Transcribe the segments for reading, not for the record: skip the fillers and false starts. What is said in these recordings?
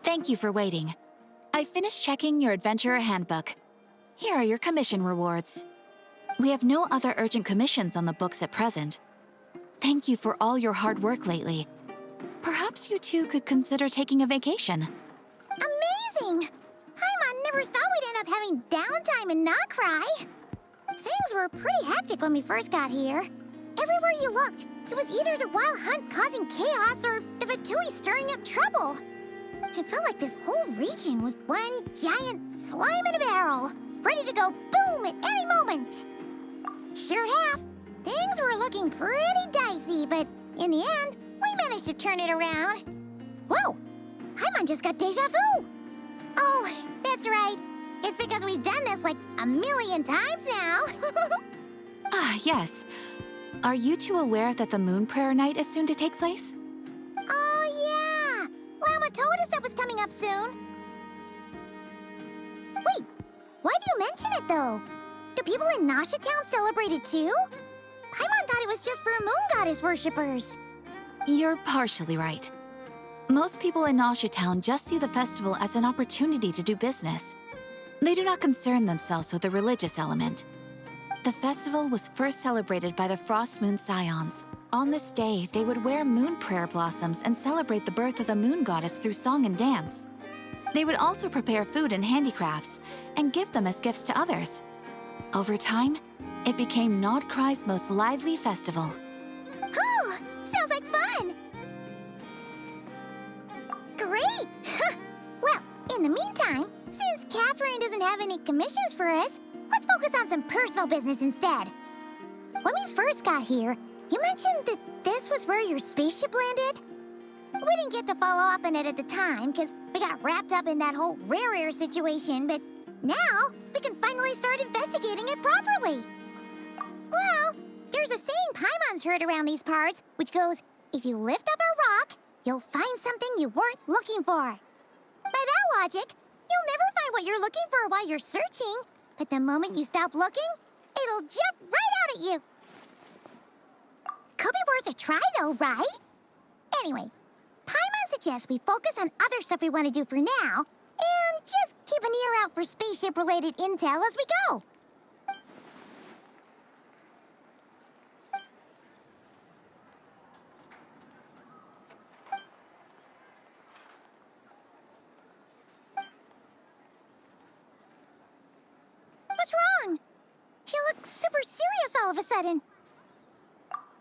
Thank you for waiting. I finished checking your adventurer handbook. Here are your commission rewards. We have no other urgent commissions on the books at present. Thank you for all your hard work lately. Perhaps you two could consider taking a vacation. Amazing! Paimon never thought we'd end up having downtime and not cry. Things were pretty hectic when we first got here. Everywhere you looked, it was either the wild hunt causing chaos or the Fatui stirring up trouble. It felt like this whole region was one giant slime in a barrel, ready to go boom at any moment. Sure have. Things were looking pretty dicey, but in the end, we managed to turn it around. Whoa! Paimon just got deja vu! Oh, that's right. It's because we've done this like a million times now. Yes. Are you two aware that the Moon Prayer Night is soon to take place? Oh, yeah! Llama told us that was coming up soon. Wait, why do you mention it, though? Do people in Nasha Town celebrate it, too? Paimon thought it was just for Moon Goddess worshippers. You're partially right. Most people in Nasha Town just see the festival as an opportunity to do business. They do not concern themselves with the religious element. The festival was first celebrated by the Frost Moon Scions. On this day, they would wear moon prayer blossoms and celebrate the birth of the moon goddess through song and dance. They would also prepare food and handicrafts and give them as gifts to others. Over time, it became Nodcry's most lively festival. Oh, sounds like fun! Great! Well, in the meantime, since Catherine doesn't have any commissions for us, let's focus on some personal business instead. When we first got here, you mentioned that this was where your spaceship landed? We didn't get to follow up on it at the time because we got wrapped up in that whole rare air situation, but now we can finally start investigating it properly. Well, there's a saying Paimon's heard around these parts, which goes, if you lift up a rock, you'll find something you weren't looking for. By that logic, you'll never find what you're looking for while you're searching, but the moment you stop looking, it'll jump right out at you. Could be worth a try though, right? Anyway, Paimon suggests we focus on other stuff we want to do for now, and just keep an ear out for spaceship-related intel as we go. What's wrong? You look super serious all of a sudden.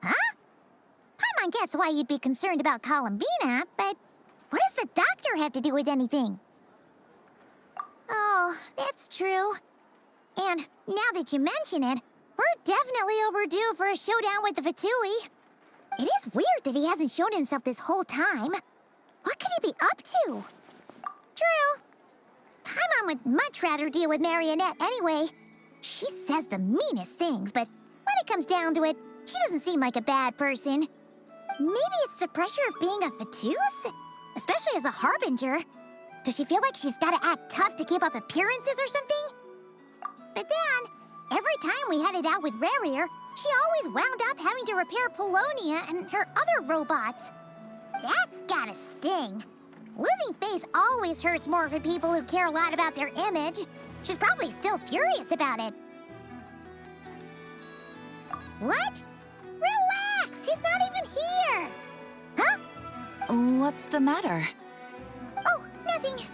Huh? Paimon gets why you'd be concerned about columbina, but what does the doctor have to do with anything? Oh, that's true. And now that you mention it, we're definitely overdue for a showdown with the Fatui. It is weird that he hasn't shown himself this whole time. What could he be up to? True. Paimon would much rather deal with Marionette anyway. She says the meanest things, but when it comes down to it, she doesn't seem like a bad person. Maybe it's the pressure of being a Fatuse? Especially as a Harbinger. Does she feel like she's gotta act tough to keep up appearances or something? But then, every time we headed out with Rarier, she always wound up having to repair Polonia and her other robots. That's gotta sting. Losing face always hurts more for people who care a lot about their image. She's probably still furious about it. What? Relax! She's not even here! Huh? What's the matter? Oh, nothing.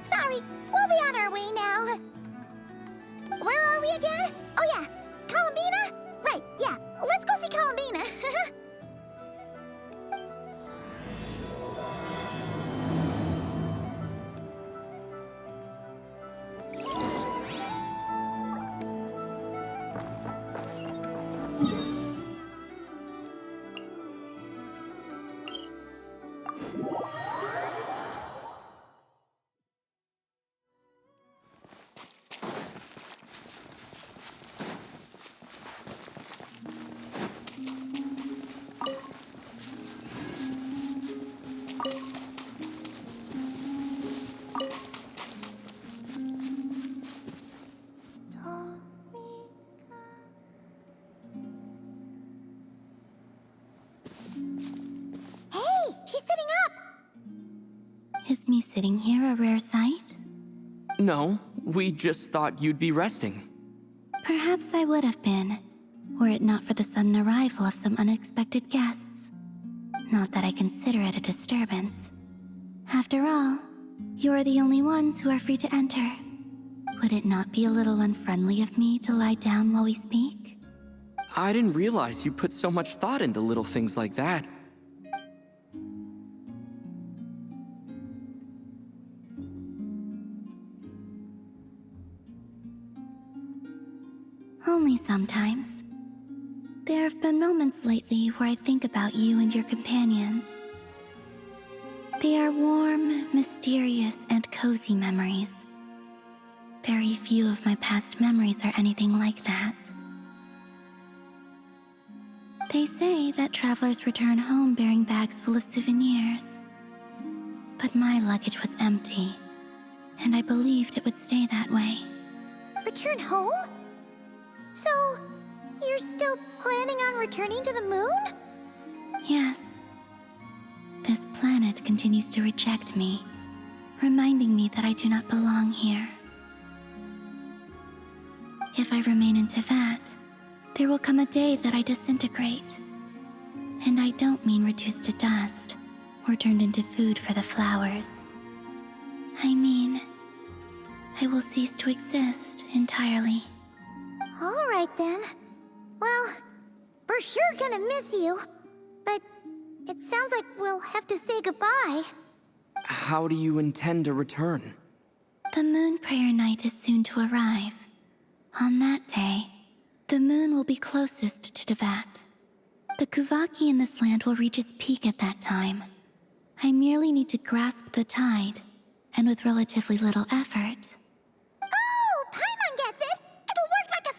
Sorry, we'll be on our way now. Where are we again? Oh yeah, Columbina? Right, yeah, let's go see Columbina. me sitting here a rare sight? No, we just thought you'd be resting. Perhaps I would have been, were it not for the sudden arrival of some unexpected guests. Not that I consider it a disturbance. After all, you are the only ones who are free to enter. Would it not be a little unfriendly of me to lie down while we speak? I didn't realize you put so much thought into little things like that. Only sometimes. There have been moments lately where I think about you and your companions. They are warm, mysterious, and cozy memories. Very few of my past memories are anything like that. They say that travelers return home bearing bags full of souvenirs. But my luggage was empty, and I believed it would stay that way. Return home? So, you're still planning on returning to the moon? Yes. This planet continues to reject me, reminding me that I do not belong here. If I remain in Teyvat, there will come a day that I disintegrate. And I don't mean reduced to dust or turned into food for the flowers. I mean, I will cease to exist entirely. All right then. Well, we're sure gonna miss you. But it sounds like we'll have to say goodbye. How do you intend to return? The moon prayer night is soon to arrive. On that day, the moon will be closest to Teyvat. The Kuvaki in this land will reach its peak at that time. I merely need to grasp the tide, and with relatively little effort. Oh, Paimon gets it! It'll work like a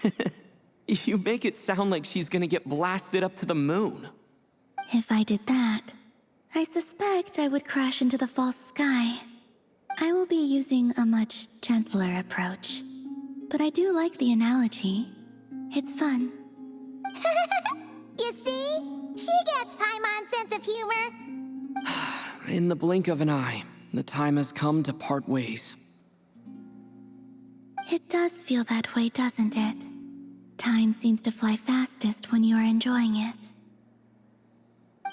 slingshot! You make it sound like she's gonna get blasted up to the moon. If I did that, I suspect I would crash into the false sky. I will be using a much gentler approach. But I do like the analogy. It's fun. You see? She gets Paimon's sense of humor. In the blink of an eye, the time has come to part ways. It does feel that way, doesn't it? Time seems to fly fastest when you are enjoying it.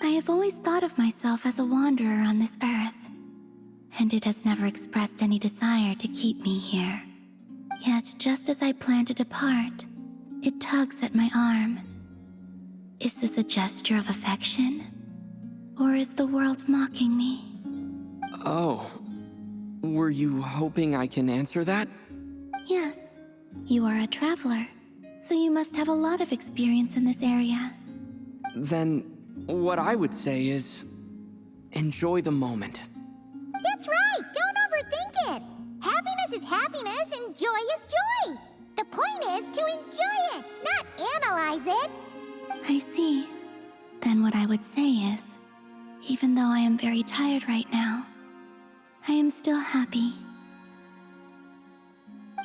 I have always thought of myself as a wanderer on this earth, and it has never expressed any desire to keep me here. Yet, just as I plan to depart, it tugs at my arm. Is this a gesture of affection? Or is the world mocking me? Oh. Were you hoping I can answer that? Yes. You are a traveler, so you must have a lot of experience in this area. Then, what I would say is, enjoy the moment. That's right! Don't overthink it! Happiness is happiness and joy is joy! The point is to enjoy it, not analyze it! I see. Then what I would say is, even though I am very tired right now, I am still happy.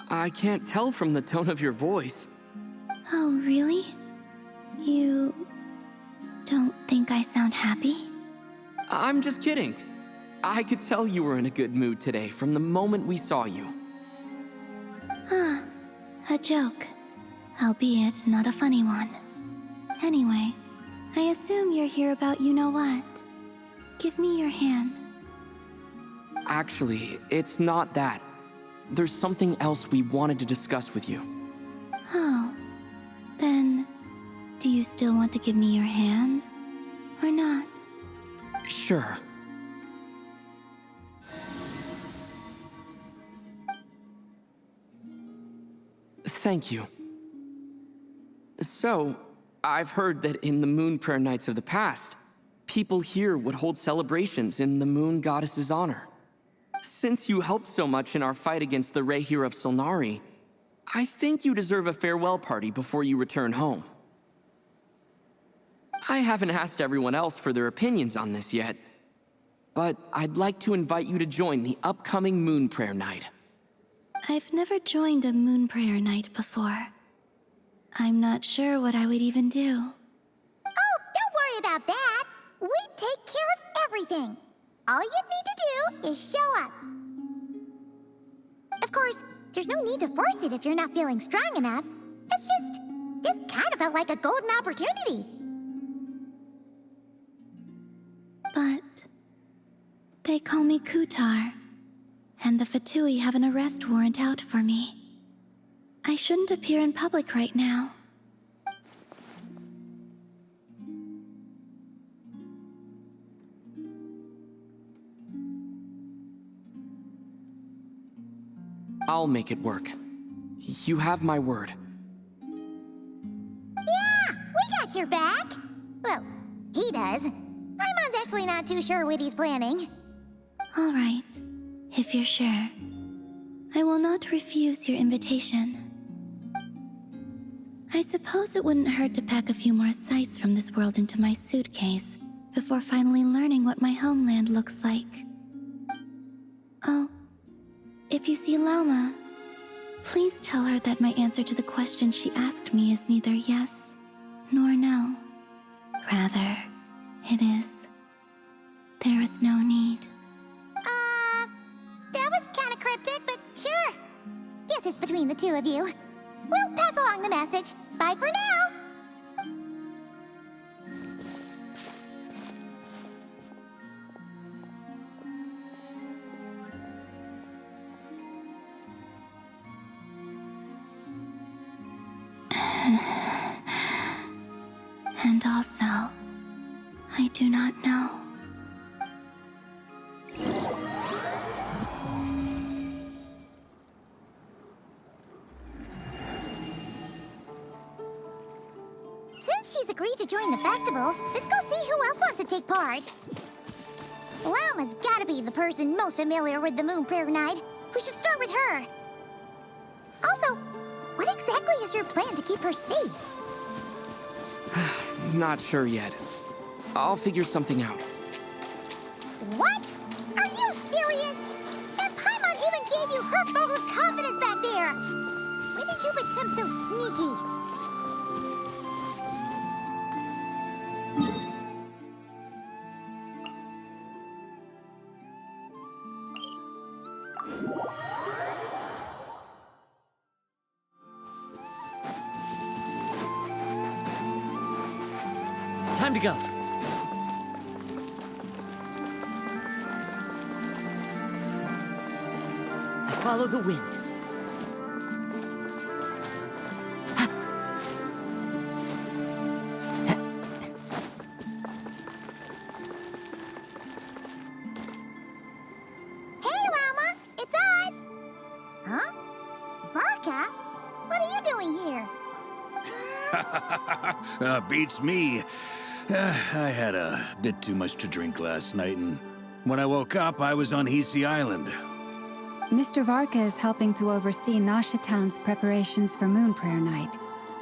I can't tell from the tone of your voice. Oh, really? You don't think I sound happy? I'm just kidding. I could tell you were in a good mood today from the moment we saw you. Ah, a joke. Albeit not a funny one. Anyway, I assume you're here about you-know-what. Give me your hand. Actually, it's not that. There's something else we wanted to discuss with you. Oh, then, do you still want to give me your hand? Or not? Sure. Thank you. So, I've heard that in the moon prayer nights of the past, people here would hold celebrations in the moon goddess's honor. Since you helped so much in our fight against the Rehir of Solnari, I think you deserve a farewell party before you return home. I haven't asked everyone else for their opinions on this yet, but I'd like to invite you to join the upcoming moon prayer night. I've never joined a moon prayer night before. I'm not sure what I would even do. Oh, don't worry about that! We take care of everything. All you need to do is show up. Of course, there's no need to force it if you're not feeling strong enough. It's just, this kind of felt like a golden opportunity. But they call me Kutar, and the Fatui have an arrest warrant out for me. I shouldn't appear in public right now. I'll make it work. You have my word. Yeah, we got your back. Well, he does. Paimon's actually not too sure what he's planning. All right, if you're sure. I will not refuse your invitation. I suppose it wouldn't hurt to pack a few more sights from this world into my suitcase before finally learning what my homeland looks like. Oh, if you see Lauma, please tell her that my answer to the question she asked me is neither yes nor no. Rather, it is, there is no need. That was kind of cryptic, but sure. Guess it's between the two of you. We'll pass along the message. Bye for now. And also, I do not know. Since she's agreed to join the festival, let's go see who else wants to take part. Lauma's gotta be the person most familiar with the Moon Prayer Night. We should start with her. Also, what exactly is your plan to keep her safe? Not sure yet. I'll figure something out. What? Are you serious? And Paimon even gave you her vote of confidence back there. When did you become so sneaky? Time to go. I follow the wind. Hey, Lauma! It's us! Huh? Varka? What are you doing here? Beats me. I had a bit too much to drink last night, and when I woke up, I was on Hisi Island. Mr. Varka is helping to oversee Nasha Town's preparations for Moon Prayer Night.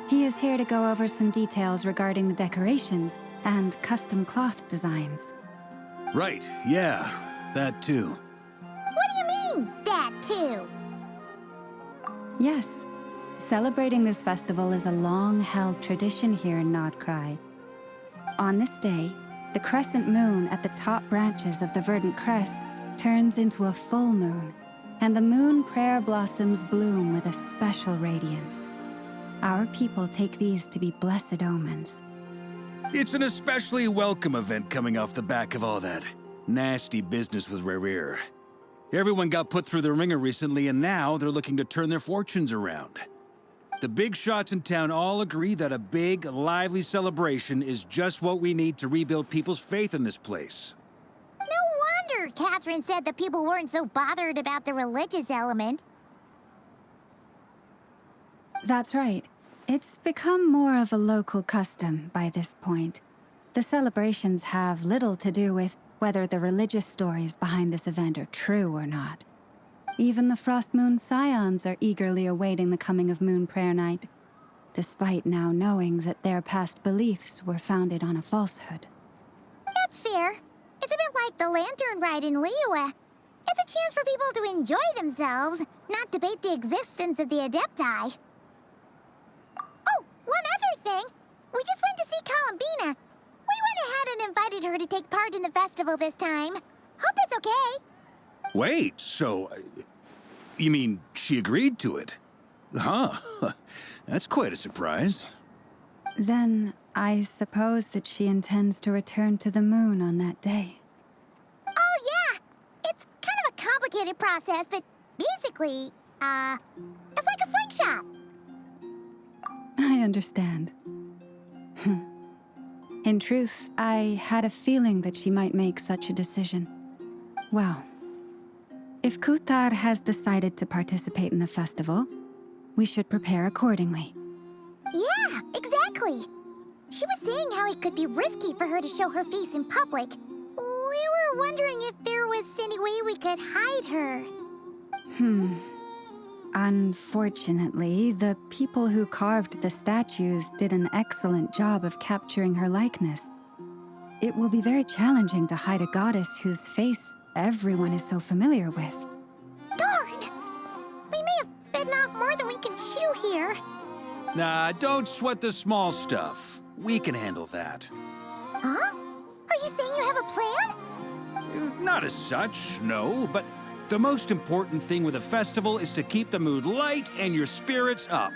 He is here to go over some details regarding the decorations and custom cloth designs. Right, yeah, that too. What do you mean, that too? Yes, celebrating this festival is a long-held tradition here in Nodcry. On this day, the crescent moon at the top branches of the verdant crest turns into a full moon, and the moon prayer blossoms bloom with a special radiance. Our people take these to be blessed omens. It's an especially welcome event coming off the back of all that nasty business with Rare. Everyone got put through the ringer recently, and now they're looking to turn their fortunes around. The big shots in town all agree that a big, lively celebration is just what we need to rebuild people's faith in this place. No wonder Catherine said that people weren't so bothered about the religious element. That's right. It's become more of a local custom by this point. The celebrations have little to do with whether the religious stories behind this event are true or not. Even the Frost Moon Scions are eagerly awaiting the coming of Moon Prayer Night, despite now knowing that their past beliefs were founded on a falsehood. That's fair. It's a bit like the Lantern Ride in Liyue. It's a chance for people to enjoy themselves, not debate the existence of the Adepti. Oh, one other thing. We just went to see Columbina. We went hadn't invited her to take part in the festival this time. Hope it's okay. Wait, so... you mean she agreed to it? Huh. That's quite a surprise. Then I suppose that she intends to return to the moon on that day. Oh, yeah. It's kind of a complicated process, but basically, it's like a slingshot. I understand. In truth, I had a feeling that she might make such a decision. Well, if Kuthar has decided to participate in the festival, we should prepare accordingly. Yeah, exactly. She was saying how it could be risky for her to show her face in public. We were wondering if there was any way we could hide her. Unfortunately, the people who carved the statues did an excellent job of capturing her likeness. It will be very challenging to hide a goddess whose face everyone is so familiar with. Darn! We may have bitten off more than we can chew here. Nah, don't sweat the small stuff. We can handle that. Huh? Are you saying you have a plan? Not as such, no, but the most important thing with a festival is to keep the mood light and your spirits up.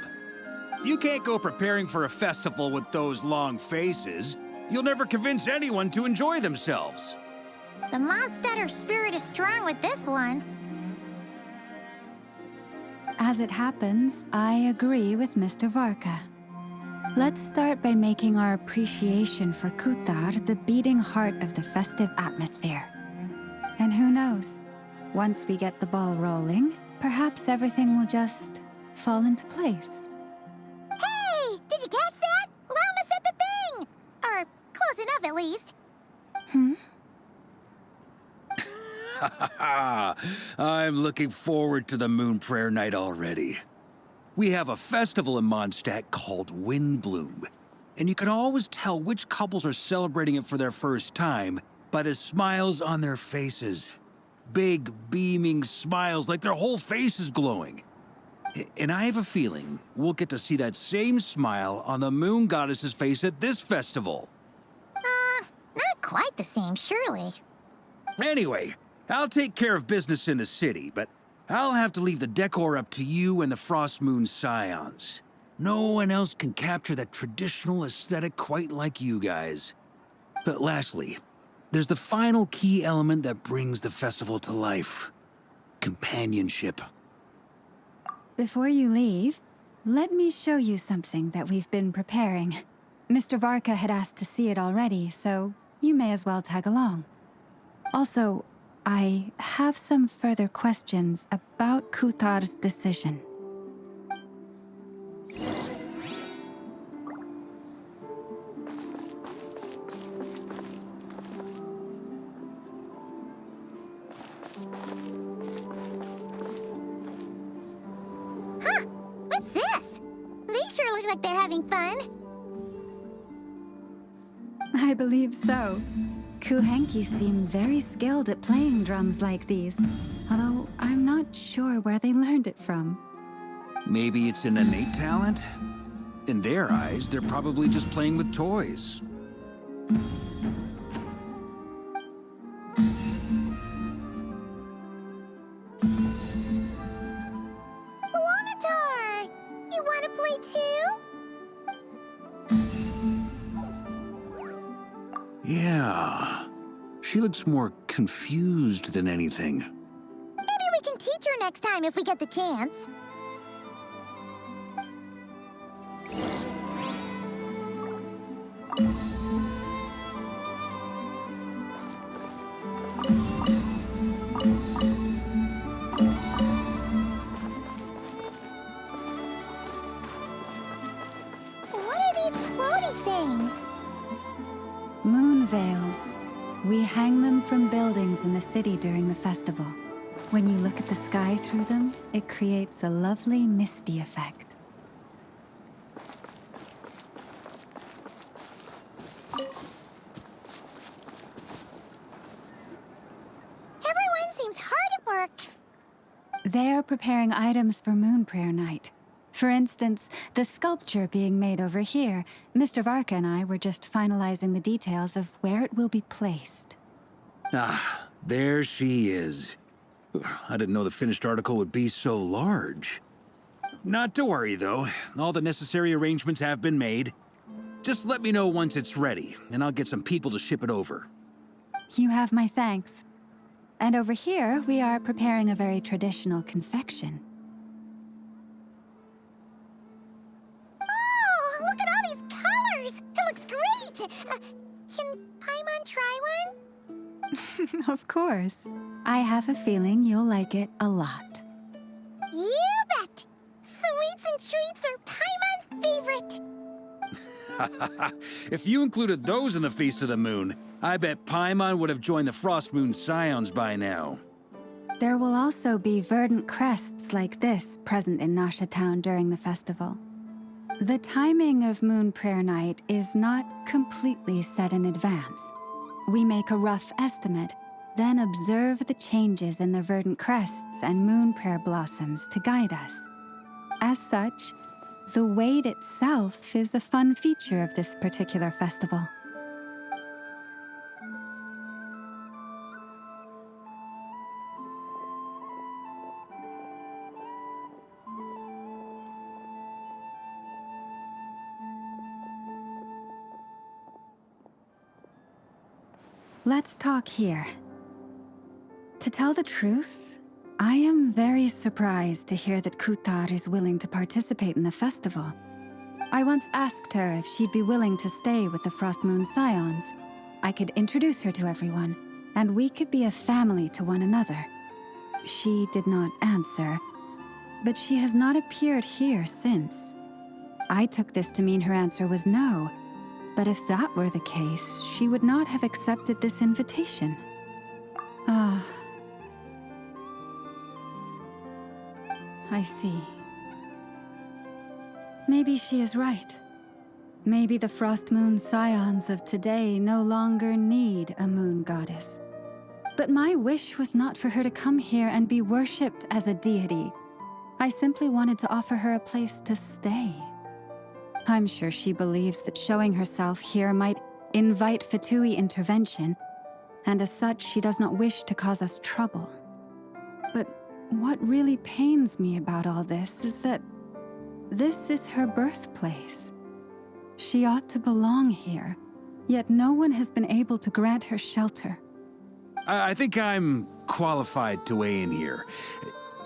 You can't go preparing for a festival with those long faces. You'll never convince anyone to enjoy themselves. The Mondstatter spirit is strong with this one. As it happens, I agree with Mr. Varka. Let's start by making our appreciation for Kuthar the beating heart of the festive atmosphere. And who knows? Once we get the ball rolling, perhaps everything will just fall into place. Hey! Did you catch that? Llama said the thing! Or close enough, at least. I'm looking forward to the Moon Prayer Night already. We have a festival in Mondstadt called Windbloom, and you can always tell which couples are celebrating it for their first time by the smiles on their faces. Big, beaming smiles like their whole face is glowing. And I have a feeling we'll get to see that same smile on the Moon Goddess's face at this festival. Not quite the same, surely. Anyway, I'll take care of business in the city, but I'll have to leave the decor up to you and the Frost Moon Scions. No one else can capture that traditional aesthetic quite like you guys. But lastly, there's the final key element that brings the festival to life. Companionship. Before you leave, let me show you something that we've been preparing. Mr. Varka had asked to see it already, so you may as well tag along. Also, I have some further questions about Kuthar's decision. Huh? What's this? They sure look like they're having fun. I believe so. Kuhenki seem very skilled at playing drums like these, although I'm not sure where they learned it from. Maybe it's an innate talent? In their eyes, they're probably just playing with toys. Wanatar! You want to play too? Yeah. She looks more confused than anything. Maybe we can teach her next time if we get the chance. What are these floaty things? Moon veils. We hang them from buildings in the city during the festival. When you look at the sky through them, it creates a lovely misty effect. Everyone seems hard at work. They're preparing items for Moon Prayer Night. For instance, the sculpture being made over here, Mr. Varka and I were just finalizing the details of where it will be placed. Ah, there she is. I didn't know the finished article would be so large. Not to worry, though. All the necessary arrangements have been made. Just let me know once it's ready, and I'll get some people to ship it over. You have my thanks. And over here, we are preparing a very traditional confection. Oh, look at all these colors! It looks great! Can Paimon try one? Of course. I have a feeling you'll like it a lot. You bet! Sweets and treats are Paimon's favorite! If you included those in the Feast of the Moon, I bet Paimon would have joined the Frost Moon Scions by now. There will also be verdant crests like this present in Nasha Town during the festival. The timing of Moon Prayer Night is not completely set in advance. We make a rough estimate, then observe the changes in the verdant crests and moon prayer blossoms to guide us. As such, the wait itself is a fun feature of this particular festival. Let's talk here. To tell the truth, I am very surprised to hear that Kutar is willing to participate in the festival. I once asked her if she'd be willing to stay with the Frost Moon Scions. I could introduce her to everyone, and we could be a family to one another. She did not answer, but she has not appeared here since. I took this to mean her answer was no. But if that were the case, she would not have accepted this invitation. Ah. I see. Maybe she is right. Maybe the Frost Moon Scions of today no longer need a moon goddess. But my wish was not for her to come here and be worshipped as a deity. I simply wanted to offer her a place to stay. I'm sure she believes that showing herself here might invite Fatui intervention, and as such, she does not wish to cause us trouble. But what really pains me about all this is that this is her birthplace. She ought to belong here, yet no one has been able to grant her shelter. I think I'm qualified to weigh in here.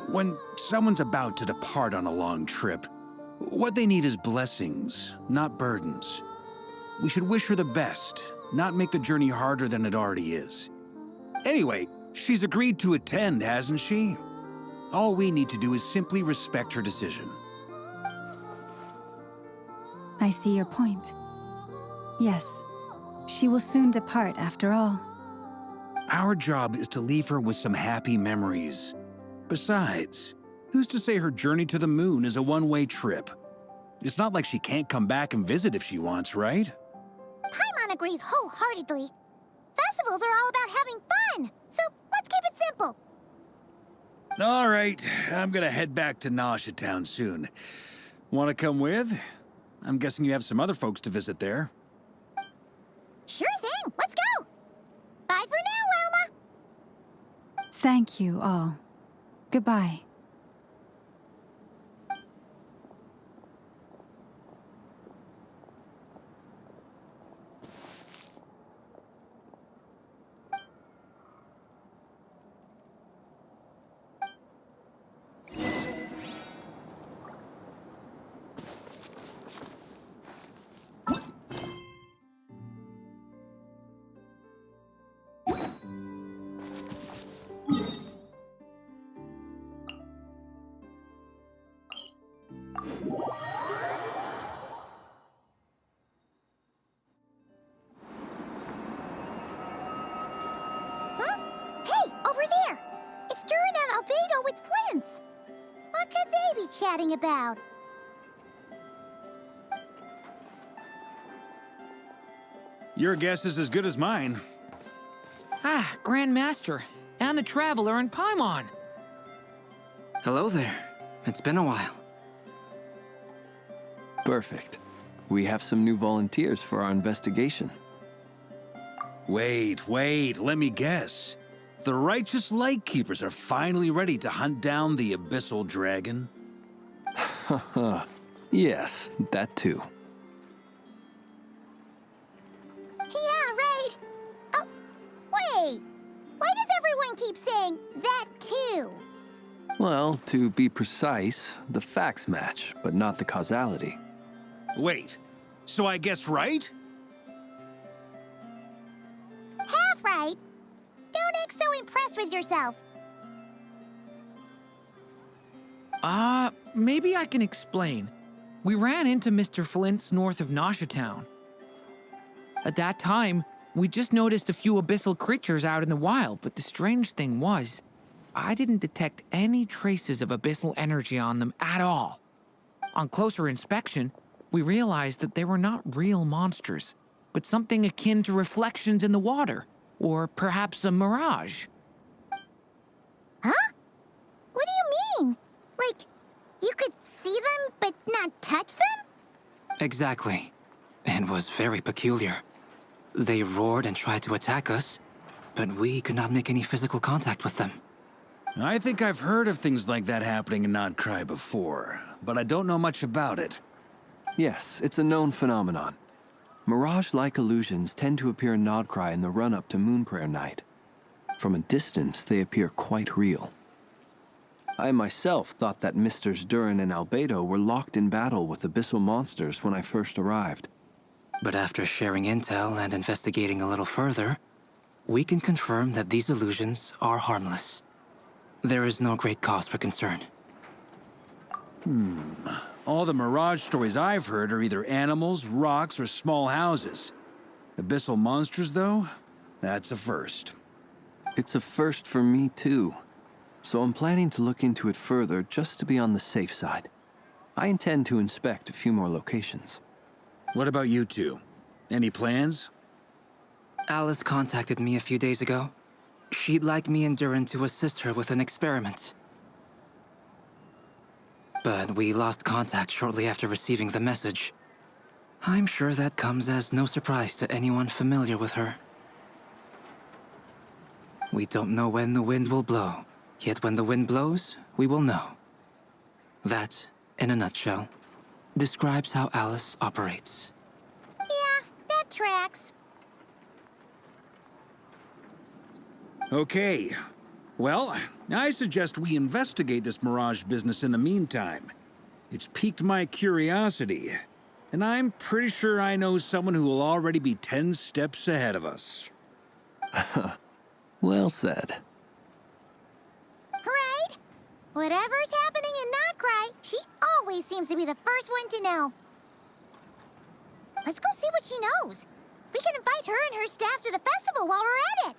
When someone's about to depart on a long trip, what they need is blessings, not burdens. We should wish her the best, not make the journey harder than it already is. Anyway, she's agreed to attend, hasn't she? All we need to do is simply respect her decision. I see your point. Yes, she will soon depart after all. Our job is to leave her with some happy memories. Besides, who's to say her journey to the moon is a one-way trip? It's not like she can't come back and visit if she wants, right? Paimon agrees wholeheartedly. Festivals are all about having fun, so let's keep it simple. All right, I'm gonna head back to Nasha Town soon. Want to come with? I'm guessing you have some other folks to visit there. Sure thing, let's go! Bye for now, Wilma! Thank you all. Goodbye. What could they be chatting about? Your guess is as good as mine. Ah, Grand Master, and the Traveler and Paimon. Hello there. It's been a while. Perfect. We have some new volunteers for our investigation. Wait, let me guess. The righteous Lightkeepers are finally ready to hunt down the Abyssal Dragon? Haha. Yes, that too. Yeah, right. Oh, wait. Why does everyone keep saying that too? Well, to be precise, the facts match, but not the causality. Wait, so I guessed right? Half right. Don't act so impressed with yourself. Maybe I can explain. We ran into Mr. Flint's north of Nosha Town. At that time, we just noticed a few abyssal creatures out in the wild, but the strange thing was, I didn't detect any traces of abyssal energy on them at all. On closer inspection, we realized that they were not real monsters, but something akin to reflections in the water, or perhaps a mirage. Huh? What do you mean? Like, you could see them but not touch them? Exactly. It was very peculiar. They roared and tried to attack us, but we could not make any physical contact with them. I think I've heard of things like that happening in Notcry before, but I don't know much about it. Yes, it's a known phenomenon. Mirage-like illusions tend to appear in Nodcry in the run-up to Moonprayer Night. From a distance, they appear quite real. I myself thought that Misters Durin and Albedo were locked in battle with abyssal monsters when I first arrived. But after sharing intel and investigating a little further, we can confirm that these illusions are harmless. There is no great cause for concern. All the Mirage stories I've heard are either animals, rocks, or small houses. Abyssal monsters, though? That's a first. It's a first for me, too. So I'm planning to look into it further just to be on the safe side. I intend to inspect a few more locations. What about you two? Any plans? Alice contacted me a few days ago. She'd like me and Durin to assist her with an experiment. But we lost contact shortly after receiving the message. I'm sure that comes as no surprise to anyone familiar with her. We don't know when the wind will blow, yet when the wind blows, we will know. That, in a nutshell, describes how Alice operates. Yeah, that tracks. Okay. Well, I suggest we investigate this Mirage business in the meantime. It's piqued my curiosity, and I'm pretty sure I know someone who will already be 10 steps ahead of us. Well said. Right? Whatever's happening in Notcry, she always seems to be the first one to know. Let's go see what she knows. We can invite her and her staff to the festival while we're at it.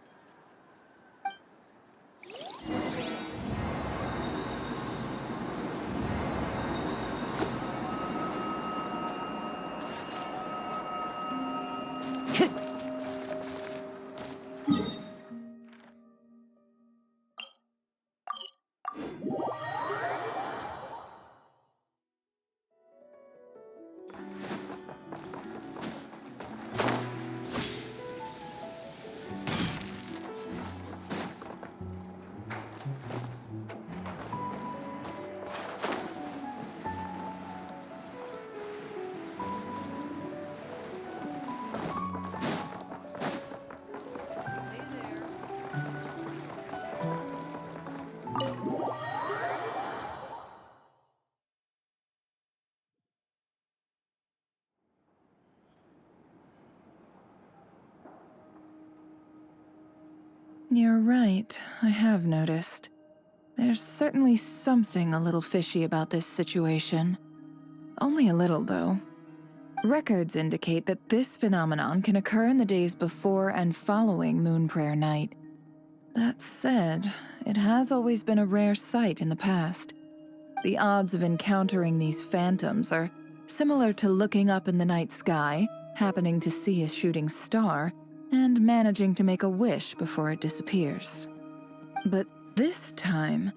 You're right, I have noticed. There's certainly something a little fishy about this situation. Only a little, though. Records indicate that this phenomenon can occur in the days before and following Moonprayer Night. That said, it has always been a rare sight in the past. The odds of encountering these phantoms are similar to looking up in the night sky, happening to see a shooting star, and managing to make a wish before it disappears. But this time,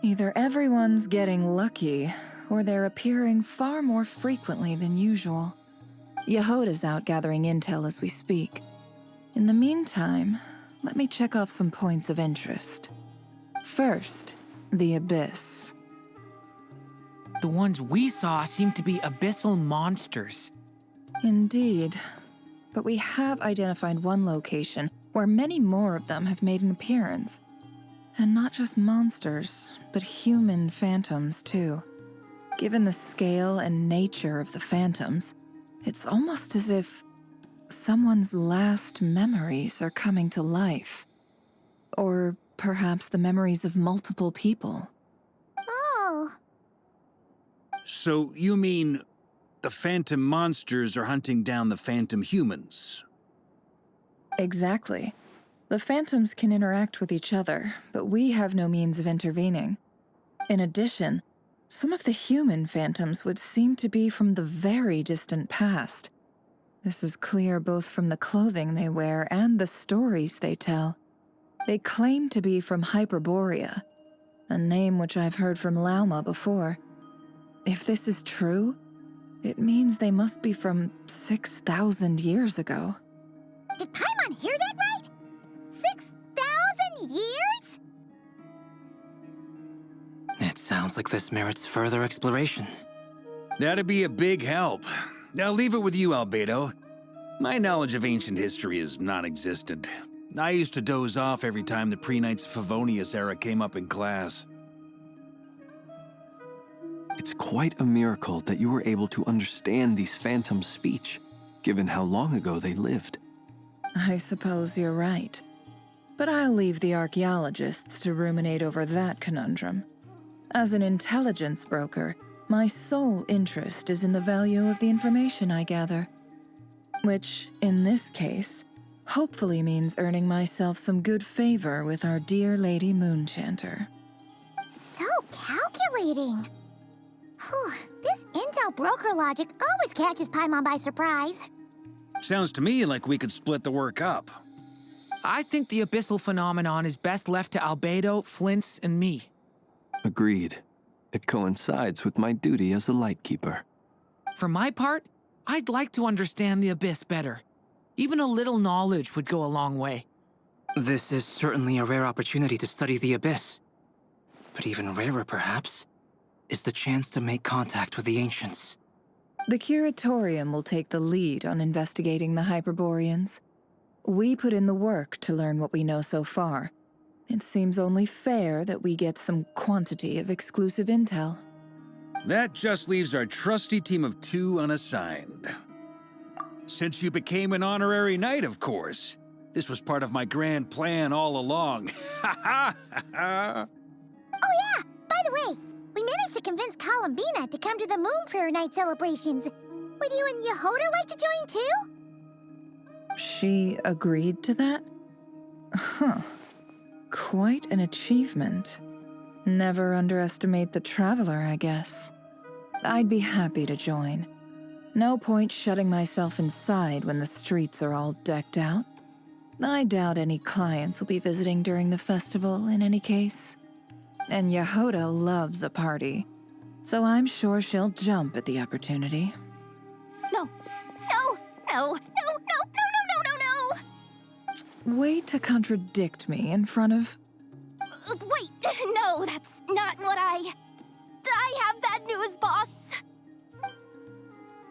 either everyone's getting lucky, or they're appearing far more frequently than usual. Yehoda's out gathering intel as we speak. In the meantime, let me check off some points of interest. First, the Abyss. The ones we saw seem to be abyssal monsters. Indeed. But we have identified one location where many more of them have made an appearance. And not just monsters, but human phantoms, too. Given the scale and nature of the phantoms, it's almost as if someone's last memories are coming to life. Or perhaps the memories of multiple people. Oh. So you mean the phantom monsters are hunting down the phantom humans? Exactly. The phantoms can interact with each other, but we have no means of intervening. In addition, some of the human phantoms would seem to be from the very distant past. This is clear both from the clothing they wear and the stories they tell. They claim to be from Hyperborea, a name which I've heard from Lauma before. If this is true, it means they must be from 6,000 years ago. Did Paimon hear that right? 6,000 years? It sounds like this merits further exploration. That'd be a big help. I'll leave it with you, Albedo. My knowledge of ancient history is non-existent. I used to doze off every time the pre-Knights Favonius era came up in class. It's quite a miracle that you were able to understand these phantoms' speech, given how long ago they lived. I suppose you're right. But I'll leave the archaeologists to ruminate over that conundrum. As an intelligence broker, my sole interest is in the value of the information I gather. Which, in this case, hopefully means earning myself some good favor with our dear Lady Moonchanter. So calculating. Whew, this intel broker logic always catches Paimon by surprise. Sounds to me like we could split the work up. I think the abyssal phenomenon is best left to Albedo, Flints, and me. Agreed. It coincides with my duty as a lightkeeper. For my part, I'd like to understand the Abyss better. Even a little knowledge would go a long way. This is certainly a rare opportunity to study the Abyss. But even rarer, perhaps, is the chance to make contact with the Ancients. The Curatorium will take the lead on investigating the Hyperboreans. We put in the work to learn what we know so far. It seems only fair that we get some quantity of exclusive intel. That just leaves our trusty team of 2 unassigned. Since you became an honorary knight, of course. This was part of my grand plan all along. Ha ha ha! Oh yeah, by the way, we managed to convince Columbina to come to the Moon Prayer Night celebrations. Would you and Yehoda like to join too? She agreed to that? Huh. Quite an achievement. Never underestimate the traveler, I guess. I'd be happy to join. No point shutting myself inside when the streets are all decked out. I doubt any clients will be visiting during the festival in any case. And Yehoda loves a party, so I'm sure she'll jump at the opportunity. No, no, no, no, no, no, no, no, no, no! Way to contradict me in front of... Wait, no, that's not what I have bad news, boss.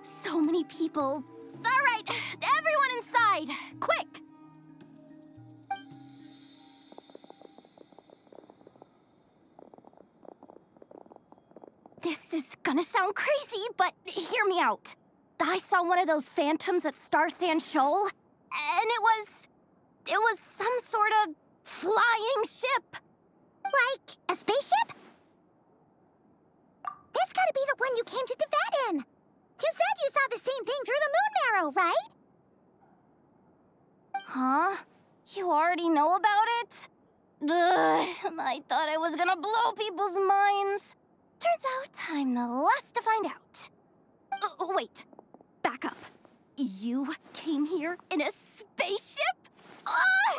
So many people. All right, everyone inside, quick! This is gonna sound crazy, but hear me out. I saw one of those phantoms at Star Sand Shoal, and it was some sort of flying ship. Like a spaceship? That's gotta be the one you came to Tibet in. You said you saw the same thing through the moon marrow, right? Huh? You already know about it? Ugh, I thought I was gonna blow people's minds. Turns out I'm the last to find out. Wait, back up. You came here in a spaceship?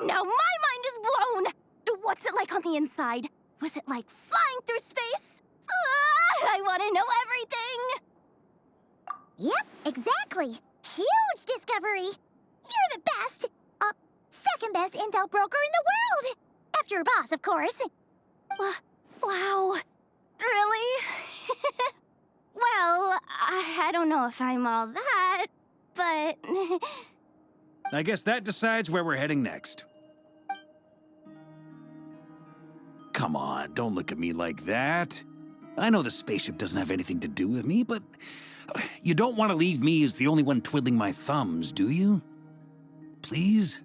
Now my mind is blown! What's it like on the inside? Was it like flying through space? I want to know everything! Yep, exactly. Huge discovery. You're the best. Second best intel broker in the world. After your boss, of course. Wow. Really? Well, I don't know if I'm all that, but... I guess that decides where we're heading next. Come on, don't look at me like that. I know the spaceship doesn't have anything to do with me, but you don't want to leave me as the only one twiddling my thumbs, do you? Please?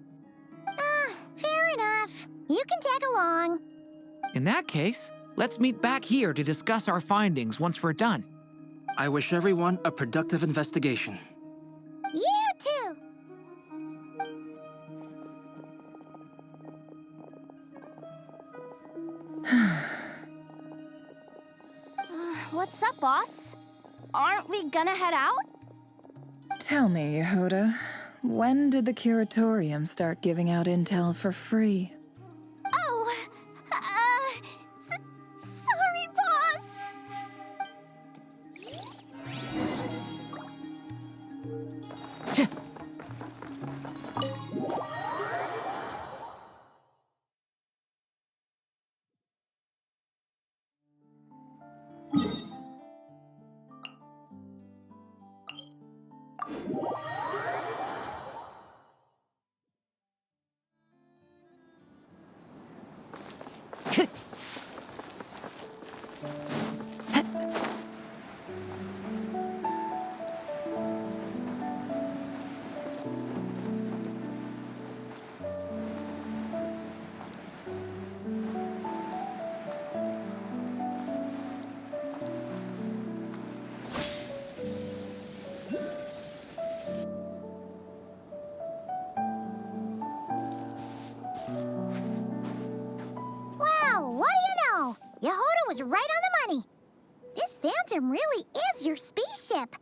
Fair enough. You can tag along. In that case, let's meet back here to discuss our findings once we're done. I wish everyone a productive investigation. You too. What's up, boss? Aren't we gonna head out? Tell me, Yehuda, when did the curatorium start giving out intel for free? Oh, sorry, boss. Well, what do you know? Yehuda was right on the money. This Phantom really is your spaceship.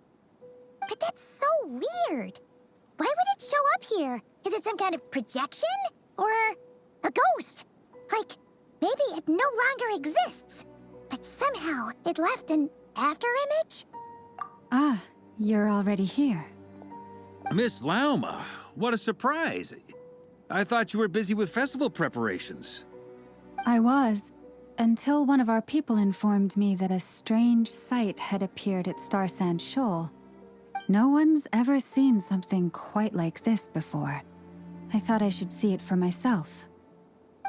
But that's so weird. Why would it show up here? Is it some kind of projection? Or a ghost? Like, maybe it no longer exists, but somehow it left an afterimage? Ah, you're already here. Miss Lauma, what a surprise. I thought you were busy with festival preparations. I was, until one of our people informed me that a strange sight had appeared at Starsand Shoal. No one's ever seen something quite like this before. I thought I should see it for myself.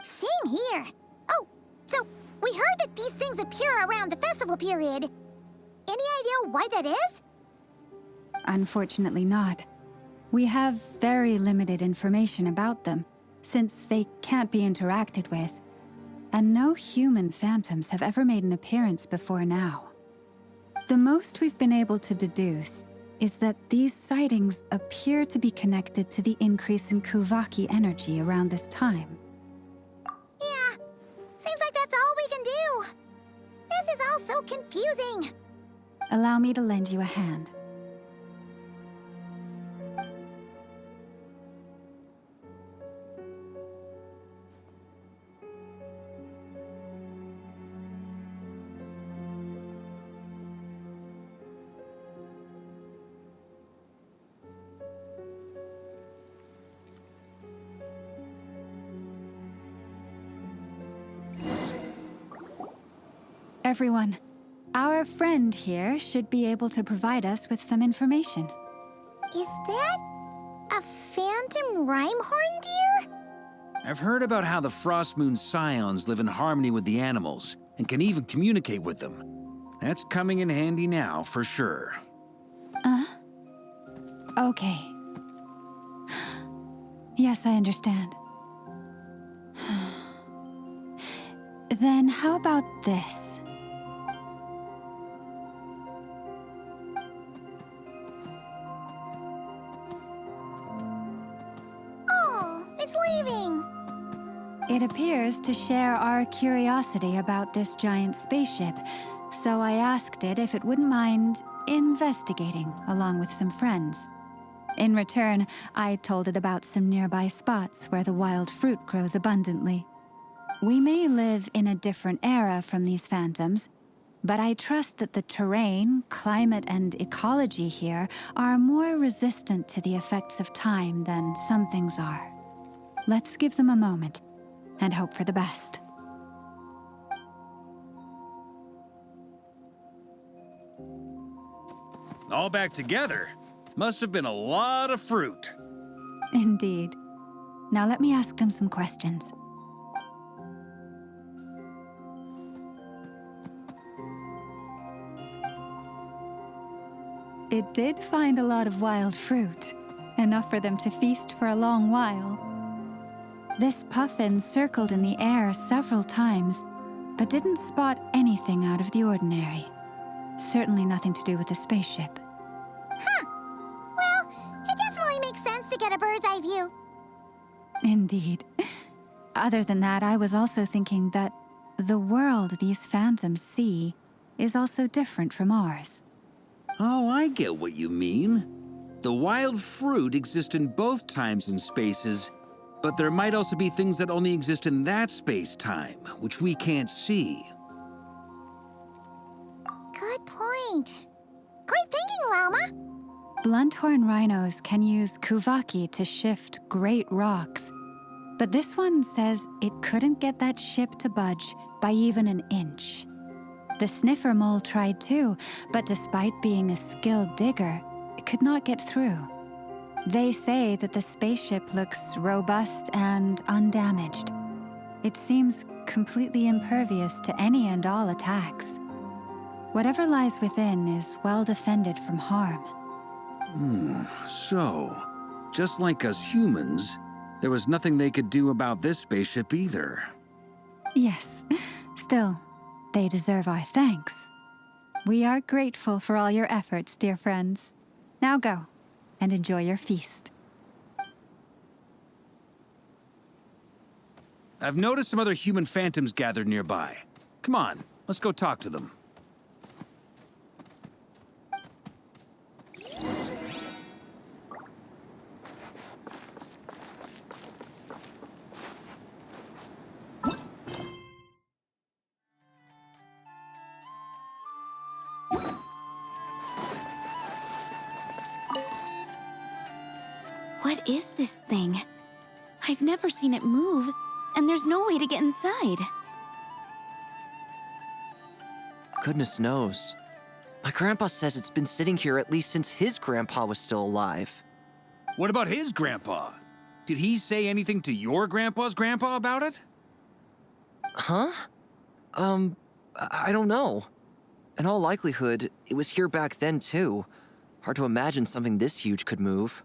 Same here. Oh, so we heard that these things appear around the festival period. Any idea why that is? Unfortunately not. We have very limited information about them, since they can't be interacted with. And no human phantoms have ever made an appearance before now. The most we've been able to deduce is that these sightings appear to be connected to the increase in Kuvaki energy around this time. Yeah, seems like that's all we can do. This is all so confusing. Allow me to lend you a hand. Everyone, our friend here should be able to provide us with some information. Is that a phantom rhymehorn deer? I've heard about how the Frost Moon Scions live in harmony with the animals and can even communicate with them. That's coming in handy now, for sure. Okay. Yes, I understand. Then how about this? Oh, it's leaving. It appears to share our curiosity about this giant spaceship, so I asked it if it wouldn't mind investigating along with some friends. In return, I told it about some nearby spots where the wild fruit grows abundantly. We may live in a different era from these phantoms, But I trust that the terrain, climate, and ecology here are more resistant to the effects of time than some things are. Let's give them a moment and hope for the best. All back together? Must have been a lot of fruit. Indeed. Now let me ask them some questions. It did find a lot of wild fruit, enough for them to feast for a long while. This puffin circled in the air several times, but didn't spot anything out of the ordinary. Certainly nothing to do with the spaceship. Huh. Well, it definitely makes sense to get a bird's eye view. Indeed. Other than that, I was also thinking that the world these phantoms see is also different from ours. Oh, I get what you mean. The wild fruit exist in both times and spaces, but there might also be things that only exist in that space-time, which we can't see. Good point. Great thinking, Lauma. Blunthorn rhinos can use kuvaki to shift great rocks, but this one says it couldn't get that ship to budge by even an inch. The sniffer mole tried too, but despite being a skilled digger, it could not get through. They say that the spaceship looks robust and undamaged. It seems completely impervious to any and all attacks. Whatever lies within is well defended from harm. So, just like us humans, there was nothing they could do about this spaceship either. Yes, still, they deserve our thanks. We are grateful for all your efforts, dear friends. Now go, and enjoy your feast. I've noticed some other human phantoms gathered nearby. Come on, let's go talk to them. What is this thing? I've never seen it move, and there's no way to get inside. Goodness knows. My grandpa says it's been sitting here at least since his grandpa was still alive. What about his grandpa? Did he say anything to your grandpa's grandpa about it? Huh? I don't know. In all likelihood, it was here back then too. Hard to imagine something this huge could move.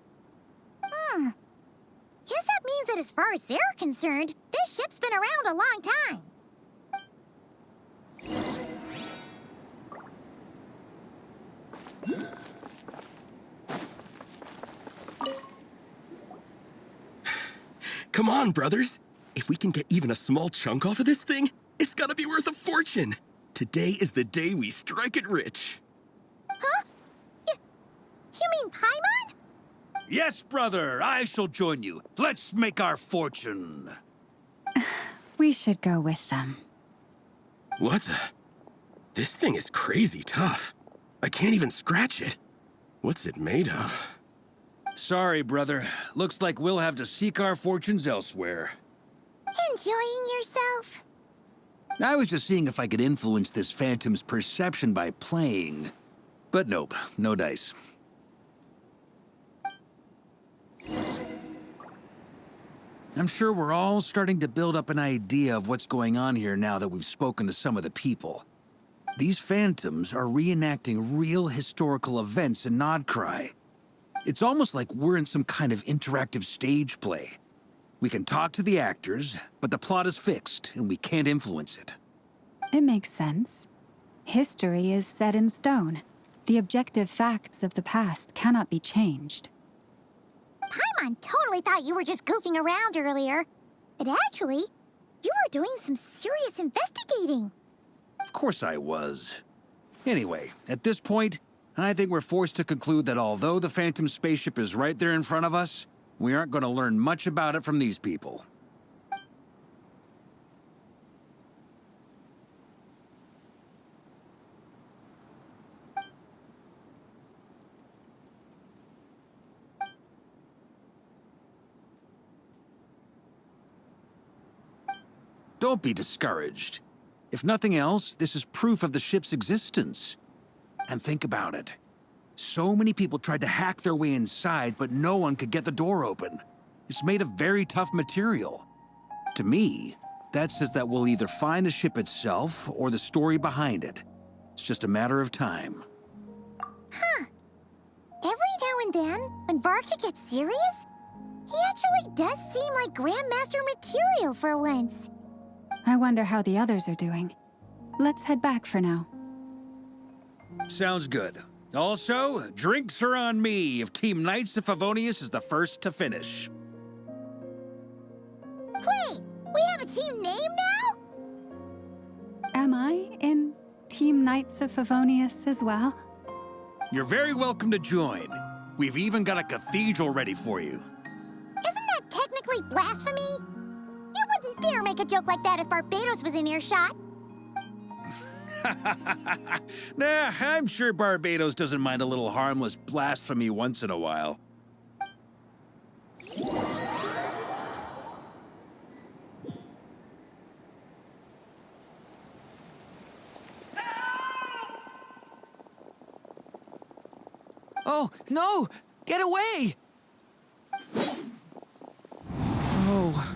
Guess that means that as far as they're concerned, this ship's been around a long time. Come on, brothers. If we can get even a small chunk off of this thing, it's gotta be worth a fortune. Today is the day we strike it rich. Huh? You mean Paimon? Yes, brother, I shall join you. Let's make our fortune. We should go with them. What the? This thing is crazy tough. I can't even scratch it. What's it made of? Sorry, brother. Looks like we'll have to seek our fortunes elsewhere. Enjoying yourself? I was just seeing if I could influence this phantom's perception by playing. But nope, no dice. I'm sure we're all starting to build up an idea of what's going on here now that we've spoken to some of the people. These phantoms are reenacting real historical events in Nodcry. It's almost like we're in some kind of interactive stage play. We can talk to the actors, but the plot is fixed, and we can't influence it. It makes sense. History is set in stone. The objective facts of the past cannot be changed. Paimon totally thought you were just goofing around earlier. But actually, you were doing some serious investigating. Of course I was. Anyway, at this point, I think we're forced to conclude that although the Phantom spaceship is right there in front of us, we aren't going to learn much about it from these people. Don't be discouraged. If nothing else, this is proof of the ship's existence. And think about it. So many people tried to hack their way inside, but no one could get the door open. It's made of very tough material. To me, that says that we'll either find the ship itself or the story behind it. It's just a matter of time. Huh. Every now and then, when Varka gets serious, he actually does seem like Grandmaster material for once. I wonder how the others are doing. Let's head back for now. Sounds good. Also, drinks are on me if Team Knights of Favonius is the first to finish. Wait, we have a team name now? Am I in Team Knights of Favonius as well? You're very welcome to join. We've even got a cathedral ready for you. Isn't that technically blasphemy? You wouldn't dare make a joke like that if Barbados was in earshot. Nah, I'm sure Barbados doesn't mind a little harmless blasphemy once in a while. Oh, no! Get away! Oh.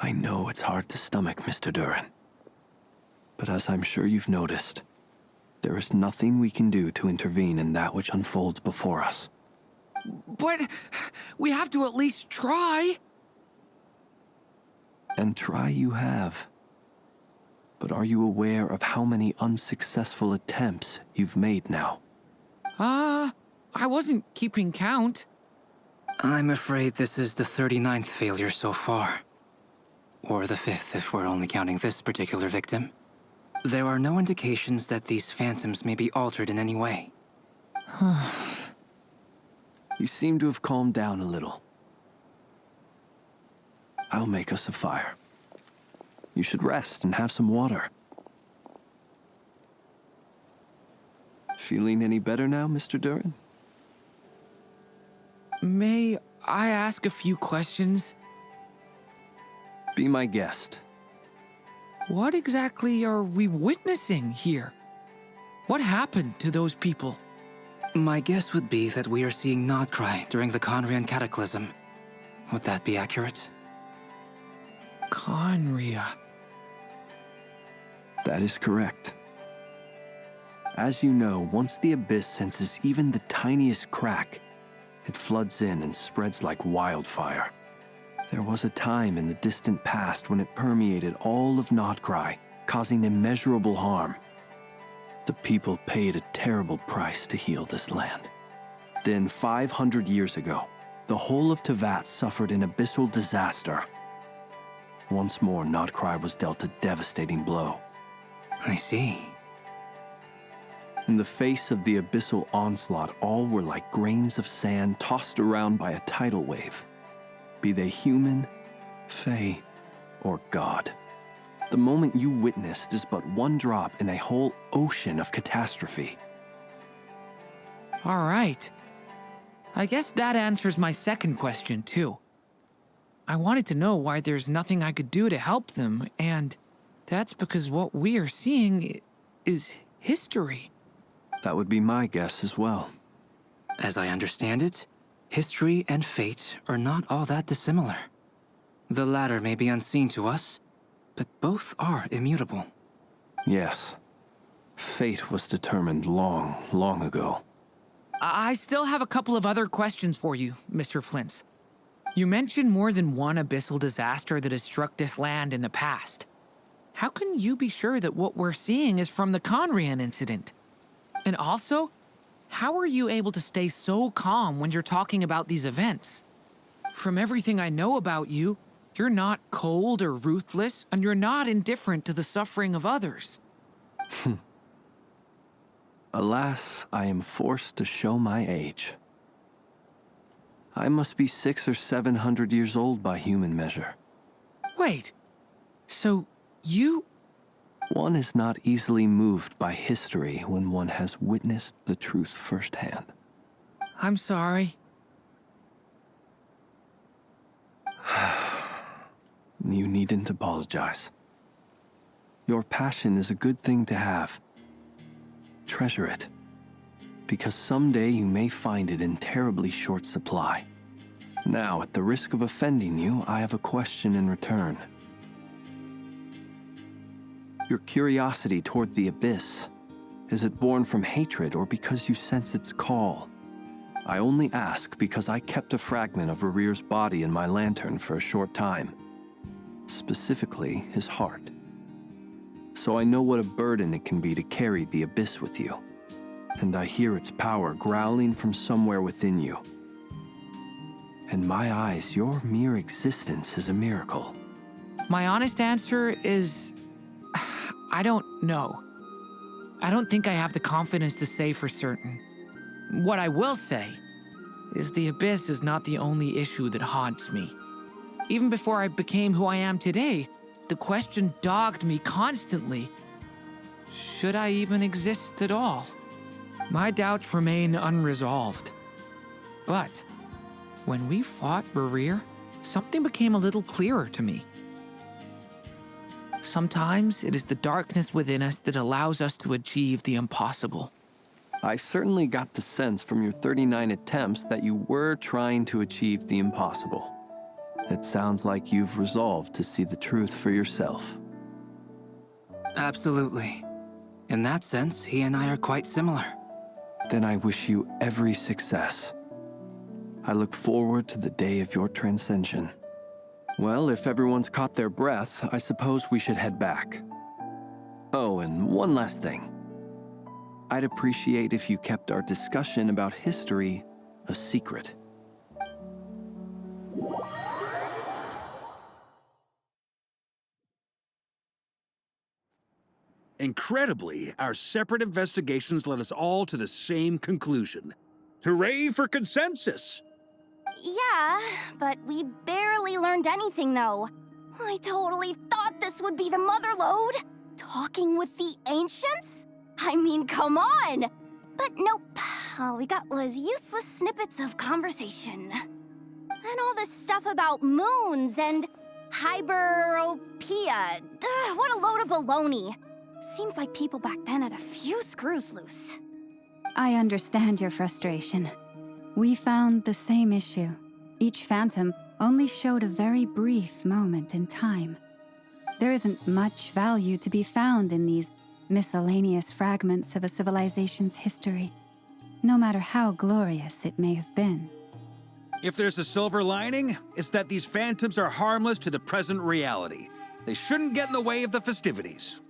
I know it's hard to stomach, Mr. Duran. But as I'm sure you've noticed, there is nothing we can do to intervene in that which unfolds before us. But we have to at least try. And try you have. But are you aware of how many unsuccessful attempts you've made now? I wasn't keeping count. I'm afraid this is the 39th failure so far. Or the 5th if we're only counting this particular victim. There are no indications that these phantoms may be altered in any way. You seem to have calmed down a little. I'll make us a fire. You should rest and have some water. Feeling any better now, Mr. Duran? May I ask a few questions? Be my guest. What exactly are we witnessing here? What happened to those people? My guess would be that we are seeing Nodcry during the Conrian Cataclysm. Would that be accurate? Conria. That is correct. As you know, once the Abyss senses even the tiniest crack, it floods in and spreads like wildfire. There was a time in the distant past when it permeated all of Nodcry, causing immeasurable harm. The people paid a terrible price to heal this land. Then, 500 years ago, the whole of Teyvat suffered an abyssal disaster. Once more, Nodcry was dealt a devastating blow. I see. In the face of the abyssal onslaught, all were like grains of sand tossed around by a tidal wave. Be they human, fae, or god. The moment you witnessed is but one drop in a whole ocean of catastrophe. All right. I guess that answers my second question, too. I wanted to know why there's nothing I could do to help them, and that's because what we are seeing is history. That would be my guess as well. As I understand it, history and fate are not all that dissimilar. The latter may be unseen to us, but both are immutable. Yes. Fate was determined long, long ago. I still have a couple of other questions for you, Mr. Flint's. You mentioned more than one abyssal disaster that has struck this land in the past. How can you be sure that what we're seeing is from the Conrian incident? And also, how are you able to stay so calm when you're talking about these events? From everything I know about you, you're not cold or ruthless, and you're not indifferent to the suffering of others. Alas, I am forced to show my age. I must be 600 or 700 years old by human measure. Wait, so you... One is not easily moved by history when one has witnessed the truth firsthand. I'm sorry. You needn't apologize. Your passion is a good thing to have. Treasure it, because someday you may find it in terribly short supply. Now, at the risk of offending you, I have a question in return. Your curiosity toward the Abyss, is it born from hatred or because you sense its call? I only ask because I kept a fragment of Rerear's body in my lantern for a short time. Specifically, his heart. So I know what a burden it can be to carry the Abyss with you. And I hear its power growling from somewhere within you. In my eyes, your mere existence is a miracle. My honest answer is... I don't know. I don't think I have the confidence to say for certain. What I will say is the Abyss is not the only issue that haunts me. Even before I became who I am today, the question dogged me constantly. Should I even exist at all? My doubts remain unresolved. But when we fought Rerear, something became a little clearer to me. Sometimes it is the darkness within us that allows us to achieve the impossible. I certainly got the sense from your 39 attempts that you were trying to achieve the impossible. It sounds like you've resolved to see the truth for yourself. Absolutely. In that sense, he and I are quite similar. Then I wish you every success. I look forward to the day of your transcension. Well, if everyone's caught their breath, I suppose we should head back. Oh, and one last thing. I'd appreciate if you kept our discussion about history a secret. Incredibly, our separate investigations led us all to the same conclusion. Hooray for consensus! Yeah, but we barely learned anything, though. I totally thought this would be the mother lode. Talking with the ancients? I mean, come on! But nope. All we got was useless snippets of conversation. And all this stuff about moons and hyperopia. What a load of baloney. Seems like people back then had a few screws loose. I understand your frustration. We found the same issue. Each phantom only showed a very brief moment in time. There isn't much value to be found in these miscellaneous fragments of a civilization's history, no matter how glorious it may have been. If there's a silver lining, it's that these phantoms are harmless to the present reality. They shouldn't get in the way of the festivities.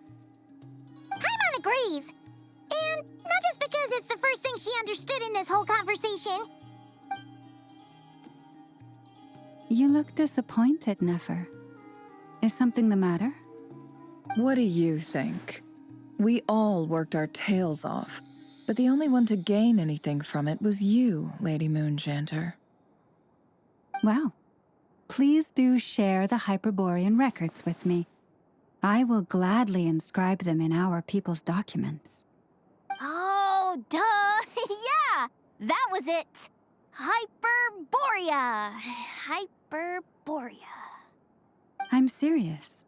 Paimon agrees. And not just because it's the first thing she understood in this whole conversation. You look disappointed, Nefer. Is something the matter? What do you think? We all worked our tails off, but the only one to gain anything from it was you, Lady Moonjanter. Well, please do share the Hyperborean records with me. I will gladly inscribe them in our people's documents. Oh, duh! Yeah! That was it! Hyperborea! Hyperborea. I'm serious.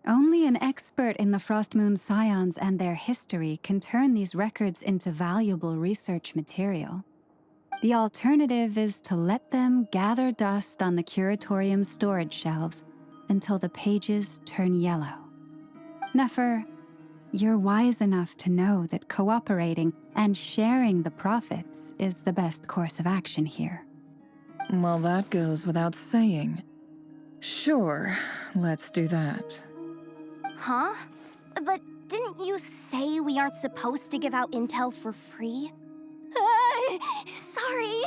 Only an expert in the Frostmoon Scions and their history can turn these records into valuable research material. The alternative is to let them gather dust on the Curatorium's storage shelves until the pages turn yellow. Nefer, you're wise enough to know that cooperating and sharing the profits is the best course of action here. Well, that goes without saying. Sure, let's do that. Huh? But didn't you say we aren't supposed to give out intel for free? Sorry.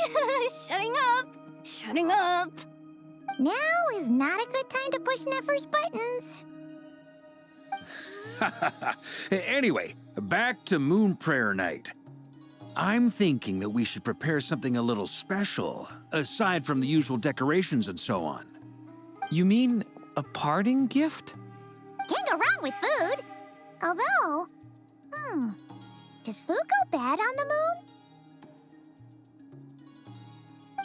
Shutting up. Now is not a good time to push Nefer's buttons. Anyway, back to Moon Prayer Night. I'm thinking that we should prepare something a little special, aside from the usual decorations and so on. You mean a parting gift? Can't go wrong with food. Although, does food go bad on the moon?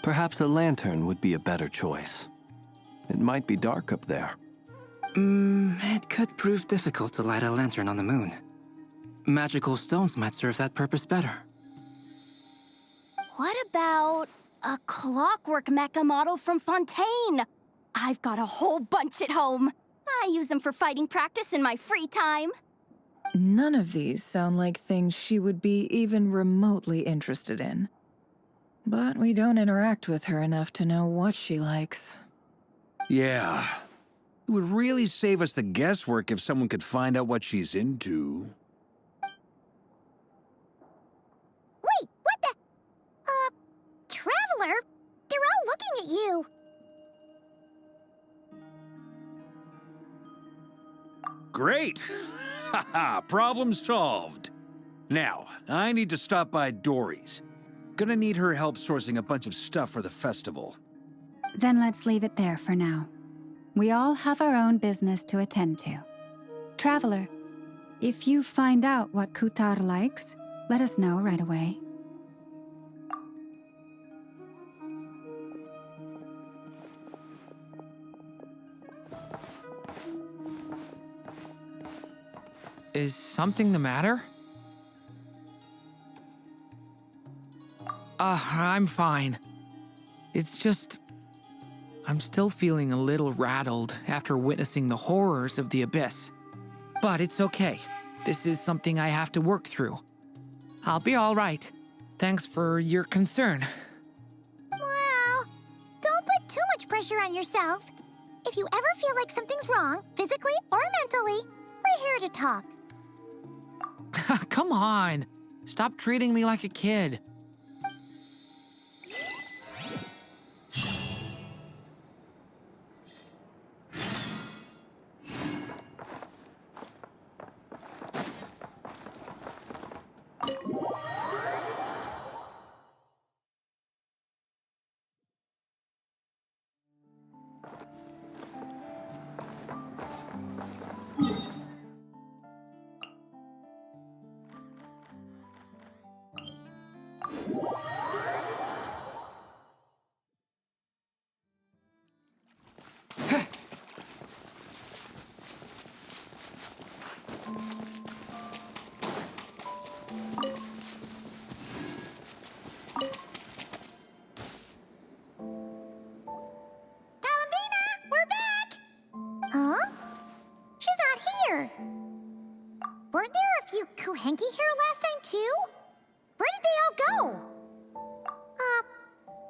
Perhaps a lantern would be a better choice. It might be dark up there. It could prove difficult to light a lantern on the moon. Magical stones might serve that purpose better. What about a clockwork mecha model from Fontaine? I've got a whole bunch at home. I use them for fighting practice in my free time. None of these sound like things she would be even remotely interested in. But we don't interact with her enough to know what she likes. Yeah. It would really save us the guesswork if someone could find out what she's into. Wait, what the? Traveler? They're all looking at you. Great! Haha, problem solved. Now, I need to stop by Dory's. Gonna need her help sourcing a bunch of stuff for the festival. Then let's leave it there for now. We all have our own business to attend to. Traveler, if you find out what Kutar likes, let us know right away. Is something the matter? I'm fine. It's just... I'm still feeling a little rattled after witnessing the horrors of the Abyss. But it's okay. This is something I have to work through. I'll be all right. Thanks for your concern. Well, don't put too much pressure on yourself. If you ever feel like something's wrong, physically or mentally, we're here to talk. Come on. Stop treating me like a kid. Weren't there a few Kuhenki here last time, too? Where did they all go?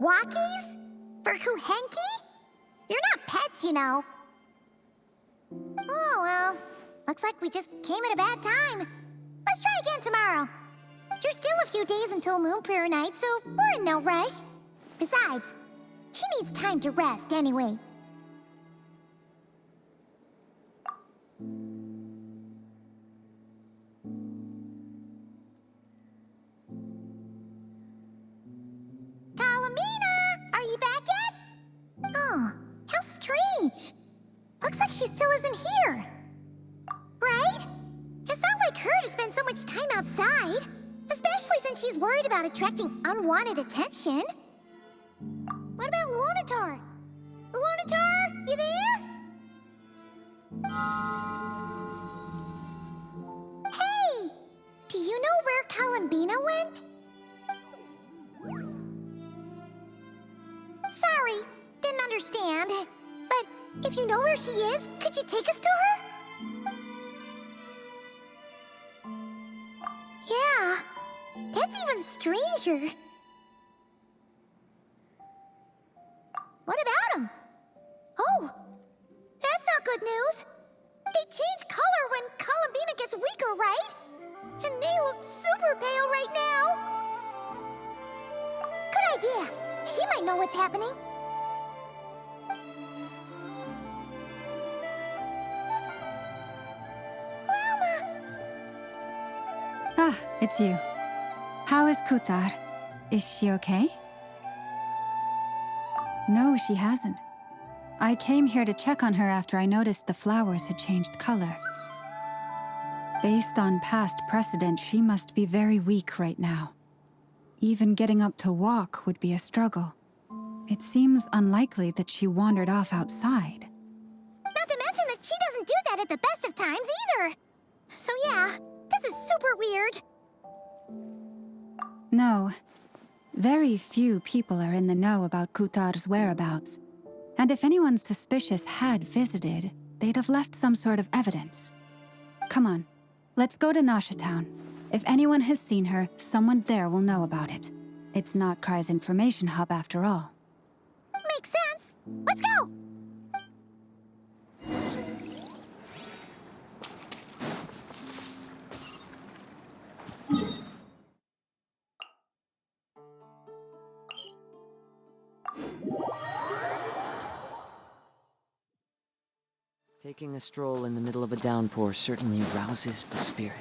Walkies? For Kuhenki? You're not pets, you know. Oh, well. Looks like we just came at a bad time. Let's try again tomorrow. There's still a few days until Moon Prayer Night, so we're in no rush. Besides, she needs time to rest anyway. Looks like she still isn't here. Right? It's not like her to spend so much time outside. Especially since she's worried about attracting unwanted attention. What about Luonatar? Luonatar, you there? Hey! Do you know where columbina went? Sorry, didn't understand. But if you know where she is, could you take us to her? Yeah, that's even stranger. What about him? Oh, that's not good news. They change color when Columbina gets weaker, right? And they look super pale right now. Good idea. She might know what's happening. Ah, it's you. How is Kutar? Is she okay? No, she hasn't. I came here to check on her after I noticed the flowers had changed color. Based on past precedent, she must be very weak right now. Even getting up to walk would be a struggle. It seems unlikely that she wandered off outside. Not to mention that she doesn't do that at the best of times either. So yeah, this is super weird. No. Very few people are in the know about Kutar's whereabouts. And if anyone suspicious had visited, they'd have left some sort of evidence. Come on, let's go to Nasha Town. If anyone has seen her, someone there will know about it. It's Notcry's information hub after all. Makes sense. Let's go! Taking a stroll in the middle of a downpour certainly rouses the spirit.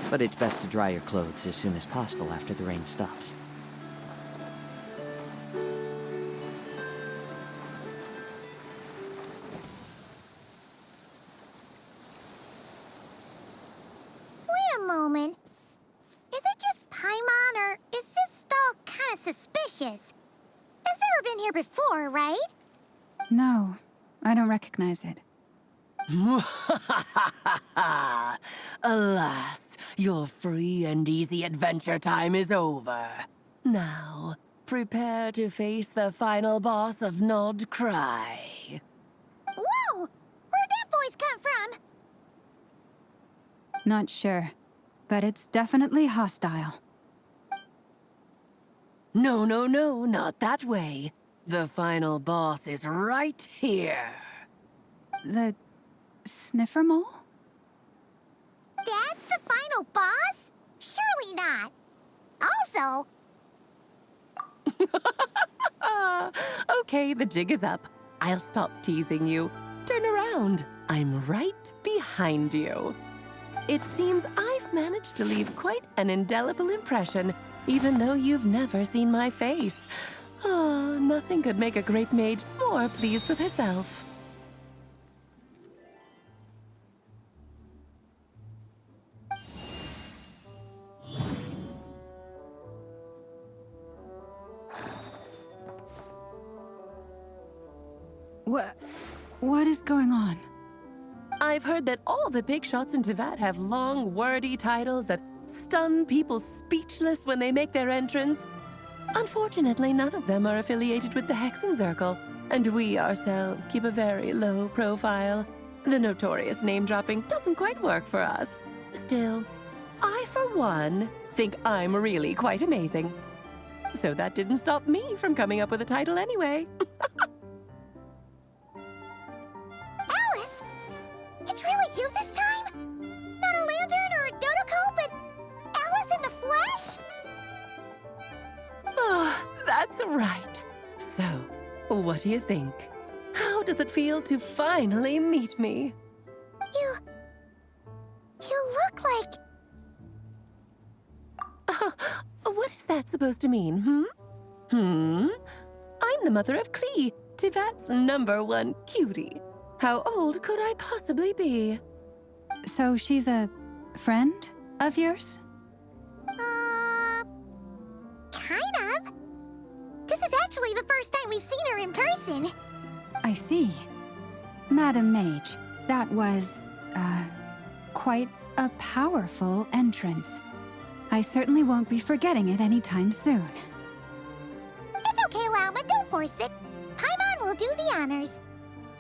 But it's best to dry your clothes as soon as possible after the rain stops. Wait a moment. Is it just Paimon, or is this stall kind of suspicious? It's never been here before, right? No, I don't recognize it. Alas, your free and easy adventure time is over. Now, prepare to face the final boss of Nodcry. Whoa! Where'd that voice come from? Not sure, but it's definitely hostile. No, not that way. The final boss is right here. The sniffer mole? That's the final boss? Surely not. Also... Okay, the jig is up. I'll stop teasing you. Turn around. I'm right behind you. It seems I've managed to leave quite an indelible impression, even though you've never seen my face. Oh, nothing could make a great maid more pleased with herself. What is going on? I've heard that all the big shots in Teyvat have long, wordy titles that stun people speechless when they make their entrance. Unfortunately, none of them are affiliated with the Hexenzirkel, and we ourselves keep a very low profile. The notorious name-dropping doesn't quite work for us. Still, I, for one, think I'm really quite amazing. So that didn't stop me from coming up with a title anyway. Alice! It's really you this time? Not a lantern or a Dodoko, but Alice in the flesh? Oh, that's right. So, what do you think? How does it feel to finally meet me? You look like... What is that supposed to mean, I'm the mother of Klee, Teyvat's #1 cutie. How old could I possibly be? So she's a friend of yours? Kind of. This is actually the first time we've seen her in person. I see. Madam Mage, that was, quite a powerful entrance. I certainly won't be forgetting it anytime soon. It's okay, Lauma, don't force it. Paimon will do the honors.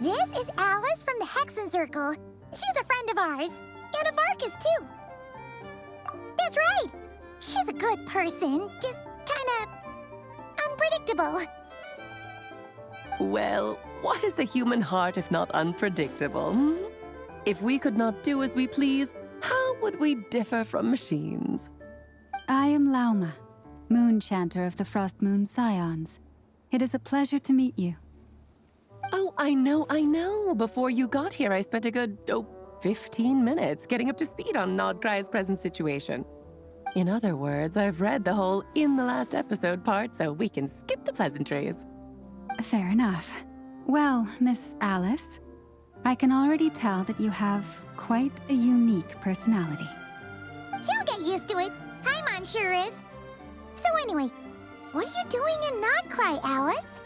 This is Alice from the Hexenzirkel. She's a friend of ours. And of Arcus, too. That's right. She's a good person, just kinda... unpredictable. Well, what is the human heart if not unpredictable, If we could not do as we please, how would we differ from machines? I am Lauma, Moon Chanter of the Frost Moon Scions. It is a pleasure to meet you. Oh, I know. Before you got here, I spent a good, 15 minutes getting up to speed on Nodcry's present situation. In other words, I've read the whole "in the last episode" part, so we can skip the pleasantries. Fair enough. Well, Miss Alice, I can already tell that you have quite a unique personality. He'll get used to it. Paimon sure is. So anyway, what are you doing in Notcry, Alice?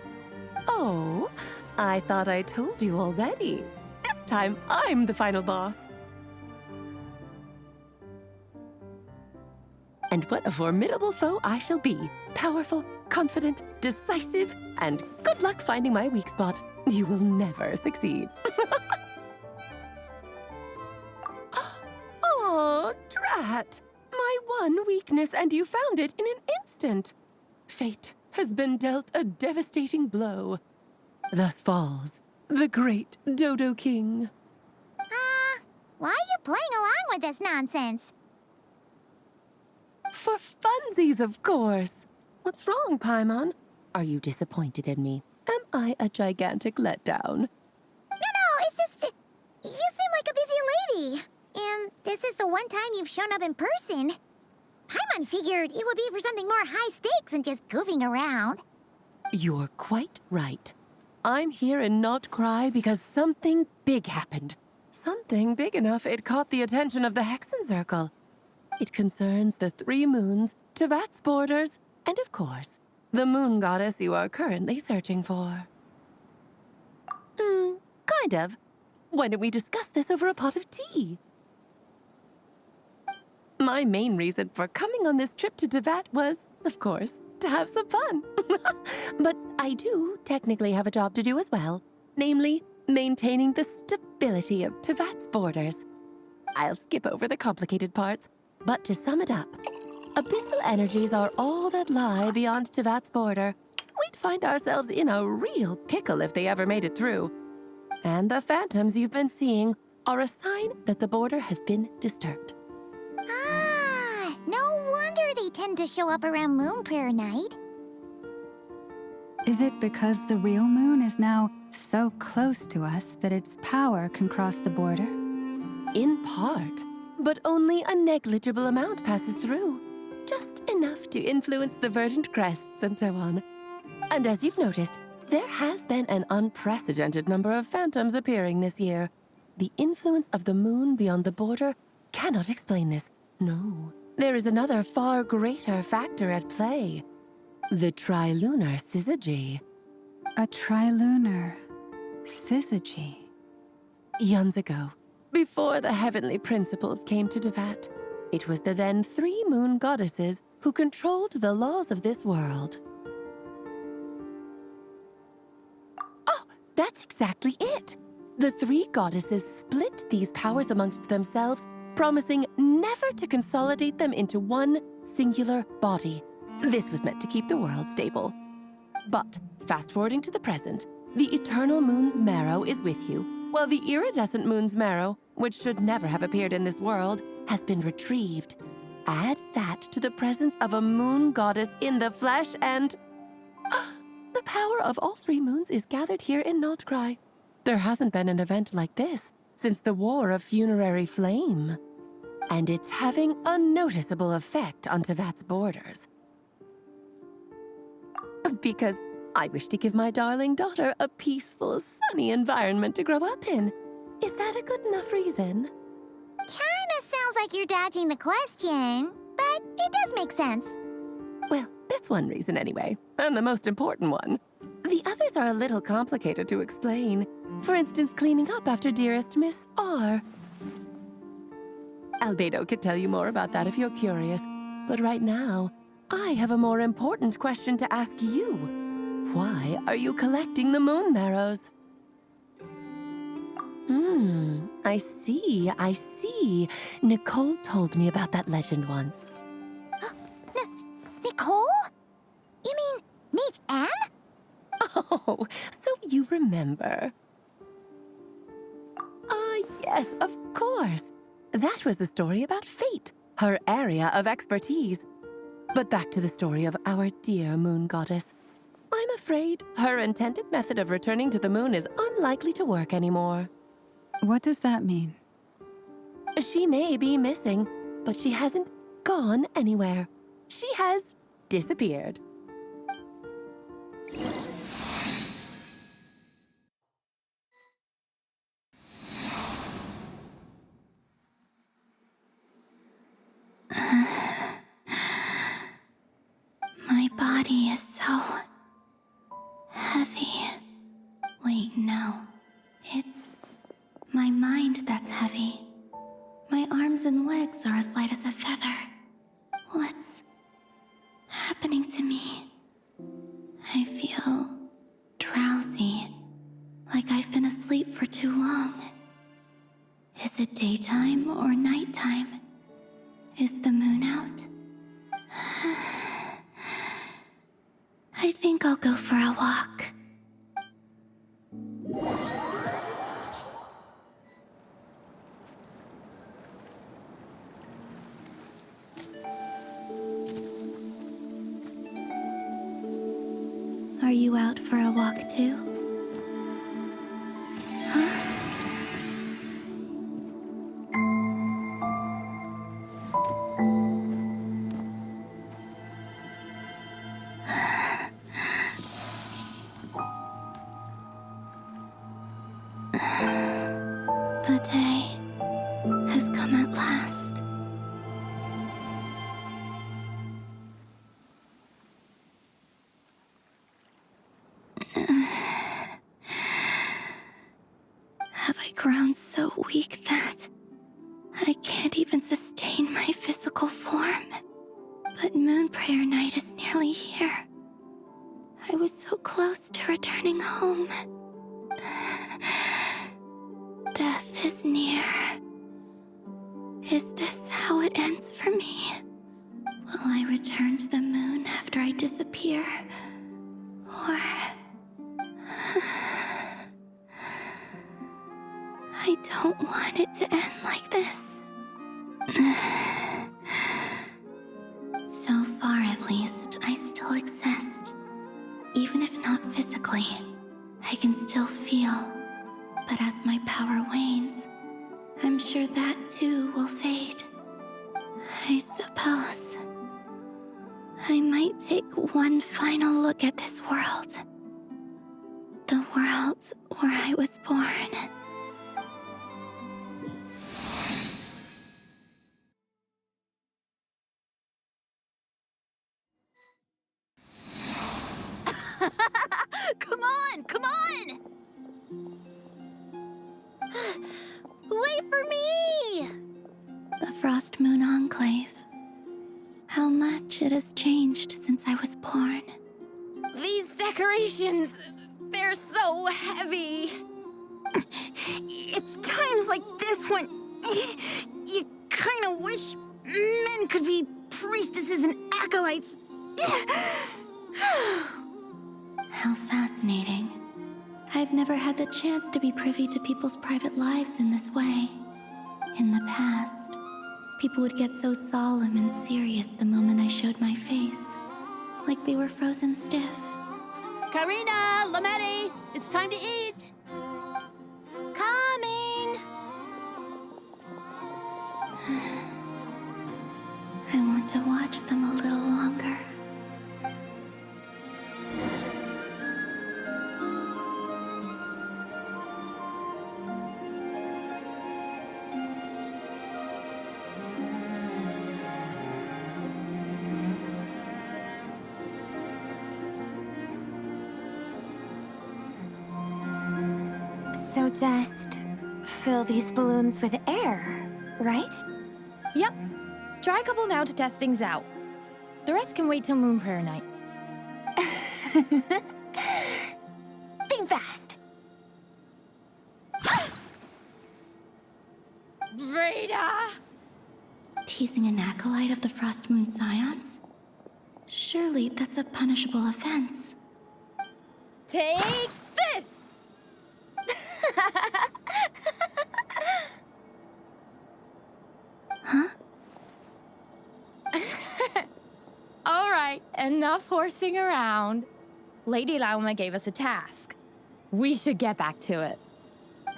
Oh, I thought I told you already. This time, I'm the final boss. And what a formidable foe I shall be. Powerful, confident, decisive, and good luck finding my weak spot. You will never succeed. Oh, drat! My one weakness, and you found it in an instant. Fate has been dealt a devastating blow. Thus falls the great Dodo King. Why are you playing along with this nonsense? For funsies, of course. What's wrong, Paimon? Are you disappointed in me? Am I a gigantic letdown? No, it's just... You seem like a busy lady. And this is the one time you've shown up in person. Paimon figured it would be for something more high stakes than just goofing around. You're quite right. I'm here in Notcry because something big happened. Something big enough it caught the attention of the Hexen Circle. It concerns the 3 moons, Tevat's borders, and of course, the moon goddess you are currently searching for. Kind of. Why don't we discuss this over a pot of tea? My main reason for coming on this trip to Tevat was, of course, to have some fun. But I do technically have a job to do as well, namely, maintaining the stability of Tevat's borders. I'll skip over the complicated parts, but to sum it up, abyssal energies are all that lie beyond Tevat's border. We'd find ourselves in a real pickle if they ever made it through. And the phantoms you've been seeing are a sign that the border has been disturbed. No wonder they tend to show up around Moon Prayer Night. Is it because the real moon is now so close to us that its power can cross the border? In part, but only a negligible amount passes through. Just enough to influence the verdant crests and so on. And as you've noticed, there has been an unprecedented number of phantoms appearing this year. The influence of the moon beyond the border cannot explain this. No, there is another far greater factor at play. The trilunar syzygy. A trilunar syzygy. Eons ago, before the heavenly principles came to Tevat, it was the then 3 moon goddesses who controlled the laws of this world. Oh, that's exactly it! The 3 goddesses split these powers amongst themselves, promising never to consolidate them into one singular body. This was meant to keep the world stable. But, fast-forwarding to the present, the eternal moon's marrow is with you, while the iridescent moon's marrow, which should never have appeared in this world, has been retrieved. Add that to the presence of a moon goddess in the flesh and... the power of all 3 moons is gathered here in Notcry. There hasn't been an event like this since the War of Funerary Flame. And it's having a noticeable effect on Tevat's borders. Because I wish to give my darling daughter a peaceful, sunny environment to grow up in. Is that a good enough reason? Kinda sounds like you're dodging the question, but it does make sense. Well, that's one reason anyway, and the most important one. The others are a little complicated to explain. For instance, cleaning up after dearest Miss R. Albedo could tell you more about that if you're curious, but right now, I have a more important question to ask you. Why are you collecting the moon marrows? I see. Nicole told me about that legend once. Nicole? You mean Mage Anne? Oh, so you remember. Yes, of course. That was a story about fate, her area of expertise. But back to the story of our dear moon goddess. I'm afraid her intended method of returning to the moon is unlikely to work anymore. What does that mean? She may be missing, but she hasn't gone anywhere. She has disappeared. daytime or nighttime? Is the moon out? I think I'll go for a walk. Are you out for a walk too? The day has come at last. Have I grown so weak that I can't even sustain my physical form? But Moon Prayer Night is nearly here. I was so close to returning home. Death is near. Is this how it ends for me? Will I return to the moon after I disappear? Or... I don't want it to end like this. So far, at least, I still exist. Even if not physically, I can still feel. But as my power wanes, I'm sure that too will fade. I suppose I might take one final look at this world. The world where I was born. Come on, come on! Wait for me! The Frost Moon Enclave. How much it has changed since I was born. These decorations, they're so heavy. It's times like this when you kind of wish men could be priestesses and acolytes. How fascinating. I've never had the chance to be privy to people's private lives in this way. In the past, people would get so solemn and serious the moment I showed my face. Like they were frozen stiff. Karina, Lametti, it's time to eat. Coming! I want to watch them a little longer. So just fill these balloons with air, right? Yep. Try a couple now to test things out. The rest can wait till Moon Prayer Night. Think fast. Rita! Teasing an acolyte of the Frost Moon Scions? Surely that's a punishable offense. Take this! Huh? All right, enough horsing around. Lady Lauma gave us a task. We should get back to it.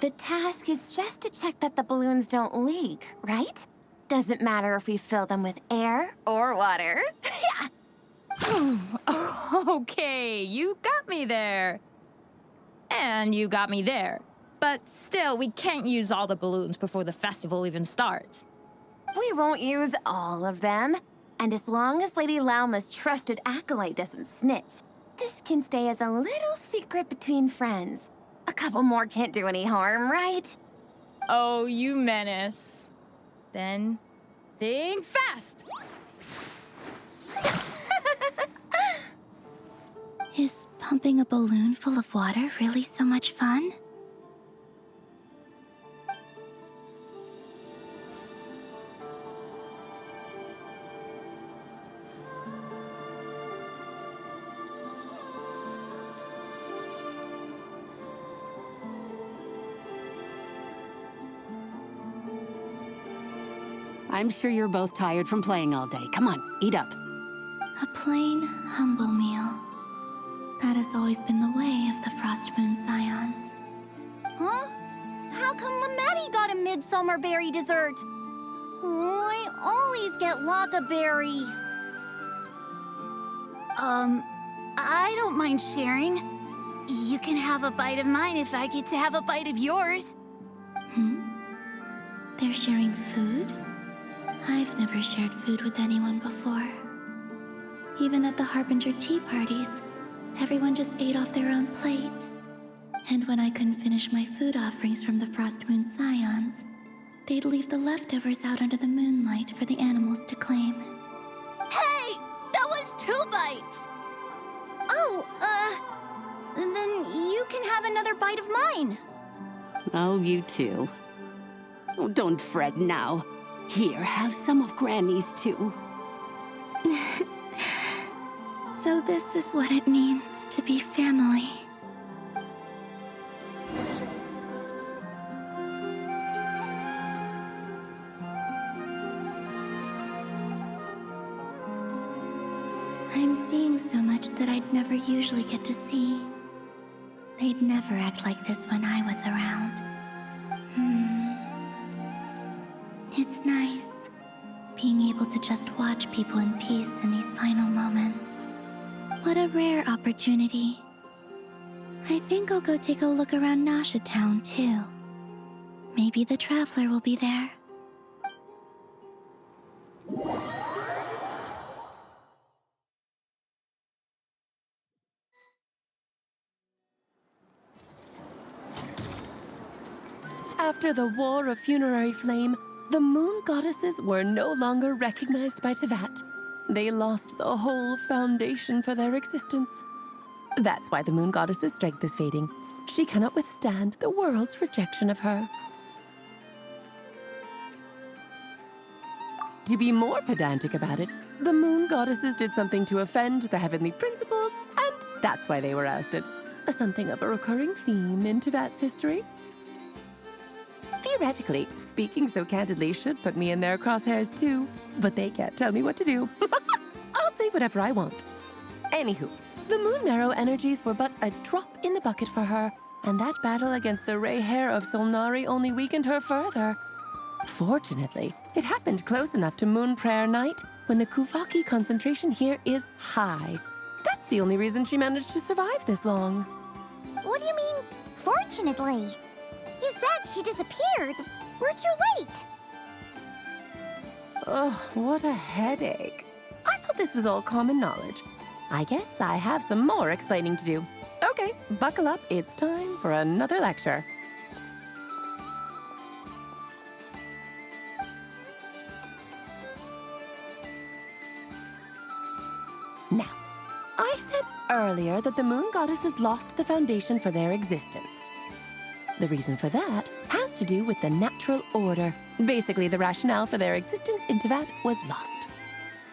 The task is just to check that the balloons don't leak, right? Doesn't matter if we fill them with air or water. Yeah. Okay, you got me there. And you got me there. But still, we can't use all the balloons before the festival even starts. We won't use all of them. And as long as Lady Lauma's trusted acolyte doesn't snitch, this can stay as a little secret between friends. A couple more can't do any harm, right? Oh, you menace. Then, think fast! Is pumping a balloon full of water really so much fun? I'm sure you're both tired from playing all day. Come on, eat up. A plain, humble meal. That has always been the way of the Frost Moon Scions. Huh? How come Lamatti got a midsummer berry dessert? Oh, I always get Lockaberry. I don't mind sharing. You can have a bite of mine if I get to have a bite of yours. They're sharing food? I've never shared food with anyone before. Even at the Harbinger tea parties, everyone just ate off their own plate. And when I couldn't finish my food offerings from the Frost Moon Scions, they'd leave the leftovers out under the moonlight for the animals to claim. Hey! That was 2 bites! Oh, then you can have another bite of mine. Oh, you too. Oh, don't fret now. Here, have some of Granny's too. So this is what it means to be family. I'm seeing so much that I'd never usually get to see. They'd never act like this when I was around. It's nice, being able to just watch people in peace in these final moments. What a rare opportunity. I think I'll go take a look around Nasha Town, too. Maybe the Traveler will be there. After the War of Funerary Flame, the Moon Goddesses were no longer recognized by Teyvat. They lost the whole foundation for their existence. That's why the Moon Goddess's strength is fading. She cannot withstand the world's rejection of her. To be more pedantic about it, the Moon Goddesses did something to offend the heavenly principles, and that's why they were ousted. Something of a recurring theme in Teyvat's history. Theoretically, speaking so candidly should put me in their crosshairs too, but they can't tell me what to do. I'll say whatever I want. Anywho, the Moon Marrow energies were but a drop in the bucket for her, and that battle against the Ray Hair of Solnari only weakened her further. Fortunately, it happened close enough to Moon Prayer Night when the Kuvaki concentration here is high. That's the only reason she managed to survive this long. What do you mean, fortunately? You said she disappeared. We're too late. Ugh, what a headache. I thought this was all common knowledge. I guess I have some more explaining to do. Okay, buckle up. It's time for another lecture. Now, I said earlier that the Moon Goddesses lost the foundation for their existence. The reason for that has to do with the natural order. Basically, the rationale for their existence in Teyvat was lost.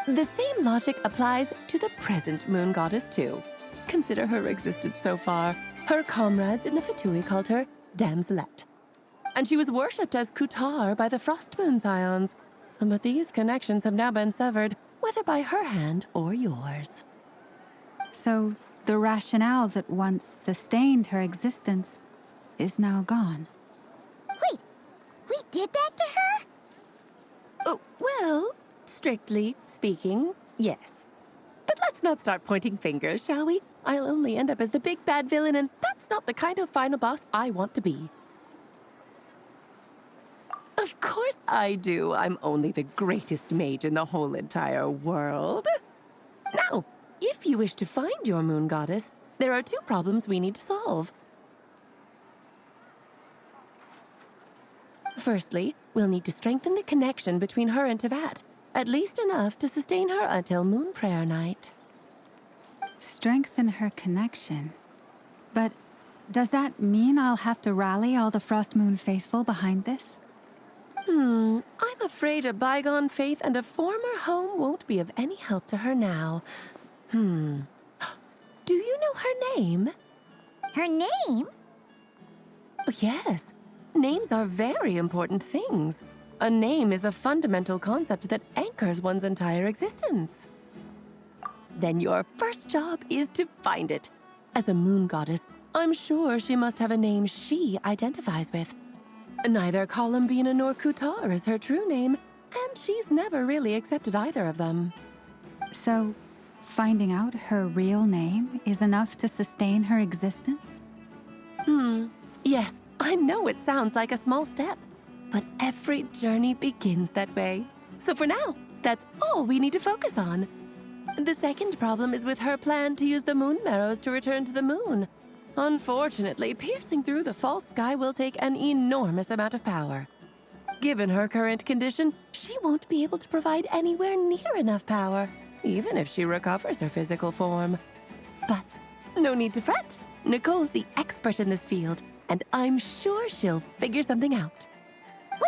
The same logic applies to the present Moon Goddess, too. Consider her existence so far. Her comrades in the Fatui called her Damselette. And she was worshipped as Kutar by the Frost Moon Scions. But these connections have now been severed, whether by her hand or yours. So, the rationale that once sustained her existence is now gone. Wait, we did that to her? Oh, well, strictly speaking, yes. But let's not start pointing fingers, shall we? I'll only end up as the big bad villain, and that's not the kind of final boss I want to be. Of course I do. I'm only the greatest mage in the whole entire world. Now, if you wish to find your Moon Goddess, there are 2 problems we need to solve. Firstly, we'll need to strengthen the connection between her and Teyvat, at least enough to sustain her until Moon Prayer Night. Strengthen her connection? But does that mean I'll have to rally all the Frost Moon faithful behind this? I'm afraid a bygone faith and a former home won't be of any help to her now. Do you know her name? Her name? Oh, yes. Names are very important things. A name is a fundamental concept that anchors one's entire existence. Then your first job is to find it. As a moon goddess, I'm sure she must have a name she identifies with. Neither Columbina nor Kutar is her true name, and she's never really accepted either of them. So, finding out her real name is enough to sustain her existence? Yes, I know it sounds like a small step, but every journey begins that way. So for now, that's all we need to focus on. The second problem is with her plan to use the moon marrows to return to the moon. Unfortunately, piercing through the false sky will take an enormous amount of power. Given her current condition, she won't be able to provide anywhere near enough power, even if she recovers her physical form. But no need to fret. Nicole's the expert in this field, and I'm sure she'll figure something out.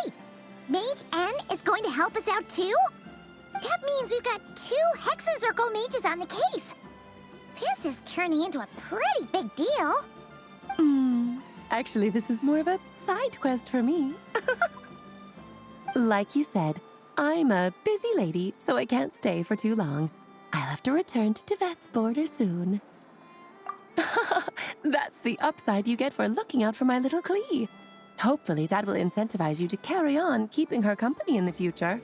Wait, Mage N is going to help us out too? That means we've got 2 Hexacircle mages on the case. This is turning into a pretty big deal. Actually, this is more of a side quest for me. Like you said, I'm a busy lady, so I can't stay for too long. I'll have to return to Tevet's border soon. That's the upside you get for looking out for my little Klee. Hopefully that will incentivize you to carry on keeping her company in the future.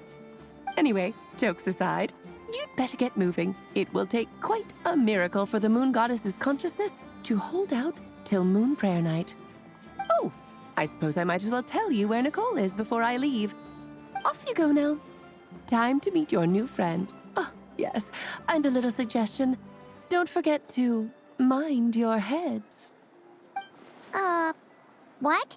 Anyway, jokes aside, you'd better get moving. It will take quite a miracle for the moon goddess's consciousness to hold out till moon prayer night. Oh, I suppose I might as well tell you where Nicole is before I leave. Off you go now. Time to meet your new friend. Oh, yes, and a little suggestion. Don't forget to mind your heads. What?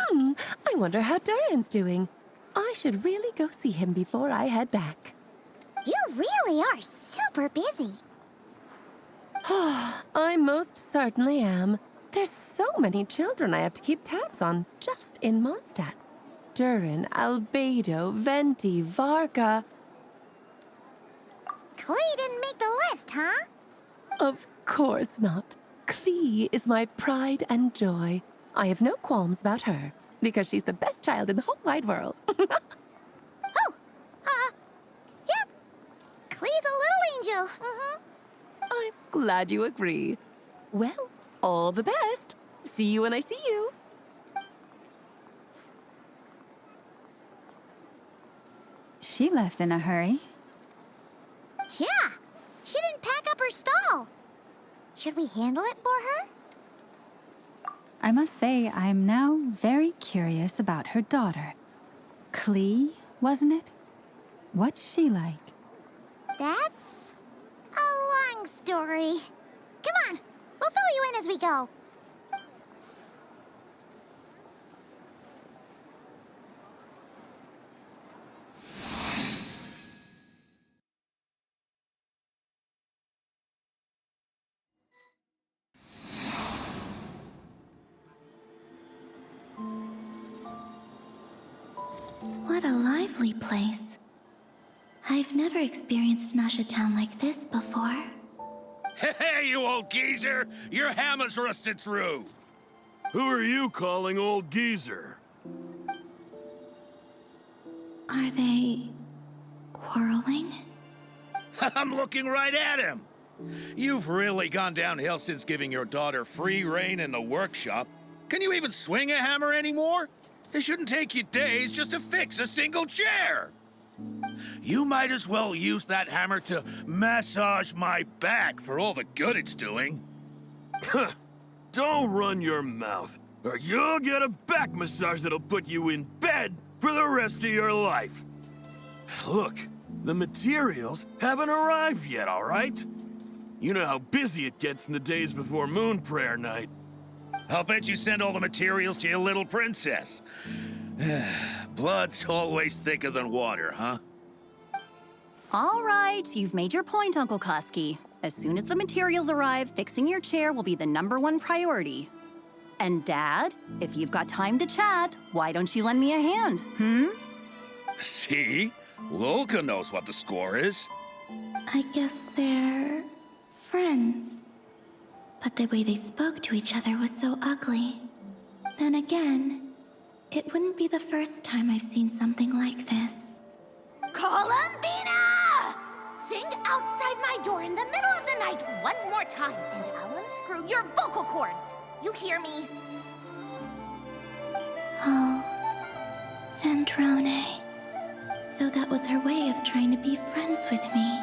I wonder how Durin's doing. I should really go see him before I head back. You really are super busy. I most certainly am. There's so many children I have to keep tabs on just in Mondstadt. Durin, Albedo, Venti, Varka. Klee didn't make the list, huh? Of course not. Klee is my pride and joy. I have no qualms about her, because she's the best child in the whole wide world. Yep. Klee's a little angel. I'm glad you agree. Well, all the best. See you when I see you. She left in a hurry. Yeah, she didn't pack up her stall. Should we handle it for her? I must say, I'm now very curious about her daughter. Klee, wasn't it? What's she like? That's a long story. Come on, we'll fill you in as we go. What a lively place. I've never experienced Nasha Town like this before. Hey, you old geezer! Your hammer's rusted through! Who are you calling old geezer? Are they quarreling? I'm looking right at him! You've really gone downhill since giving your daughter free rein in the workshop. Can you even swing a hammer anymore? It shouldn't take you days just to fix a single chair. You might as well use that hammer to massage my back for all the good it's doing. Don't run your mouth, or you'll get a back massage that'll put you in bed for the rest of your life. Look, the materials haven't arrived yet, all right? You know how busy it gets in the days before moon prayer night. I'll bet you send all the materials to your little princess. Blood's always thicker than water, huh? All right, you've made your point, Uncle Koski. As soon as the materials arrive, fixing your chair will be the #1 priority. And Dad, if you've got time to chat, why don't you lend me a hand, See? Lolka knows what the score is. I guess they're friends. But the way they spoke to each other was so ugly. Then again, It wouldn't be the first time I've seen something like this. Columbina! Sing outside my door in the middle of the night one more time, and I'll unscrew your vocal cords. You hear me? Oh, Zandrone. So that was her way of trying to be friends with me.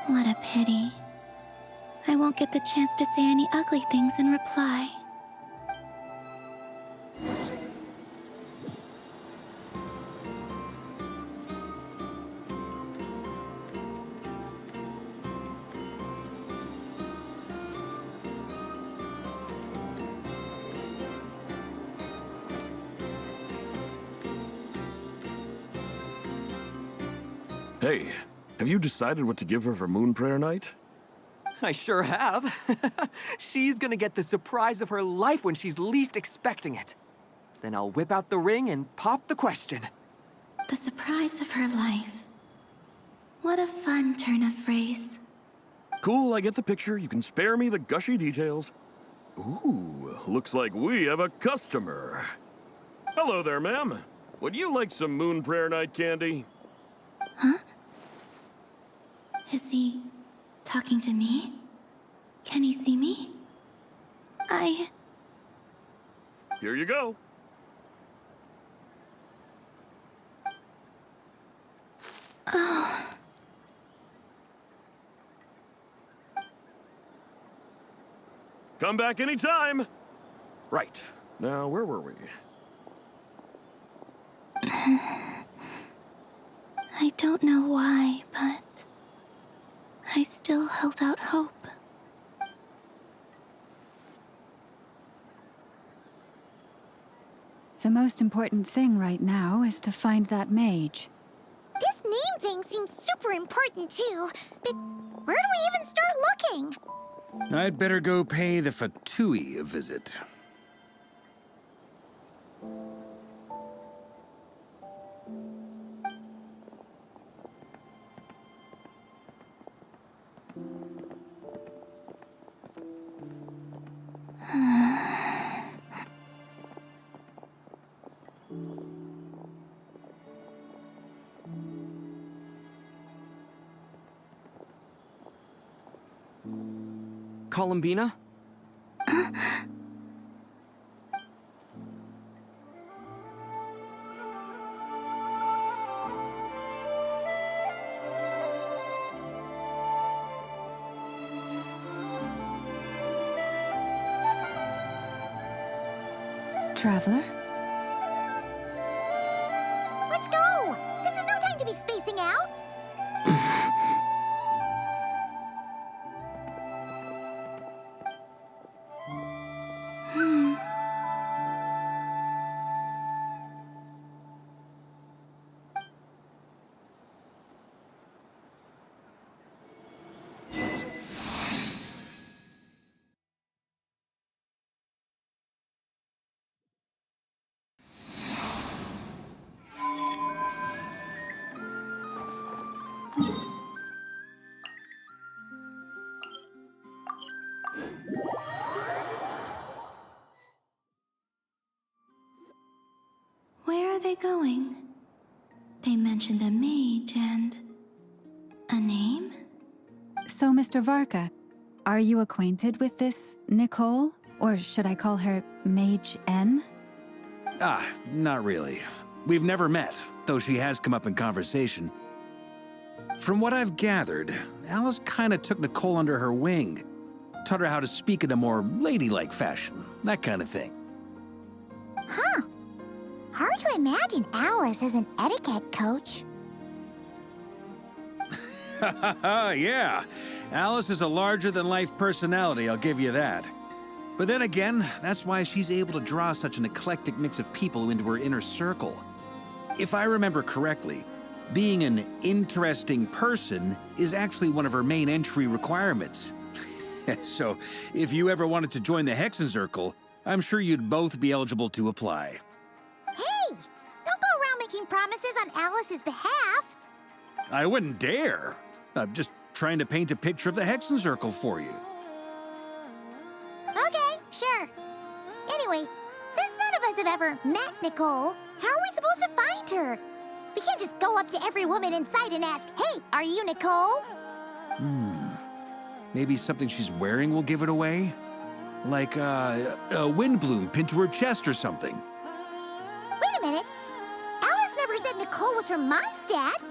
What a pity. I won't get the chance to say any ugly things in reply. Hey, have you decided what to give her for Moon Prayer Night? I sure have. She's gonna get the surprise of her life when she's least expecting it. Then I'll whip out the ring and pop the question. The surprise of her life. What a fun turn of phrase. Cool, I get the picture. You can spare me the gushy details. Ooh, looks like we have a customer. Hello there, ma'am. Would you like some Moon Prayer Night candy? Huh? Is he talking to me? Can he see me? Here you go. Oh. Come back anytime. Right. Now, where were we? I don't know why, but I still held out hope. The most important thing right now is to find that mage. This name thing seems super important too, but where do we even start looking? I'd better go pay the Fatui a visit. Columbina? Traveler? Let's go! This is no time to be spacing out! Where are they going? They mentioned a mage and a name? So, Mr. Varka, are you acquainted with this Nicole? Or should I call her Mage N? Not really. We've never met, though she has come up in conversation. From what I've gathered, Alice kinda took Nicole under her wing. Taught her how to speak in a more ladylike fashion, that kind of thing. Huh. Hard to imagine Alice as an etiquette coach. Yeah, Alice is a larger-than-life personality, I'll give you that. But then again, that's why she's able to draw such an eclectic mix of people into her inner circle. If I remember correctly, being an interesting person is actually one of her main entry requirements. So, if you ever wanted to join the Hexenzirkel, I'm sure you'd both be eligible to apply. Hey! Don't go around making promises on Alice's behalf! I wouldn't dare. I'm just trying to paint a picture of the Hexenzirkel for you. Okay, sure. Anyway, since none of us have ever met Nicole, how are we supposed to find her? We can't just go up to every woman in sight and ask, "Hey, are you Nicole?" Maybe something she's wearing will give it away? Like a wind bloom pinned to her chest or something. Wait a minute. Alice never said Nicole was from Mondstadt.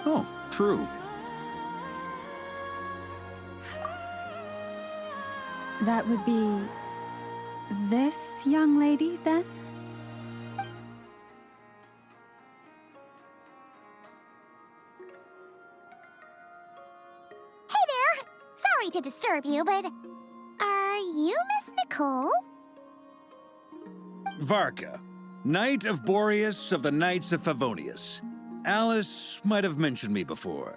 Oh, true. That would be this young lady, then? Hey there! Sorry to disturb you, but are you Miss Nicole? Varka, Knight of Boreas of the Knights of Favonius. Alice might have mentioned me before.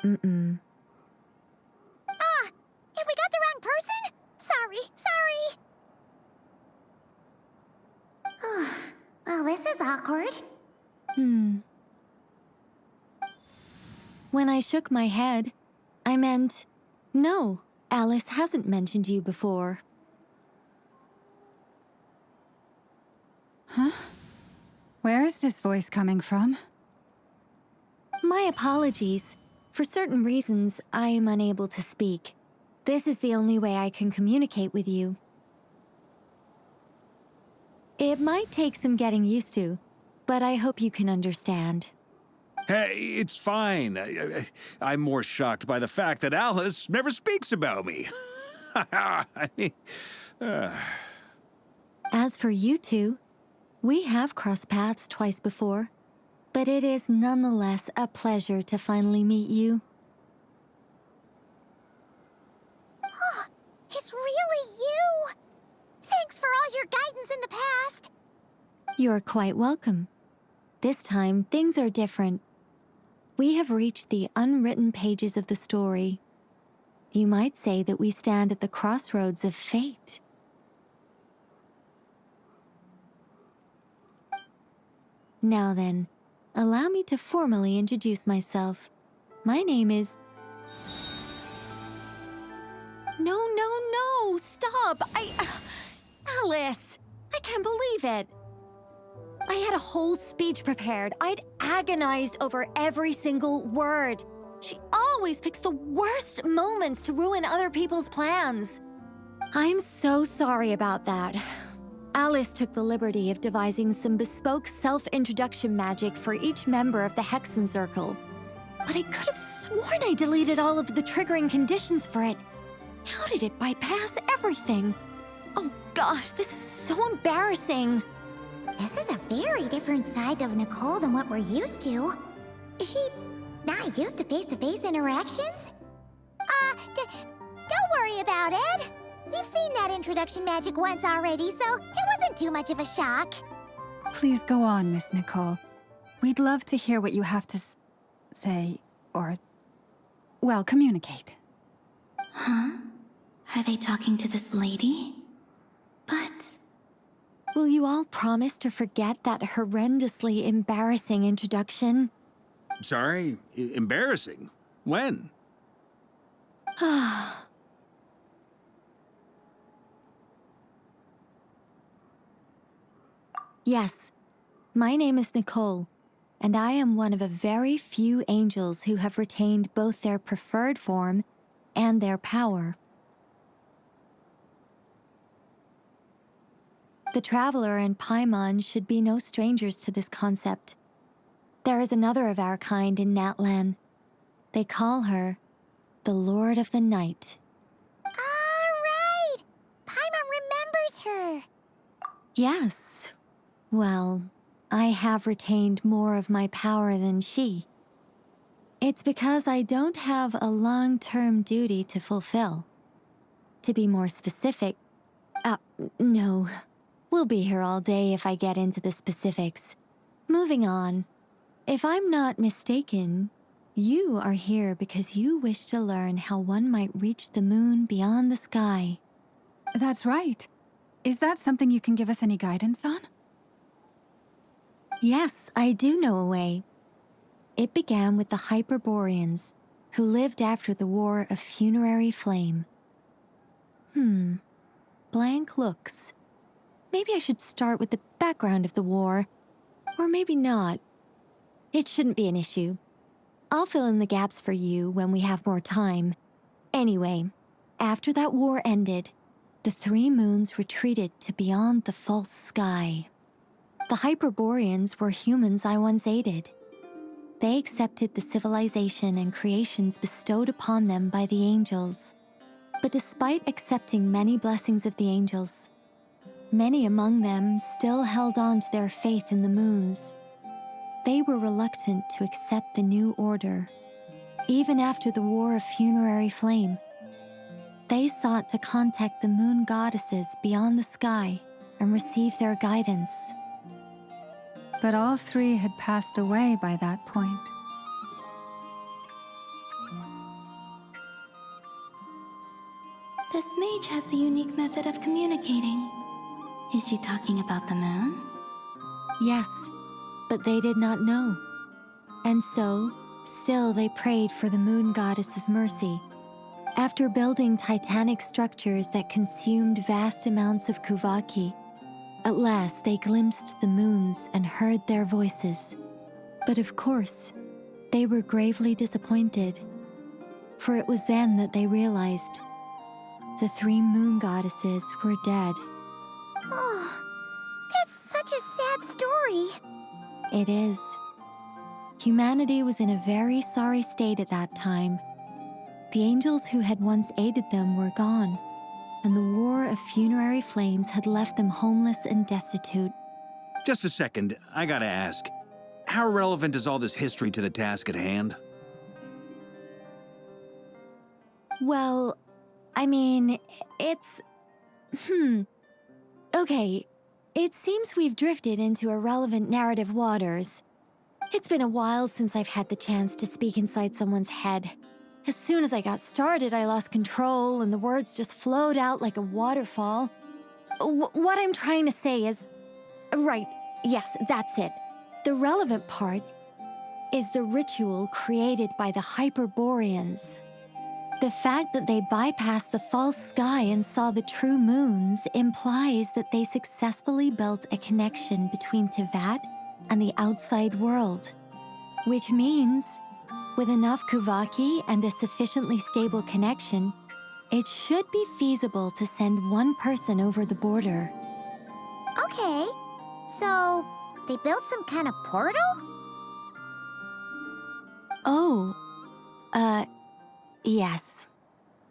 Mm-mm. Ah! Have we got the wrong person? Sorry. Well, this is awkward. When I shook my head, I meant, no, Alice hasn't mentioned you before. Huh? Where is this voice coming from? My apologies. For certain reasons, I am unable to speak. This is the only way I can communicate with you. It might take some getting used to, but I hope you can understand. Hey, it's fine. I'm more shocked by the fact that Alice never speaks about me. As for you two, we have crossed paths twice before, but it is nonetheless a pleasure to finally meet you. It's really you! Thanks for all your guidance in the past! You're quite welcome. This time, things are different. We have reached the unwritten pages of the story. You might say that we stand at the crossroads of fate. Now then, allow me to formally introduce myself. My name is... No, stop! Alice! I can't believe it! I had a whole speech prepared. I'd agonized over every single word. She always picks the worst moments to ruin other people's plans. I'm so sorry about that. Alice took the liberty of devising some bespoke self-introduction magic for each member of the Hexen Circle. But I could have sworn I deleted all of the triggering conditions for it. How did it bypass everything? Oh gosh, this is so embarrassing. This is a very different side of Nicole than what we're used to. Is she not used to face-to-face interactions? Don't worry about it. We've seen that introduction magic once already, so it wasn't too much of a shock. Please go on, Miss Nicole. We'd love to hear what you have to say, or, well, communicate. Huh? Are they talking to this lady? But... Will you all promise to forget that horrendously embarrassing introduction? Sorry? Embarrassing? When? Yes, my name is Nicole, and I am one of a very few angels who have retained both their preferred form and their power. The Traveler and Paimon should be no strangers to this concept. There is another of our kind in Natlan. They call her the Lord of the Night. All right! Paimon remembers her. Yes. Well, I have retained more of my power than she. It's because I don't have a long-term duty to fulfill. To be more specific, no. We'll be here all day if I get into the specifics. Moving on. If I'm not mistaken, you are here because you wish to learn how one might reach the moon beyond the sky. That's right. Is that something you can give us any guidance on? Yes, I do know a way. It began with the Hyperboreans, who lived after the War of Funerary Flame. Blank looks. maybe I should start with the background of the war. Or maybe not. It shouldn't be an issue. I'll fill in the gaps for you when we have more time. Anyway, after that war ended, the three moons retreated to beyond the false sky. The Hyperboreans were humans I once aided. They accepted the civilization and creations bestowed upon them by the angels. But despite accepting many blessings of the angels, many among them still held on to their faith in the moons. They were reluctant to accept the new order. Even after the War of Funerary Flame, they sought to contact the moon goddesses beyond the sky and receive their guidance. But all three had passed away by that point. This mage has a unique method of communicating. Is she talking about the moons? Yes, but they did not know. And so, still they prayed for the moon goddess's mercy. After building titanic structures that consumed vast amounts of Kuvaki, at last they glimpsed the moons and heard their voices. But of course, they were gravely disappointed. For it was then that they realized the three moon goddesses were dead. Oh, that's such a sad story. It is. Humanity was in a very sorry state at that time. The angels who had once aided them were gone, and the War of Funerary Flames had left them homeless and destitute. Just a second, I gotta ask. How relevant is all this history to the task at hand? Well, I mean, it's... Okay, it seems we've drifted into irrelevant narrative waters. It's been a while since I've had the chance to speak inside someone's head. As soon as I got started, I lost control and the words just flowed out like a waterfall. What I'm trying to say is... Right, yes, that's it. The relevant part is the ritual created by the Hyperboreans. The fact that they bypassed the false sky and saw the true moons implies that they successfully built a connection between Teyvat and the outside world. Which means, with enough Kuvaki and a sufficiently stable connection, it should be feasible to send one person over the border. Okay, so they built some kind of portal? Oh, yes.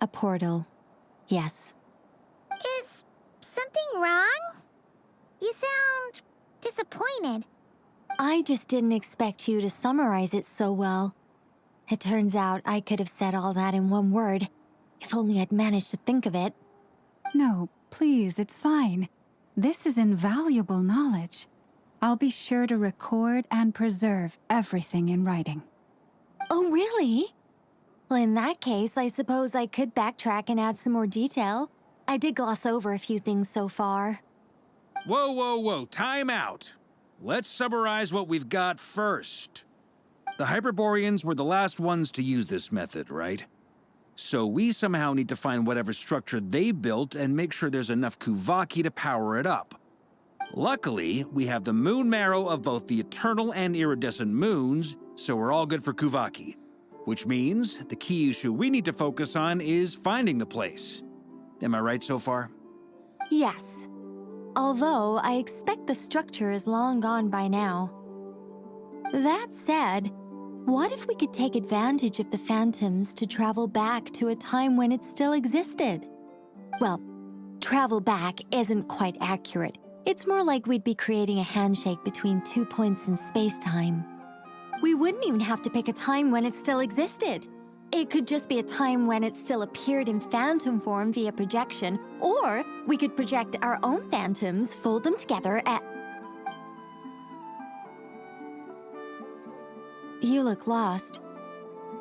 A portal. Yes. Is something wrong? You sound disappointed. I just didn't expect you to summarize it so well. It turns out I could have said all that in one word, if only I'd managed to think of it. No, please, it's fine. This is invaluable knowledge. I'll be sure to record and preserve everything in writing. Oh, really? Well, in that case, I suppose I could backtrack and add some more detail. I did gloss over a few things so far. Whoa, whoa, whoa, time out. Let's summarize what we've got first. The Hyperboreans were the last ones to use this method, right? So we somehow need to find whatever structure they built and make sure there's enough Kuvaki to power it up. Luckily, we have the moon marrow of both the eternal and iridescent moons, so we're all good for Kuvaki. Which means the key issue we need to focus on is finding the place. Am I right so far? Yes. Although I expect the structure is long gone by now. That said, what if we could take advantage of the phantoms to travel back to a time when it still existed? Well, travel back isn't quite accurate. It's more like we'd be creating a handshake between 2 points in space-time. We wouldn't even have to pick a time when it still existed. It could just be a time when it still appeared in phantom form via projection, or we could project our own phantoms, fold them together, and... You look lost.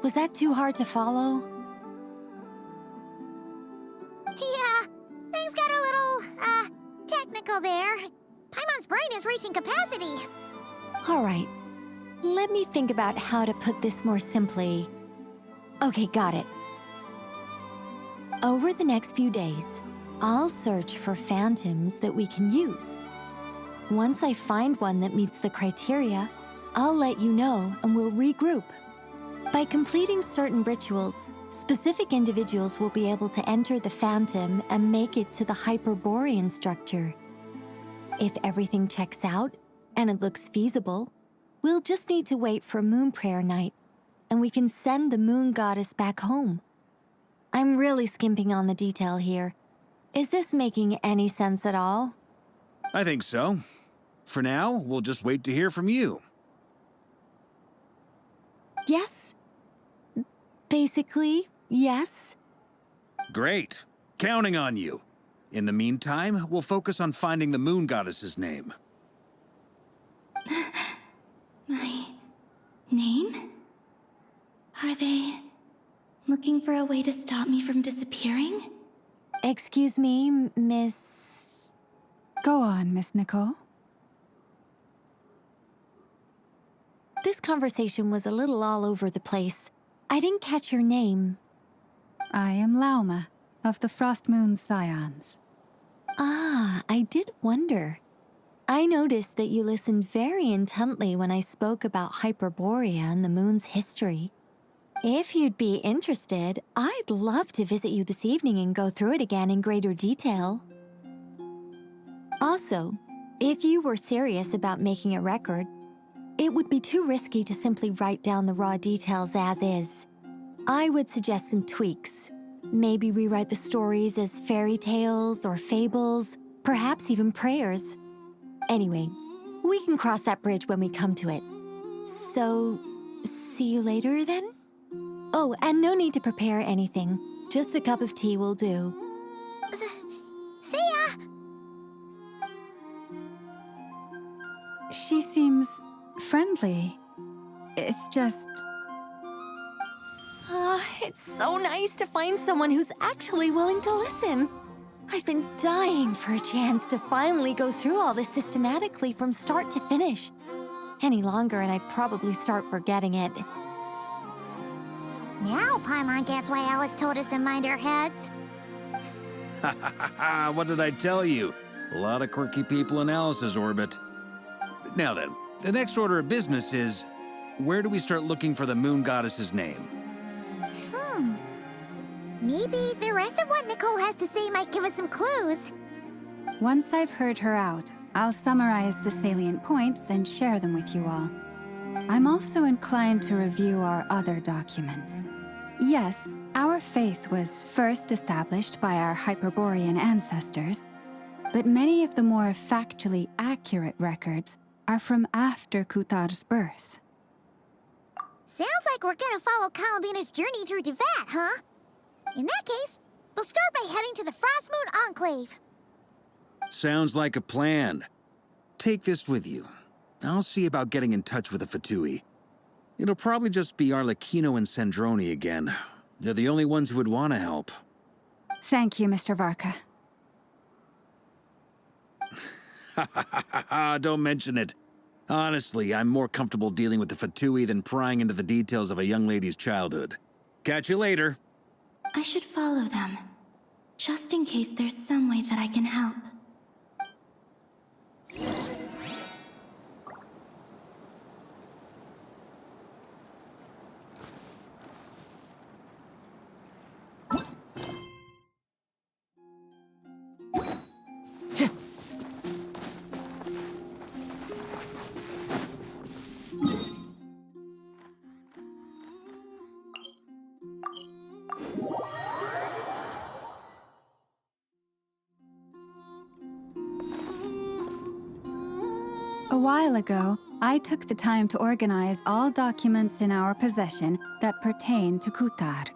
Was that too hard to follow? Yeah, things got a little, technical there. Paimon's brain is reaching capacity. All right. Let me think about how to put this more simply. Okay, got it. Over the next few days, I'll search for phantoms that we can use. Once I find one that meets the criteria, I'll let you know and we'll regroup. By completing certain rituals, specific individuals will be able to enter the phantom and make it to the Hyperborean structure. If everything checks out and it looks feasible, we'll just need to wait for Moon Prayer Night, and we can send the moon goddess back home. I'm really skimping on the detail here. Is this making any sense at all? I think so. For now, we'll just wait to hear from you. Yes. Basically, yes. Great. Counting on you. In the meantime, we'll focus on finding the moon goddess's name. My name? Are they looking for a way to stop me from disappearing? Excuse me, Miss... Go on, Miss Nicole. This conversation was a little all over the place. I didn't catch your name. I am Lauma, of the Frost Moon Scions. Ah, I did wonder. I noticed that you listened very intently when I spoke about Hyperborea and the moon's history. If you'd be interested, I'd love to visit you this evening and go through it again in greater detail. Also, if you were serious about making a record, it would be too risky to simply write down the raw details as is. I would suggest some tweaks. Maybe rewrite the stories as fairy tales or fables, perhaps even prayers. Anyway, we can cross that bridge when we come to it. So, see you later then? Oh, and no need to prepare anything. Just a cup of tea will do. See ya! She seems friendly. It's just... It's so nice to find someone who's actually willing to listen. I've been dying for a chance to finally go through all this systematically from start to finish. Any longer and I'd probably start forgetting it. Now Paimon gets why Alice told us to mind our heads. Ha ha ha ha! What did I tell you? A lot of quirky people in Alice's orbit. Now then, the next order of business is, where do we start looking for the moon goddess's name? Maybe the rest of what Nicole has to say might give us some clues. Once I've heard her out, I'll summarize the salient points and share them with you all. I'm also inclined to review our other documents. Yes, our faith was first established by our Hyperborean ancestors, but many of the more factually accurate records are from after Kutar's birth. Sounds like we're gonna follow Columbina's journey through Tevat, huh? In that case, we'll start by heading to the Frost Moon Enclave. Sounds like a plan. Take this with you. I'll see about getting in touch with the Fatui. It'll probably just be Arlecchino and Sandroni again. They're the only ones who would want to help. Thank you, Mr. Varka. Don't mention it. Honestly, I'm more comfortable dealing with the Fatui than prying into the details of a young lady's childhood. Catch you later. I should follow them, just in case there's some way that I can help. A while ago, I took the time to organize all documents in our possession that pertain to Kutar.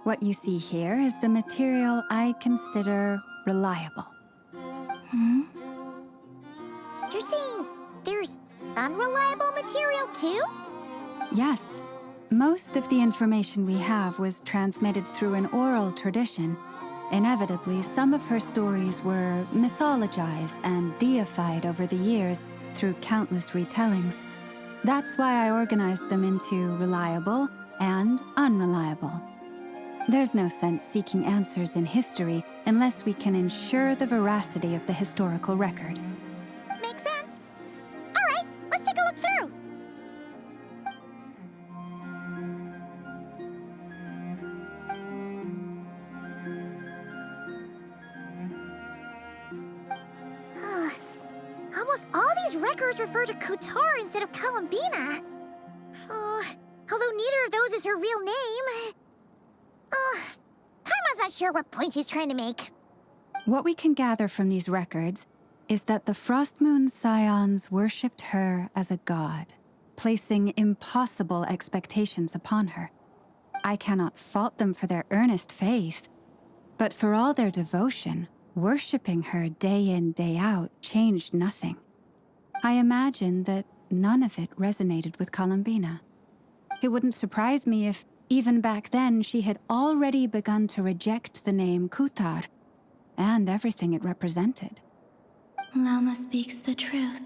What you see here is the material I consider reliable. You're saying there's unreliable material too? Yes. Most of the information we have was transmitted through an oral tradition. Inevitably, some of her stories were mythologized and deified over the years through countless retellings. That's why I organized them into reliable and unreliable. There's no sense seeking answers in history unless we can ensure the veracity of the historical record. Makes sense. All right, let's take a look through. Almost all these records refer to Kutar instead of Columbina. Although neither of those is her real name. Paimon's not sure what point she's trying to make. What we can gather from these records is that the Frost Moon Scions worshipped her as a god, placing impossible expectations upon her. I cannot fault them for their earnest faith, but for all their devotion, worshipping her day in, day out changed nothing. I imagine that none of it resonated with Columbina. It wouldn't surprise me if, even back then, she had already begun to reject the name Kutar and everything it represented. Lauma speaks the truth.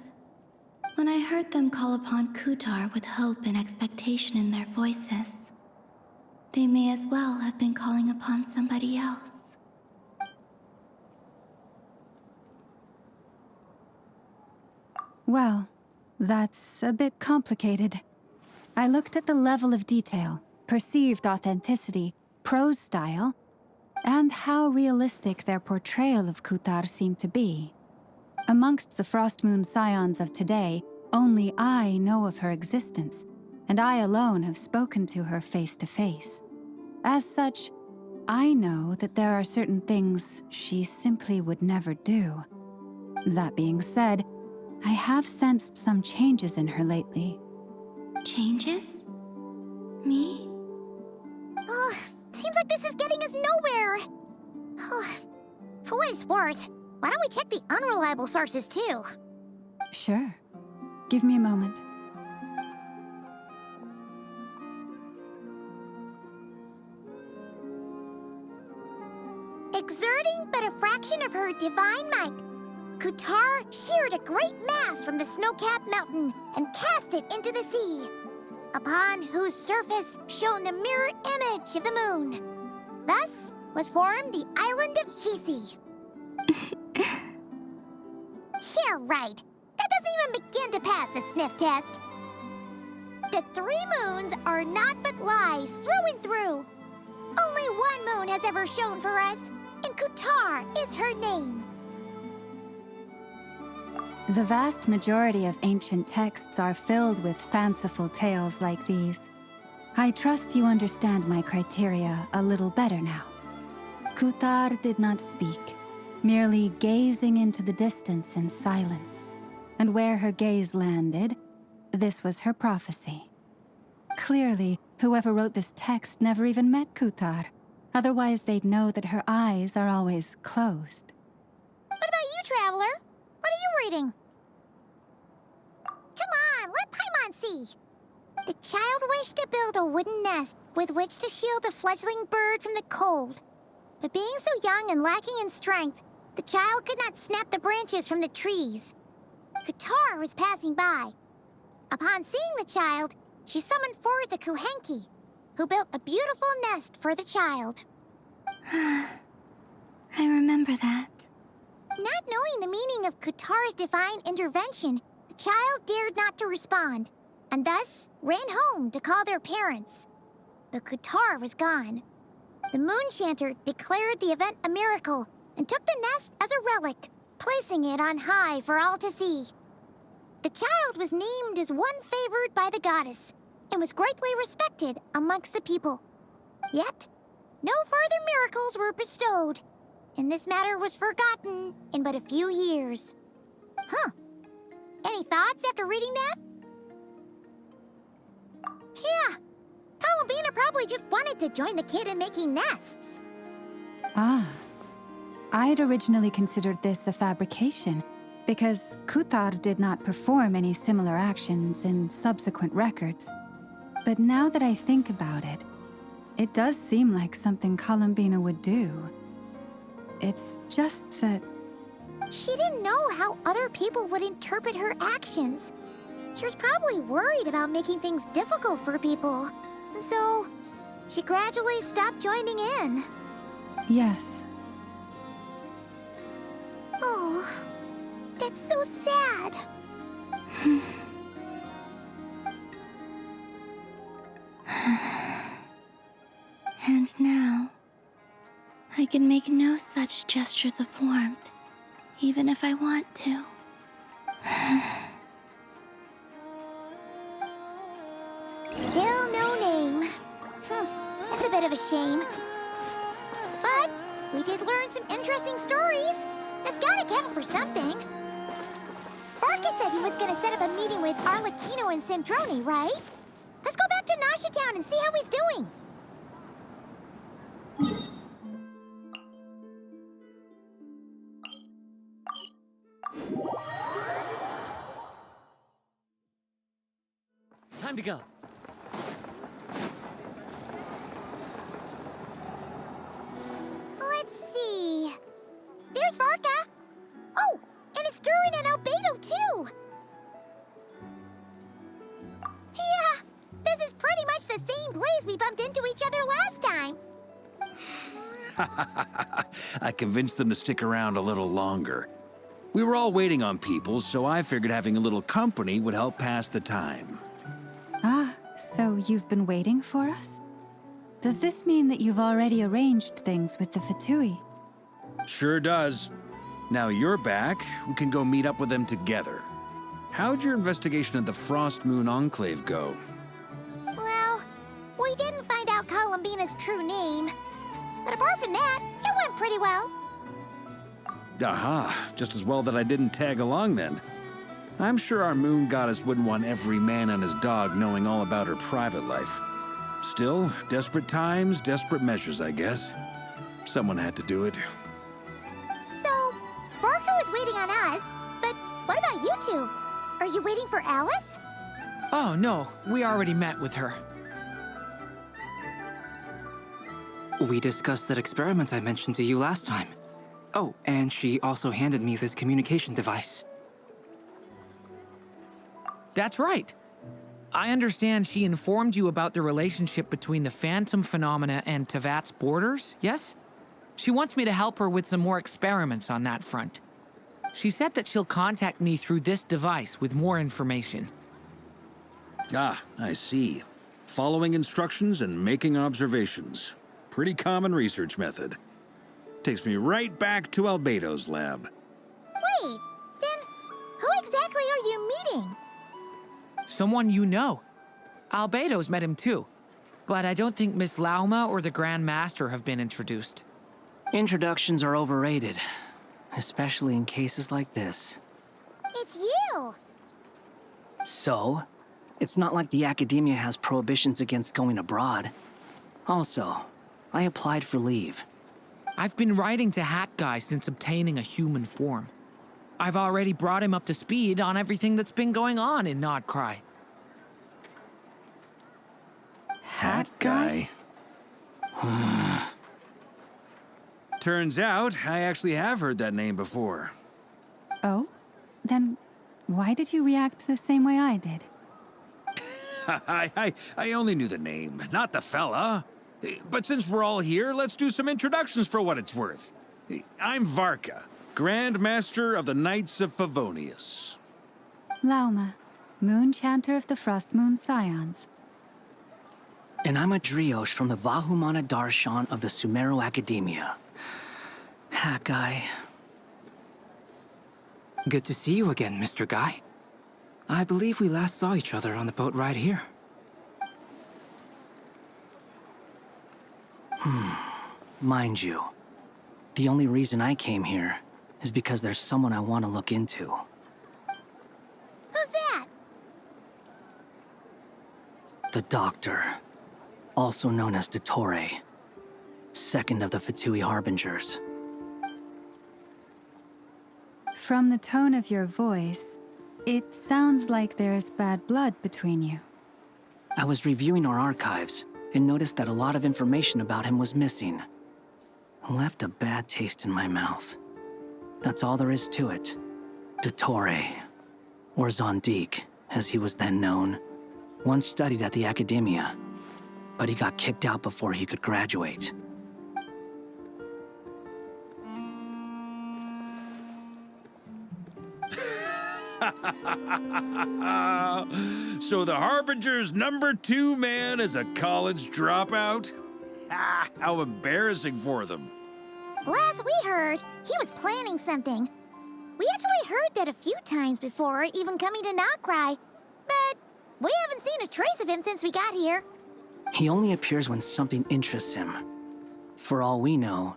When I heard them call upon Kutar with hope and expectation in their voices, they may as well have been calling upon somebody else. Well, that's a bit complicated. I looked at the level of detail, perceived authenticity, prose style, and how realistic their portrayal of Kutar seemed to be. Amongst the Frost Moon Scions of today, only I know of her existence, and I alone have spoken to her face to face. As such, I know that there are certain things she simply would never do. That being said, I have sensed some changes in her lately. Changes? Me? Seems like this is getting us nowhere. For what it's worth, why don't we check the unreliable sources too? Sure. Give me a moment. Exerting but a fraction of her divine might, Kutar sheared a great mass from the snow-capped mountain and cast it into the sea, upon whose surface shone the mirror image of the moon. Thus was formed the island of Hisi. Yeah, right. That doesn't even begin to pass the sniff test. The 3 moons are naught but lies through and through. Only one moon has ever shone for us, and Kutar is her name. The vast majority of ancient texts are filled with fanciful tales like these. I trust you understand my criteria a little better now. Kutar did not speak, merely gazing into the distance in silence. And where her gaze landed, this was her prophecy. Clearly, whoever wrote this text never even met Kutar. Otherwise, they'd know that her eyes are always closed. What about you, Traveler? What are you reading? Come on, let Paimon see. The child wished to build a wooden nest with which to shield a fledgling bird from the cold. But being so young and lacking in strength, the child could not snap the branches from the trees. Kutar was passing by. Upon seeing the child, she summoned forth the Kuhenki, who built a beautiful nest for the child. I remember that. Not knowing the meaning of Kutar's divine intervention, the child dared not to respond, and thus ran home to call their parents. But Kutar was gone. The Moon Chanter declared the event a miracle and took the nest as a relic, placing it on high for all to see. The child was named as one favored by the goddess, and was greatly respected amongst the people. Yet, no further miracles were bestowed, and this matter was forgotten in but a few years. Huh. Any thoughts after reading that? Yeah. Columbina probably just wanted to join the kid in making nests. Ah. I'd originally considered this a fabrication, because Kutar did not perform any similar actions in subsequent records. But now that I think about it, it does seem like something Columbina would do. It's just that... She didn't know how other people would interpret her actions. She was probably worried about making things difficult for people. So, she gradually stopped joining in. Yes. Oh, that's so sad. And now, I can make no such gestures of warmth, even if I want to. Still no name. That's a bit of a shame. But we did learn some interesting stories. That's gotta count for something. Barca said he was gonna set up a meeting with Arlecchino and Sandrone, right? Let's go back to Nasha Town and see how he's doing. Time to go. Let's see. There's Varka. Oh, and it's Durin and Albedo, too. Yeah, this is pretty much the same place we bumped into each other last time. I convinced them to stick around a little longer. We were all waiting on people, so I figured having a little company would help pass the time. Ah, so you've been waiting for us? Does this mean that you've already arranged things with the Fatui? Sure does. Now you're back, we can go meet up with them together. How'd your investigation of the Frost Moon Enclave go? Well, we didn't find out Columbina's true name. But apart from that, it went pretty well. Aha, just as well that I didn't tag along then. I'm sure our moon goddess wouldn't want every man and his dog knowing all about her private life. Still, desperate times, desperate measures, I guess. Someone had to do it. So, Varka was waiting on us, but what about you two? Are you waiting for Alice? Oh, no. We already met with her. We discussed that experiment I mentioned to you last time. Oh, and she also handed me this communication device. That's right. I understand she informed you about the relationship between the phantom phenomena and Tevat's borders, yes? She wants me to help her with some more experiments on that front. She said that she'll contact me through this device with more information. Ah, I see. Following instructions and making observations. Pretty common research method. Takes me right back to Albedo's lab. Wait, then who exactly are you meeting? Someone you know. Albedo's met him too. But I don't think Miss Lauma or the Grand Master have been introduced. Introductions are overrated, especially in cases like this. It's you! So, it's not like the Academia has prohibitions against going abroad. Also, I applied for leave. I've been writing to Hat Guy since obtaining a human form. I've already brought him up to speed on everything that's been going on in Nodcry. Hat Guy? Turns out, I actually have heard that name before. Oh? Then why did you react the same way I did? I only knew the name, not the fella. But since we're all here, let's do some introductions for what it's worth. I'm Varka, Grand Master of the Knights of Favonius. Lauma, Moon Chanter of the Frost Moon Scions. And I'm a Driosh from the Vahumana Darshan of the Sumero Academia. Hat Guy. Good to see you again, Mr. Guy. I believe we last saw each other on the boat ride here. Mind you, the only reason I came here is because there's someone I want to look into. Who's that? The Doctor, also known as Dottore, second of the Fatui Harbingers. From the tone of your voice, it sounds like there's bad blood between you. I was reviewing our archives and noticed that a lot of information about him was missing. Left a bad taste in my mouth. That's all there is to it. Dottore, or Zondique, as he was then known, once studied at the Academia. but he got kicked out before he could graduate. So the Harbinger's #2 man is a college dropout? How embarrassing for them. Last we heard, he was planning something. We actually heard that a few times before, even coming to Notcry. But we haven't seen a trace of him since we got here. He only appears when something interests him. For all we know,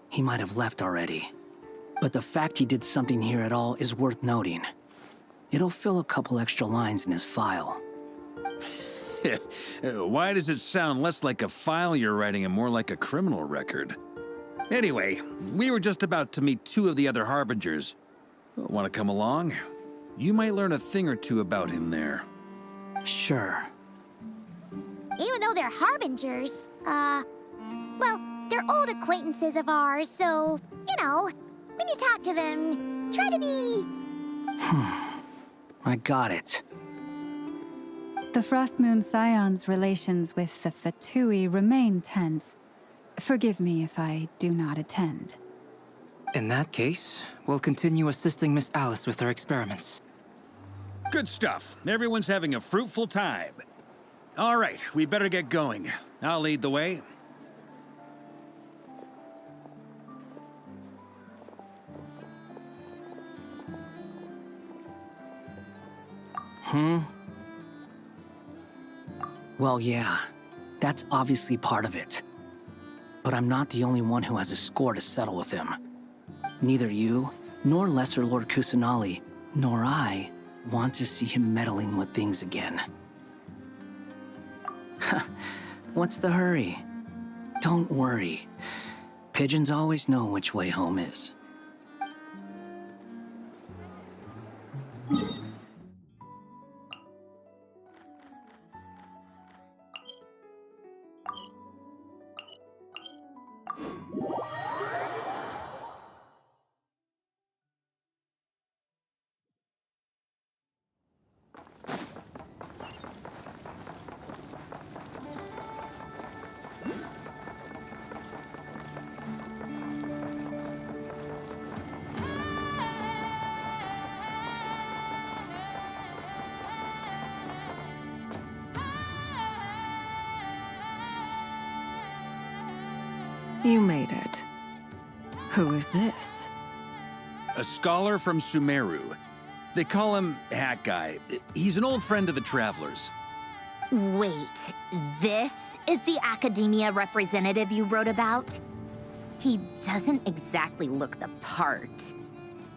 he might have left already. But the fact he did something here at all is worth noting. It'll fill a couple extra lines in his file. Why does it sound less like a file you're writing and more like a criminal record? Anyway, we were just about to meet 2 of the other Harbingers. Want to come along? You might learn a thing or two about him there. Sure. Even though they're Harbingers, well, they're old acquaintances of ours, so, you know, when you talk to them, try to be... I got it. The Frost Moon Scion's relations with the Fatui remain tense. Forgive me if I do not attend. In that case, we'll continue assisting Miss Alice with her experiments. Good stuff. Everyone's having a fruitful time. All right, we better get going. I'll lead the way. Well, yeah, that's obviously part of it. But I'm not the only one who has a score to settle with him. Neither you, nor Lesser Lord Kusanali, nor I want to see him meddling with things again. What's the hurry? Don't worry. Pigeons always know which way home is. You made it. Who is this? A scholar from Sumeru. They call him Hat Guy. He's an old friend of the Travelers. Wait, this is the academia representative you wrote about? He doesn't exactly look the part.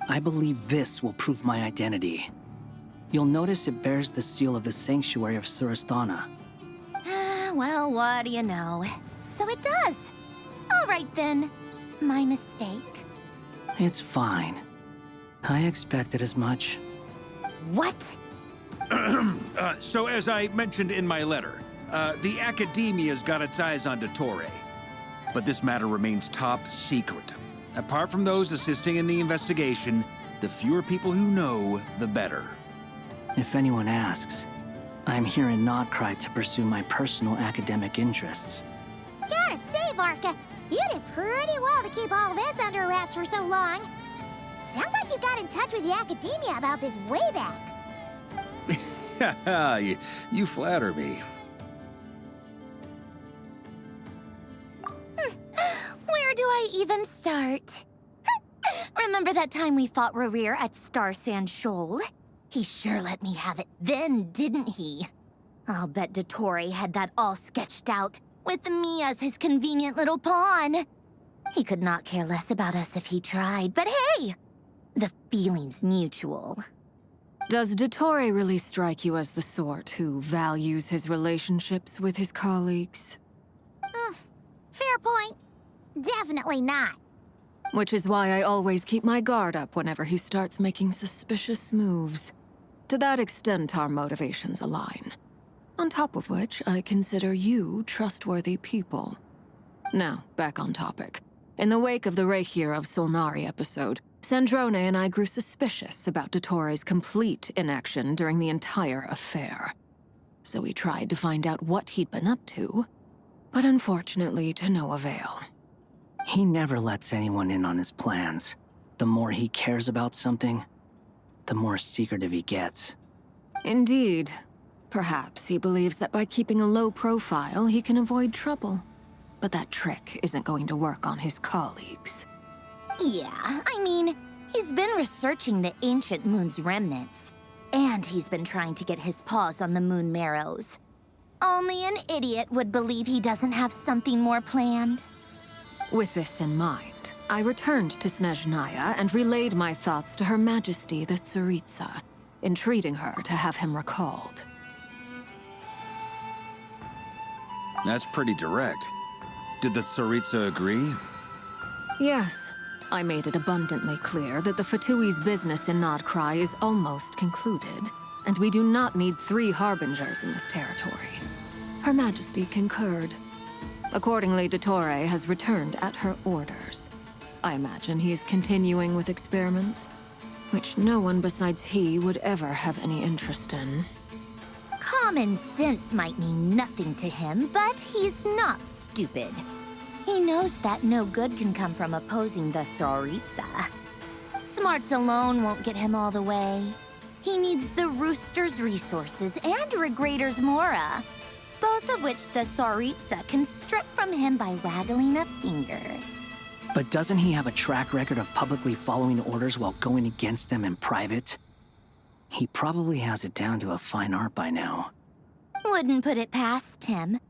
I believe this will prove my identity. You'll notice it bears the seal of the Sanctuary of Surasthana. Well, what do you know? So it does. All right then. My mistake. It's fine. I expected as much. What? So as I mentioned in my letter, the Academia's got its eyes on Dottore. But this matter remains top secret. Apart from those assisting in the investigation, the fewer people who know, the better. If anyone asks, I'm here in Notcry to pursue my personal academic interests. Gotta say, Varka, you did pretty well to keep all this under wraps for so long. Sounds like you got in touch with the Academia about this way back. You flatter me. Where do I even start? Remember that time we fought Rerir at Star Sand Shoal? He sure let me have it then, didn't he? I'll bet Dottore had that all sketched out, with me as his convenient little pawn. He could not care less about us if he tried, but hey! The feeling's mutual. Does Dottore really strike you as the sort who values his relationships with his colleagues? Fair point. Definitely not. Which is why I always keep my guard up whenever he starts making suspicious moves. To that extent, our motivations align. On top of which, I consider you trustworthy people. Now, back on topic. In the wake of the Reikir of Solnari episode, Sandrone and I grew suspicious about Dottore's complete inaction during the entire affair. so we tried to find out what he'd been up to, but unfortunately to no avail. He never lets anyone in on his plans. The more he cares about something, the more secretive he gets. Indeed. Perhaps he believes that by keeping a low profile, he can avoid trouble. But that trick isn't going to work on his colleagues. Yeah, I mean, he's been researching the ancient moon's remnants. And he's been trying to get his paws on the moon marrows. Only an idiot would believe he doesn't have something more planned. With this in mind, I returned to Snezhnaya and relayed my thoughts to Her Majesty the Tsaritsa, entreating her to have him recalled. That's pretty direct. Did the Tsaritsa agree? Yes. I made it abundantly clear that the Fatui's business in Nodcry is almost concluded, and we do not need 3 harbingers in this territory. Her Majesty concurred. Accordingly, Dottore has returned at her orders. I imagine he is continuing with experiments, which no one besides he would ever have any interest in. Common sense might mean nothing to him, but he's not stupid. He knows that no good can come from opposing the Tsaritsa. Smarts alone won't get him all the way. He needs the Rooster's resources and Regrator's Mora, both of which the Tsaritsa can strip from him by waggling a finger. But doesn't he have a track record of publicly following orders while going against them in private? He probably has it down to a fine art by now. Wouldn't put it past him.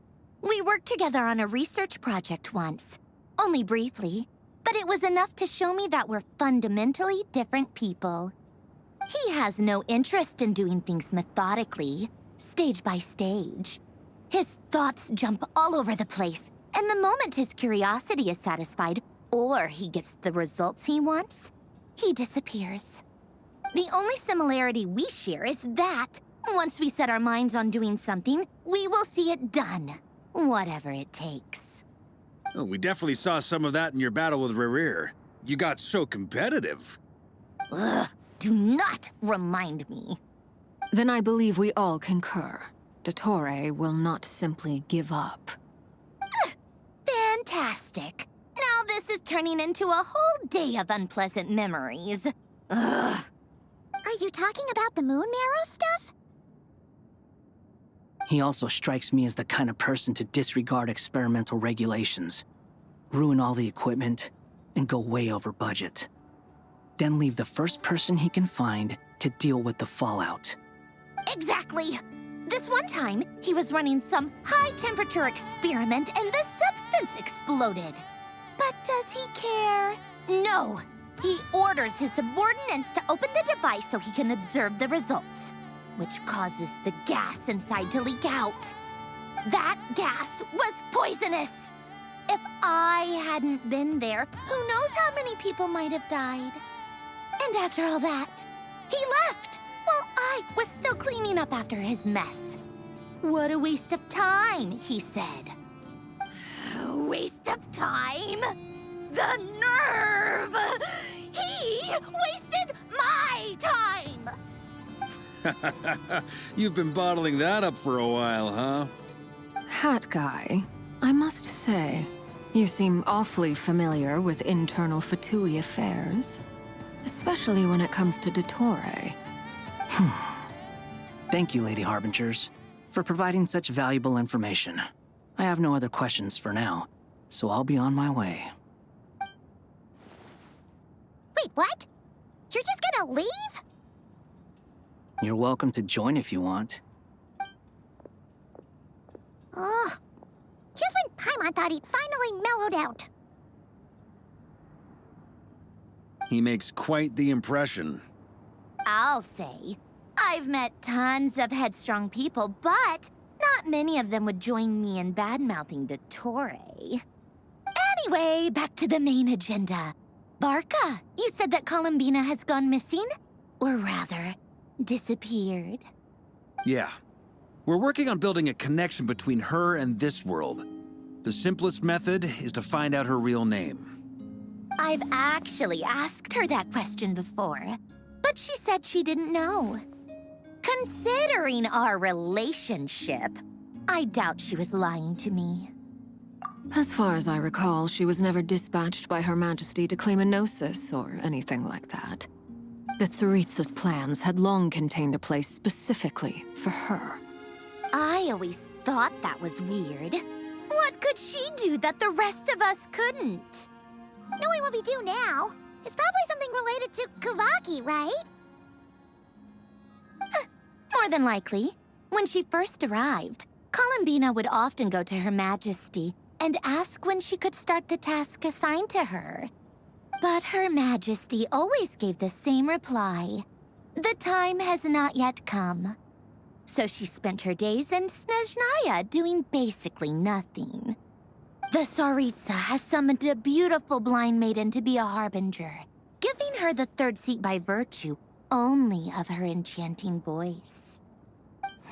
We worked together on a research project once. Only briefly, but it was enough to show me that we're fundamentally different people. He has no interest in doing things methodically, stage by stage. His thoughts jump all over the place, and the moment his curiosity is satisfied, or he gets the results he wants, he disappears. The only similarity we share is that, once we set our minds on doing something, we will see it done. Whatever it takes. Oh, we definitely saw some of that in your battle with Rerir. You got so competitive. Ugh, do not remind me. Then I believe we all concur. Dottore will not simply give up. Fantastic. Now this is turning into a whole day of unpleasant memories. Ugh. Are you talking about the moon marrow stuff? He also strikes me as the kind of person to disregard experimental regulations, ruin all the equipment, and go way over budget. Then leave the first person he can find to deal with the fallout. Exactly. This one time, he was running some high-temperature experiment and the substance exploded. But does he care? No. He orders his subordinates to open the device so he can observe the results, which causes the gas inside to leak out. That gas was poisonous! If I hadn't been there, who knows how many people might have died. And after all that, he left, while I was still cleaning up after his mess. What a waste of time, he said. Waste of time? The nerve! He wasted my time! You've been bottling that up for a while, huh? Hat guy, I must say, you seem awfully familiar with internal Fatui affairs. Especially when it comes to Dottore. Thank you, Lady Harbingers, for providing such valuable information. I have no other questions for now, so I'll be on my way. Wait, what? You're just gonna leave? You're welcome to join if you want. Ugh. Just when Paimon thought he'd finally mellowed out. He makes quite the impression. I'll say. I've met tons of headstrong people, but not many of them would join me in bad-mouthing Dottore. Anyway, back to the main agenda. Barca, you said that Columbina has gone missing? Or rather, disappeared. Yeah. We're working on building a connection between her and this world. The simplest method is to find out her real name. I've actually asked her that question before, but she said she didn't know. Considering our relationship, I doubt she was lying to me. As far as I recall, she was never dispatched by Her Majesty to claim a gnosis or anything like that. The Tsaritsa's plans had long contained a place specifically for her. I always thought that was weird. What could she do that the rest of us couldn't? Knowing what we do now, it's probably something related to Kavaki, right? More than likely. When she first arrived, Columbina would often go to Her Majesty and ask when she could start the task assigned to her. But Her Majesty always gave the same reply. The time has not yet come. So she spent her days in Snezhnaya doing basically nothing. The Tsaritsa has summoned a beautiful blind maiden to be a harbinger, giving her the third seat by virtue only of her enchanting voice.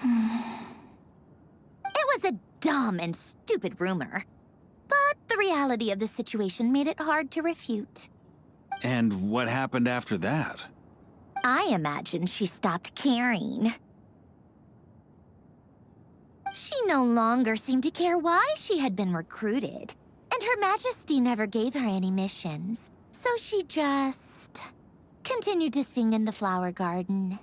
It was a dumb and stupid rumor, but the reality of the situation made it hard to refute. And what happened after that? I imagine she stopped caring. She no longer seemed to care why she had been recruited, and Her Majesty never gave her any missions, so she just continued to sing in the flower garden.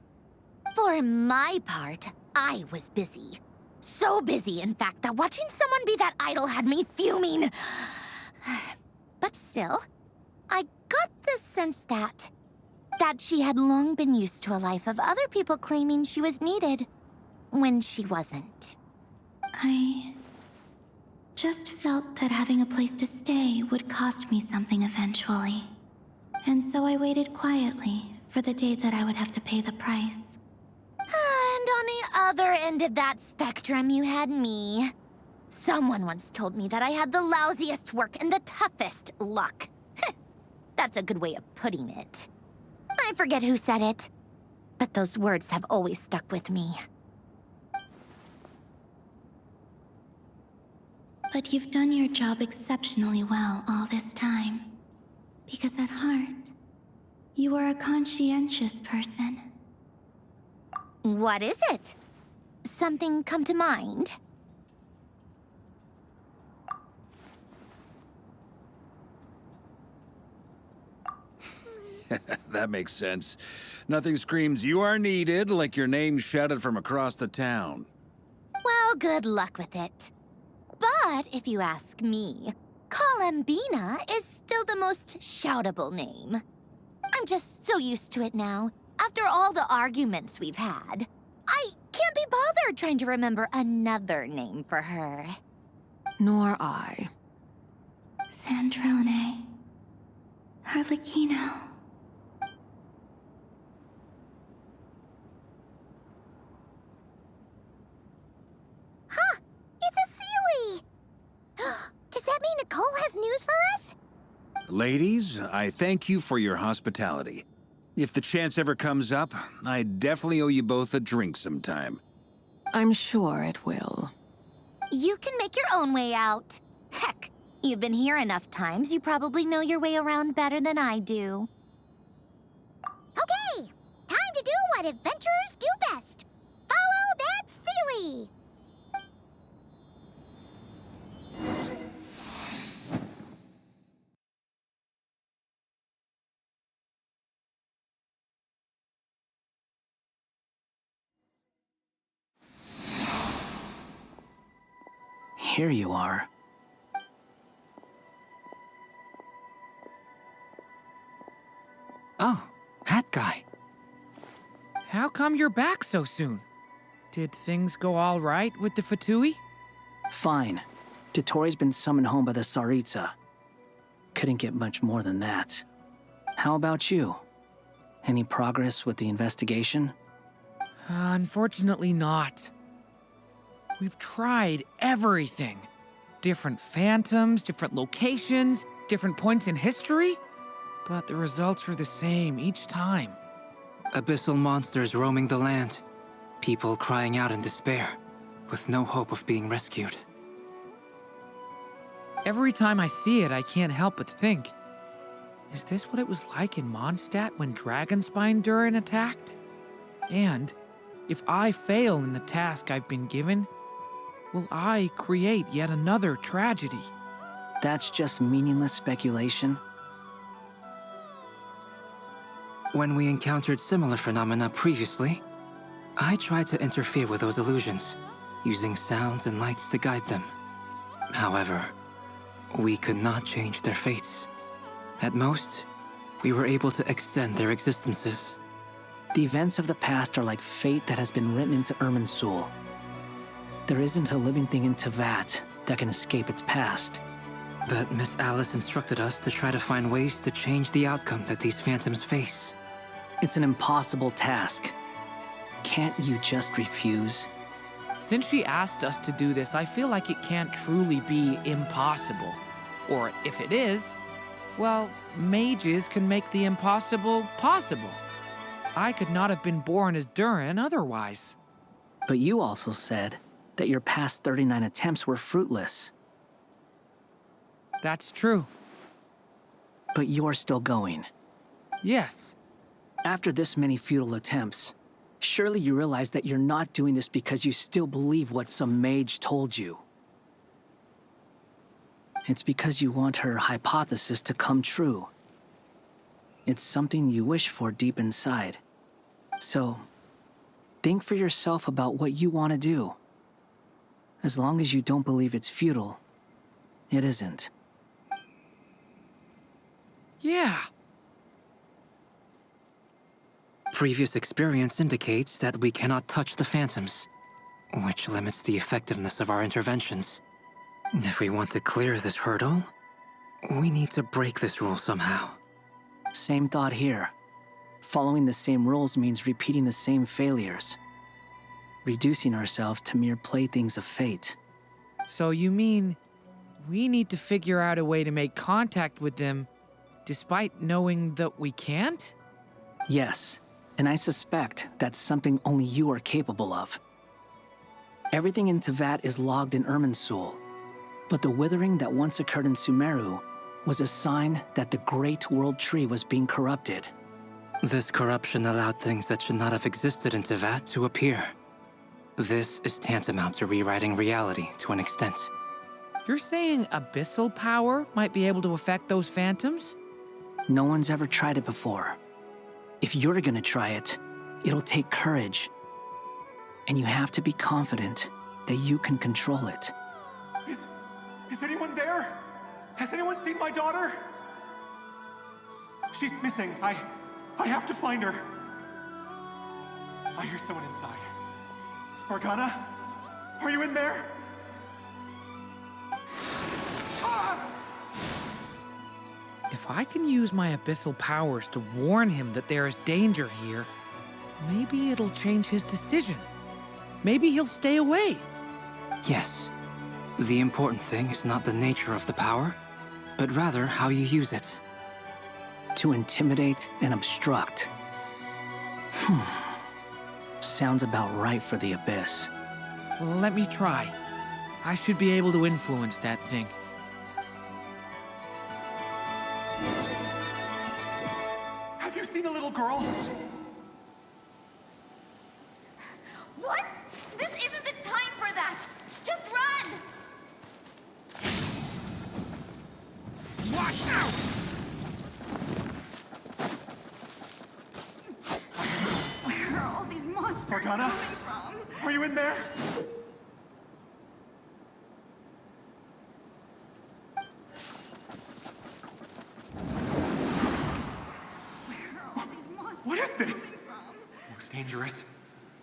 For my part, I was busy. So busy, in fact, that watching someone be that idle had me fuming. But still, I got the sense that she had long been used to a life of other people claiming she was needed when she wasn't. I just felt that having a place to stay would cost me something eventually. And so I waited quietly for the day that I would have to pay the price. And on the other end of that spectrum, you had me. Someone once told me that I had the lousiest work and the toughest luck. That's a good way of putting it. I forget who said it, but those words have always stuck with me. But you've done your job exceptionally well all this time. Because at heart, you are a conscientious person. What is it? Something come to mind? That makes sense. Nothing screams you are needed like your name shouted from across the town. Well, good luck with it. But if you ask me, Columbina is still the most shoutable name. I'm just so used to it now, after all the arguments we've had. I can't be bothered trying to remember another name for her. Nor I. Sandrone. Harlequino. Huh! It's a Sealy! Does that mean Nicole has news for us? Ladies, I thank you for your hospitality. If the chance ever comes up, I definitely owe you both a drink sometime. I'm sure it will. You can make your own way out. Heck, you've been here enough times, you probably know your way around better than I do. Okay! Time to do what adventurers do best. Follow that Sealy! Here you are. Oh, that guy. How come you're back so soon? Did things go all right with the Fatui? Fine. Dotori's been summoned home by the Tsaritsa. Couldn't get much more than that. How about you? Any progress with the investigation? Unfortunately not. We've tried everything. Different phantoms, different locations, different points in history. But the results are the same each time. Abyssal monsters roaming the land. People crying out in despair, with no hope of being rescued. Every time I see it, I can't help but think, is this what it was like in Mondstadt when Dragonspine Durin attacked? And If I fail in the task I've been given, will I create yet another tragedy? That's just meaningless speculation. When we encountered similar phenomena previously, I tried to interfere with those illusions, using sounds and lights to guide them. However, we could not change their fates. At most, we were able to extend their existences. The events of the past are like fate that has been written into Irminsul. There isn't a living thing in Teyvat that can escape its past. But Miss Alice instructed us to try to find ways to change the outcome that these phantoms face. It's an impossible task. Can't you just refuse? Since she asked us to do this, I feel like it can't truly be impossible. Or if it is, well, mages can make the impossible possible. I could not have been born as Durin otherwise. But you also said that your past 39 attempts were fruitless. That's true. But you're still going. Yes. After this many futile attempts, surely you realize that you're not doing this because you still believe what some mage told you. It's because you want her hypothesis to come true. It's something you wish for deep inside. So, think for yourself about what you want to do. As long as you don't believe it's futile, it isn't. Yeah. Previous experience indicates that we cannot touch the phantoms, which limits the effectiveness of our interventions. If we want to clear this hurdle, we need to break this rule somehow. Same thought here. Following the same rules means repeating the same failures. Reducing ourselves to mere playthings of fate. So you mean we need to figure out a way to make contact with them despite knowing that we can't? Yes, and I suspect that's something only you are capable of. Everything in Teyvat is logged in Irminsul, but the withering that once occurred in Sumeru was a sign that the Great World Tree was being corrupted. This corruption allowed things that should not have existed in Teyvat to appear. This is tantamount to rewriting reality to an extent. You're saying abyssal power might be able to affect those phantoms? No one's ever tried it before. If you're gonna try it, it'll take courage. And you have to be confident that you can control it. Is anyone there? Has anyone seen my daughter? She's missing. I have to find her. I hear someone inside. Spargana? Are you in there? If I can use my abyssal powers to warn him that there is danger here, maybe it'll change his decision. Maybe he'll stay away. Yes. The important thing is not the nature of the power, but rather how you use it. To intimidate and obstruct. Sounds about right for the Abyss. Let me try. I should be able to influence that thing. Have you seen a little girl? What? This isn't the time for that! Just run! Watch out! Where are all these monsters Spargana? coming from? Are you in there? What is this? Looks dangerous.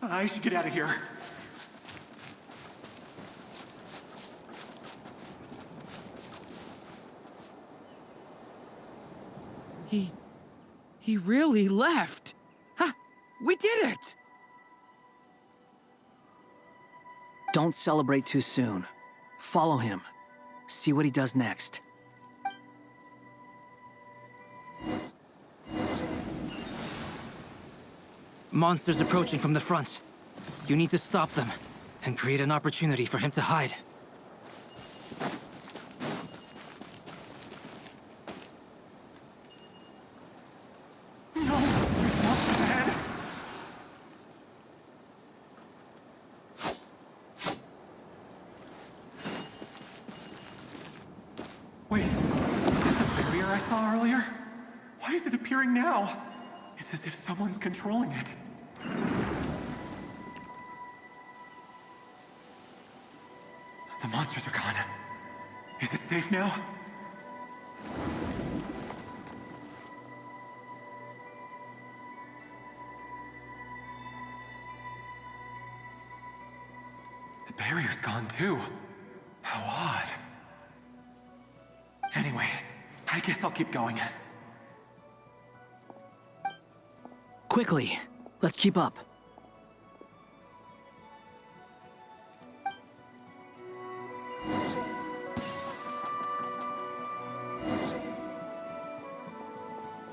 I should get out of here. He really left. Ha! We did it! Don't celebrate too soon. Follow him. See what he does next. Monsters approaching from the front. You need to stop them and create an opportunity for him to hide. Wait, is that the barrier I saw earlier? Why is it appearing now? It's as if someone's controlling it. The monsters are gone. Is it safe now? The barrier's gone too. How odd. Anyway, I guess I'll keep going. Quickly, let's keep up.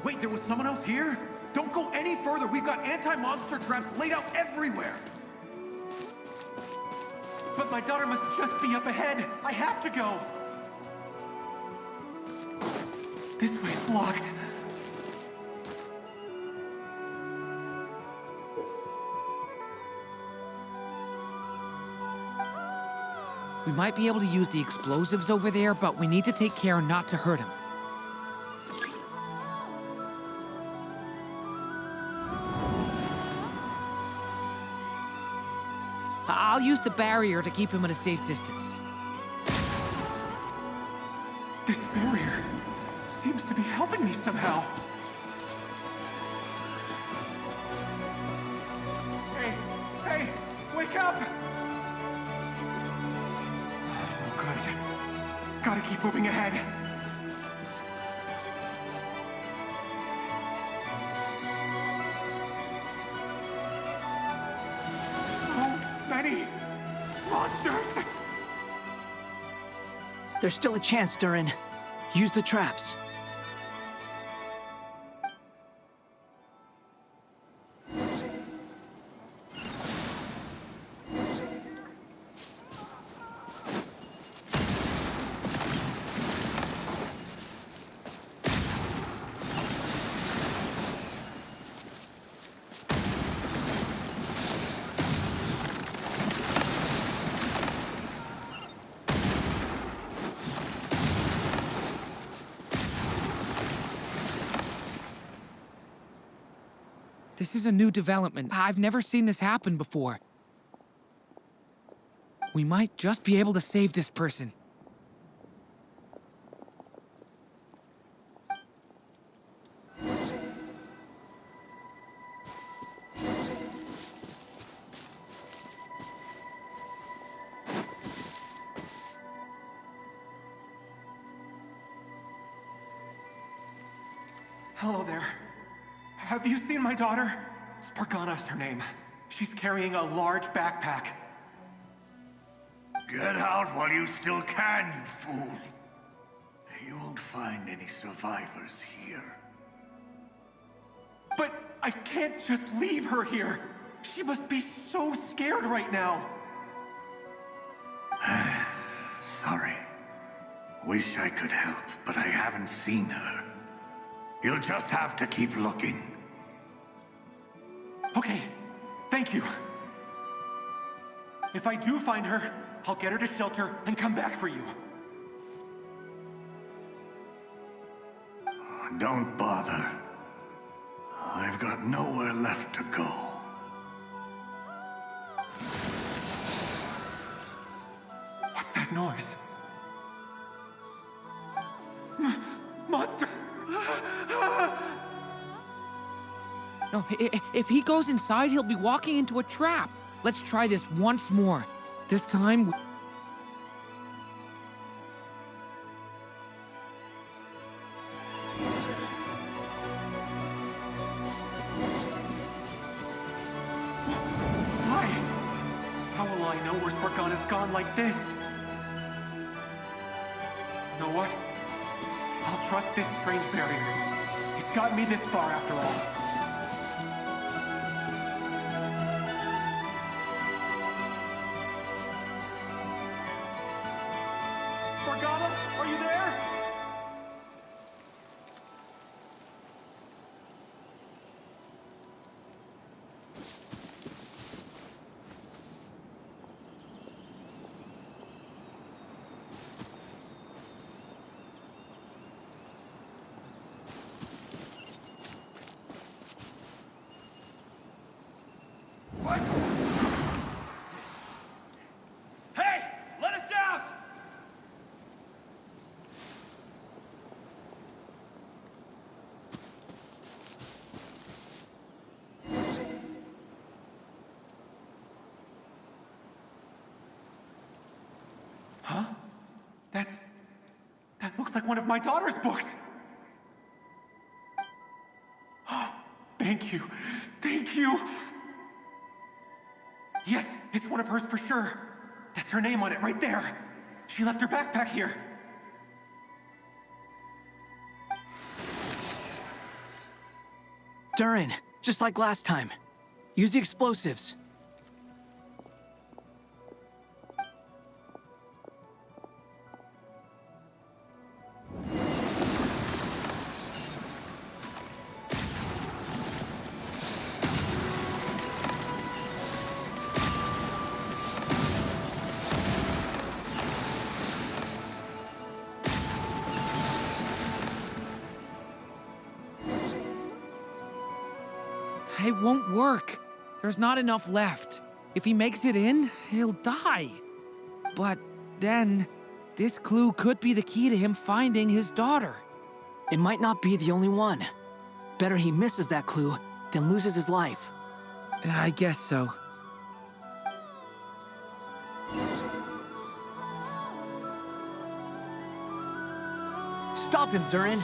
Wait, there was someone else here? Don't go any further. We've got anti-monster traps laid out everywhere. But my daughter must just be up ahead. I have to go. This way's blocked. We might be able to use the explosives over there, but we need to take care not to hurt him. I'll use the barrier to keep him at a safe distance. This barrier seems to be helping me somehow. Hey, wake up! Oh, no good. Gotta keep moving ahead. Many monsters! There's still a chance, Durin. Use the traps. This is a new development. I've never seen this happen before. We might just be able to save this person. Hello there. Have you seen my daughter? Spargana's her name. She's carrying a large backpack. Get out while you still can, you fool. You won't find any survivors here. But I can't just leave her here. She must be so scared right now. Sorry. Wish I could help, but I haven't seen her. You'll just have to keep looking. Okay, thank you. If I do find her, I'll get her to shelter and come back for you. Don't bother. I've got nowhere left to go. What's that noise? Monster! No, if he goes inside, he'll be walking into a trap. Let's try this once more. This time... Why? How will I know where Spargana's gone like this? You know what? I'll trust this strange barrier. It's got me this far after all. Spargana, are you there? Huh? That looks like one of my daughter's books! Oh, thank you. Thank you! Yes, it's one of hers for sure. That's her name on it right there. She left her backpack here. Durin, just like last time. Use the explosives. It won't work. There's not enough left. If he makes it in, he'll die. But then, this clue could be the key to him finding his daughter. It might not be the only one. Better he misses that clue than loses his life. I guess so. Stop him, Durin.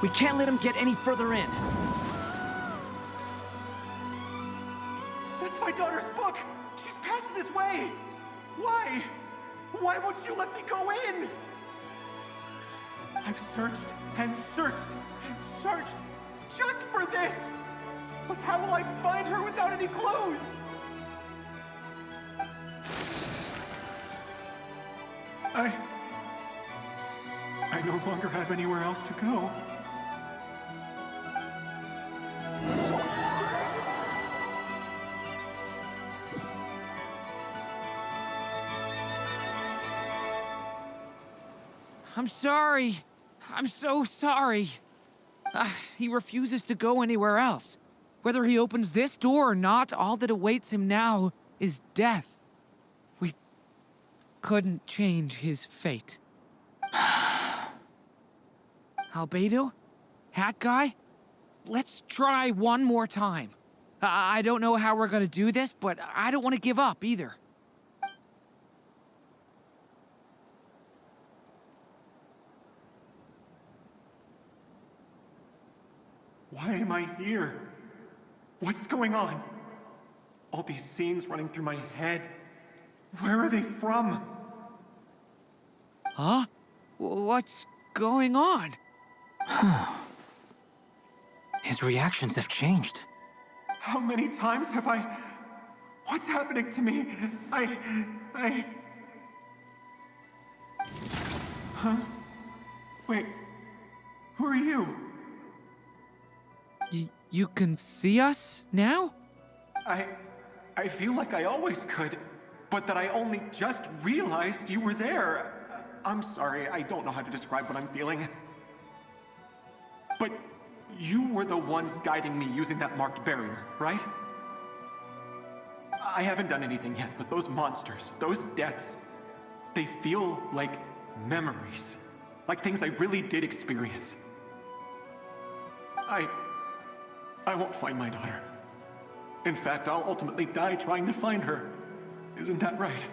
We can't let him get any further in. That's my daughter's book! She's passed this way! Why? Why won't you let me go in? I've searched and searched and searched just for this! But how will I find her without any clues? I no longer have anywhere else to go. I'm sorry. I'm so sorry. He refuses to go anywhere else. Whether he opens this door or not, all that awaits him now is death. We couldn't change his fate. Albedo? Hat Guy? Let's try one more time. I don't know how we're gonna do this, but I don't want to give up either. Why am I here? What's going on? All these scenes running through my head. Where are they from? Huh? What's going on? His reactions have changed. How many times have I... What's happening to me? Huh? Wait, who are you? You can see us now? I feel like I always could, but that I only just realized you were there. I'm sorry, I don't know how to describe what I'm feeling. But you were the ones guiding me using that marked barrier, right? I haven't done anything yet, but those monsters, those deaths, they feel like memories. Like things I really did experience. I won't find my daughter. In fact, I'll ultimately die trying to find her. Isn't that right?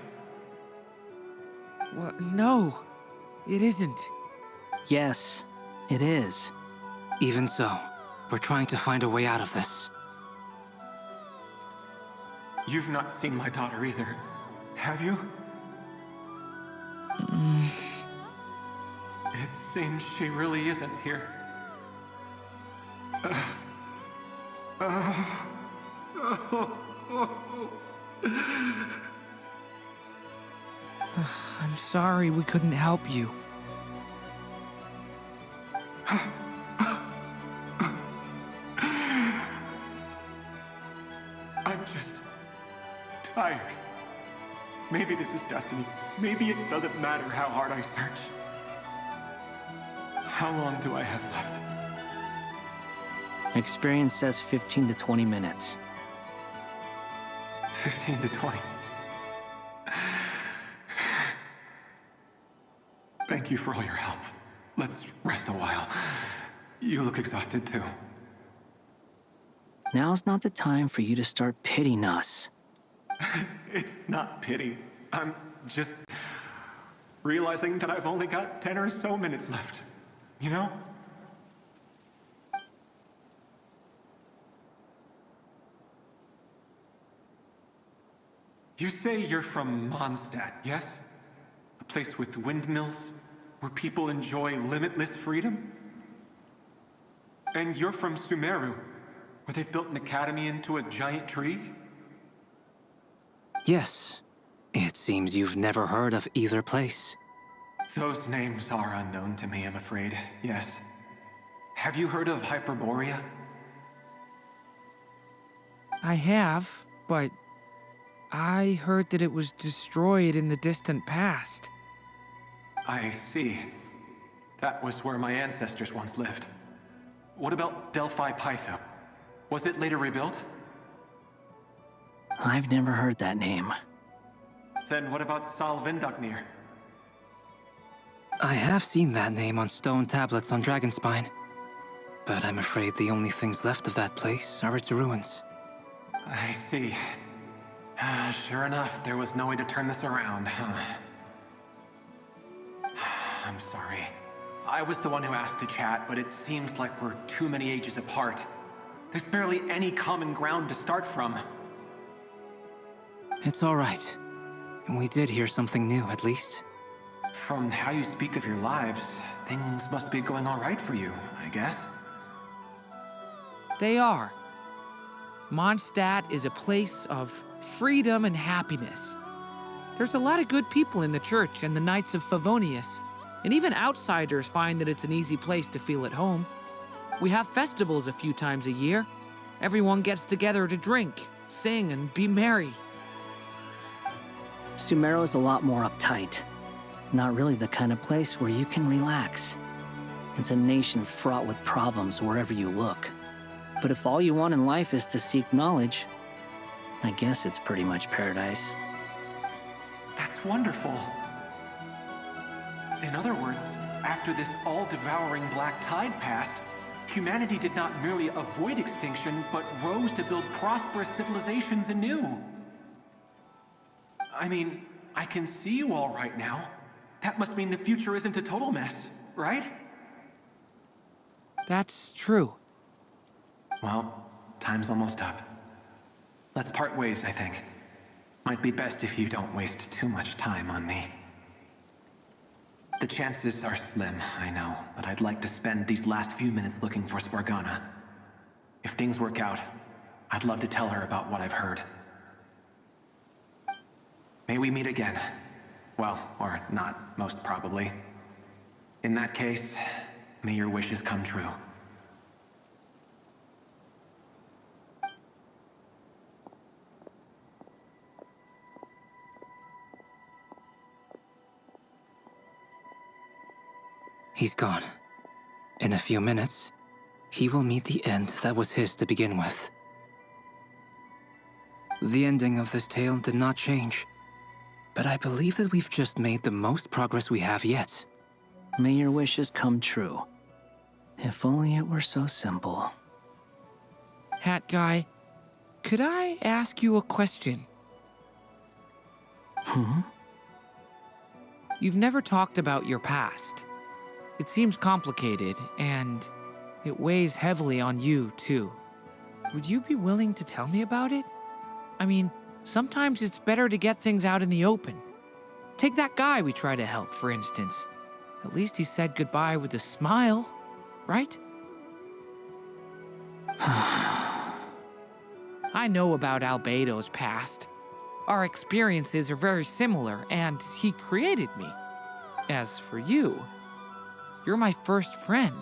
Well, no, it isn't. Yes, it is. Even so, we're trying to find a way out of this. You've not seen my daughter either, have you? It seems she really isn't here. I'm sorry we couldn't help you. I'm just tired. Maybe this is destiny. Maybe it doesn't matter how hard I search. How long do I have left? Experience says 15 to 20 minutes. 15 to 20. Thank you for all your help. Let's rest a while. You look exhausted too. Now's not the time for you to start pitying us. It's not pity. I'm just realizing that I've only got 10 or so minutes left. You know? You say you're from Mondstadt, yes? A place with windmills, where people enjoy limitless freedom? And you're from Sumeru, where they've built an academy into a giant tree? Yes. It seems you've never heard of either place. Those names are unknown to me, I'm afraid, yes. Have you heard of Hyperborea? I have, but I heard that it was destroyed in the distant past. I see. That was where my ancestors once lived. What about Delphi Pytho? Was it later rebuilt? I've never heard that name. Then what about Sal Vindagnir? I have seen that name on stone tablets on Dragonspine. But I'm afraid the only things left of that place are its ruins. I see. Sure enough, there was no way to turn this around, huh? I'm sorry. I was the one who asked to chat, but it seems like we're too many ages apart. There's barely any common ground to start from. It's all right. We did hear something new, at least. From how you speak of your lives, things must be going all right for you, I guess. They are. Mondstadt is a place of freedom and happiness. There's a lot of good people in the church and the Knights of Favonius, and even outsiders find that it's an easy place to feel at home. We have festivals a few times a year. Everyone gets together to drink, sing, and be merry. Sumeru is a lot more uptight. Not really the kind of place where you can relax. It's a nation fraught with problems wherever you look. But if all you want in life is to seek knowledge, I guess it's pretty much paradise. That's wonderful. In other words, after this all-devouring black tide passed, humanity did not merely avoid extinction, but rose to build prosperous civilizations anew. I mean, I can see you all right now. That must mean the future isn't a total mess, right? That's true. Well, time's almost up. Let's part ways, I think. Might be best if you don't waste too much time on me. The chances are slim, I know, but I'd like to spend these last few minutes looking for Spargana. If things work out, I'd love to tell her about what I've heard. May we meet again. Well, or not, most probably. In that case, may your wishes come true. He's gone. In a few minutes, he will meet the end that was his to begin with. The ending of this tale did not change, but I believe that we've just made the most progress we have yet. May your wishes come true. If only it were so simple. Hat Guy, could I ask you a question? You've never talked about your past. It seems complicated, and it weighs heavily on you, too. Would you be willing to tell me about it? I mean, sometimes it's better to get things out in the open. Take that guy we try to help, for instance. At least he said goodbye with a smile, right? I know about Albedo's past. Our experiences are very similar, and he created me. As for you, you're my first friend,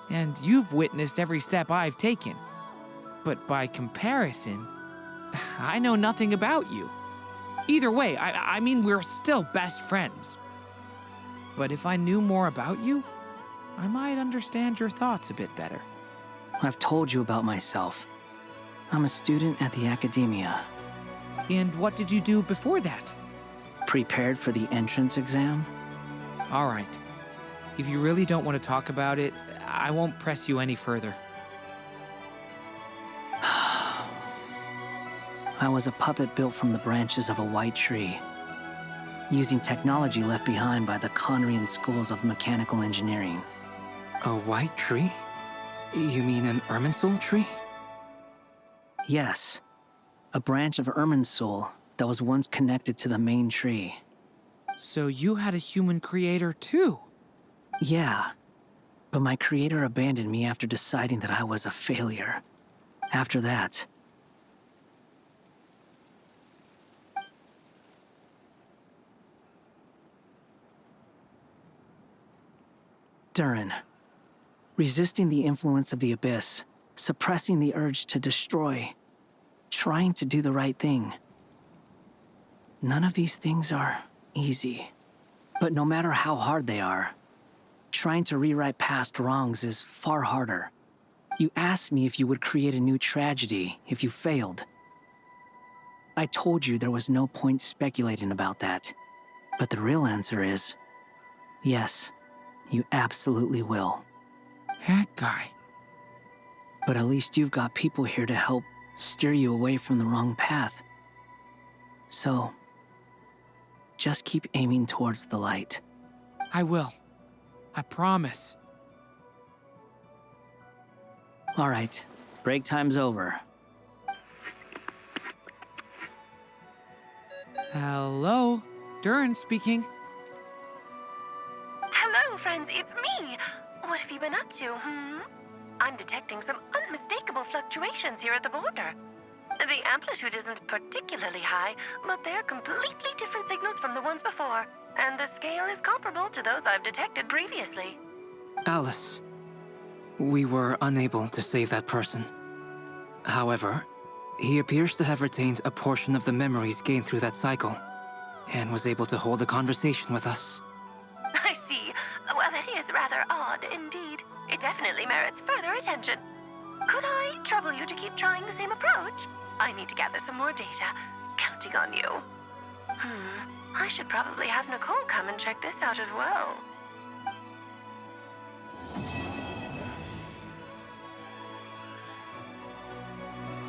and you've witnessed every step I've taken. But by comparison, I know nothing about you. Either way, I mean, we're still best friends. But if I knew more about you, I might understand your thoughts a bit better. I've told you about myself. I'm a student at the academia. And what did you do before that? Prepared for the entrance exam? All right. If you really don't want to talk about it, I won't press you any further. I was a puppet built from the branches of a white tree, using technology left behind by the Conrian schools of mechanical engineering. A white tree? You mean an Irminsul tree? Yes, a branch of Irminsul that was once connected to the main tree. So you had a human creator too? Yeah, but my creator abandoned me after deciding that I was a failure. After that, Durin. Resisting the influence of the Abyss, suppressing the urge to destroy, trying to do the right thing. None of these things are easy. But no matter how hard they are, trying to rewrite past wrongs is far harder. You asked me if you would create a new tragedy if you failed. I told you there was no point speculating about that. But the real answer is, yes, you absolutely will. That guy. But at least you've got people here to help steer you away from the wrong path. So, just keep aiming towards the light. I will. I promise. All right, break time's over. Hello? Durin speaking. Hello, friends, it's me. What have you been up to, I'm detecting some unmistakable fluctuations here at the border. The amplitude isn't particularly high, but they're completely different signals from the ones before, and the scale is comparable to those I've detected previously. Alice, we were unable to save that person. However, he appears to have retained a portion of the memories gained through that cycle, and was able to hold a conversation with us. I see. Well, that is rather odd indeed. It definitely merits further attention. Could I trouble you to keep trying the same approach? I need to gather some more data. Counting on you. I should probably have Nicole come and check this out as well.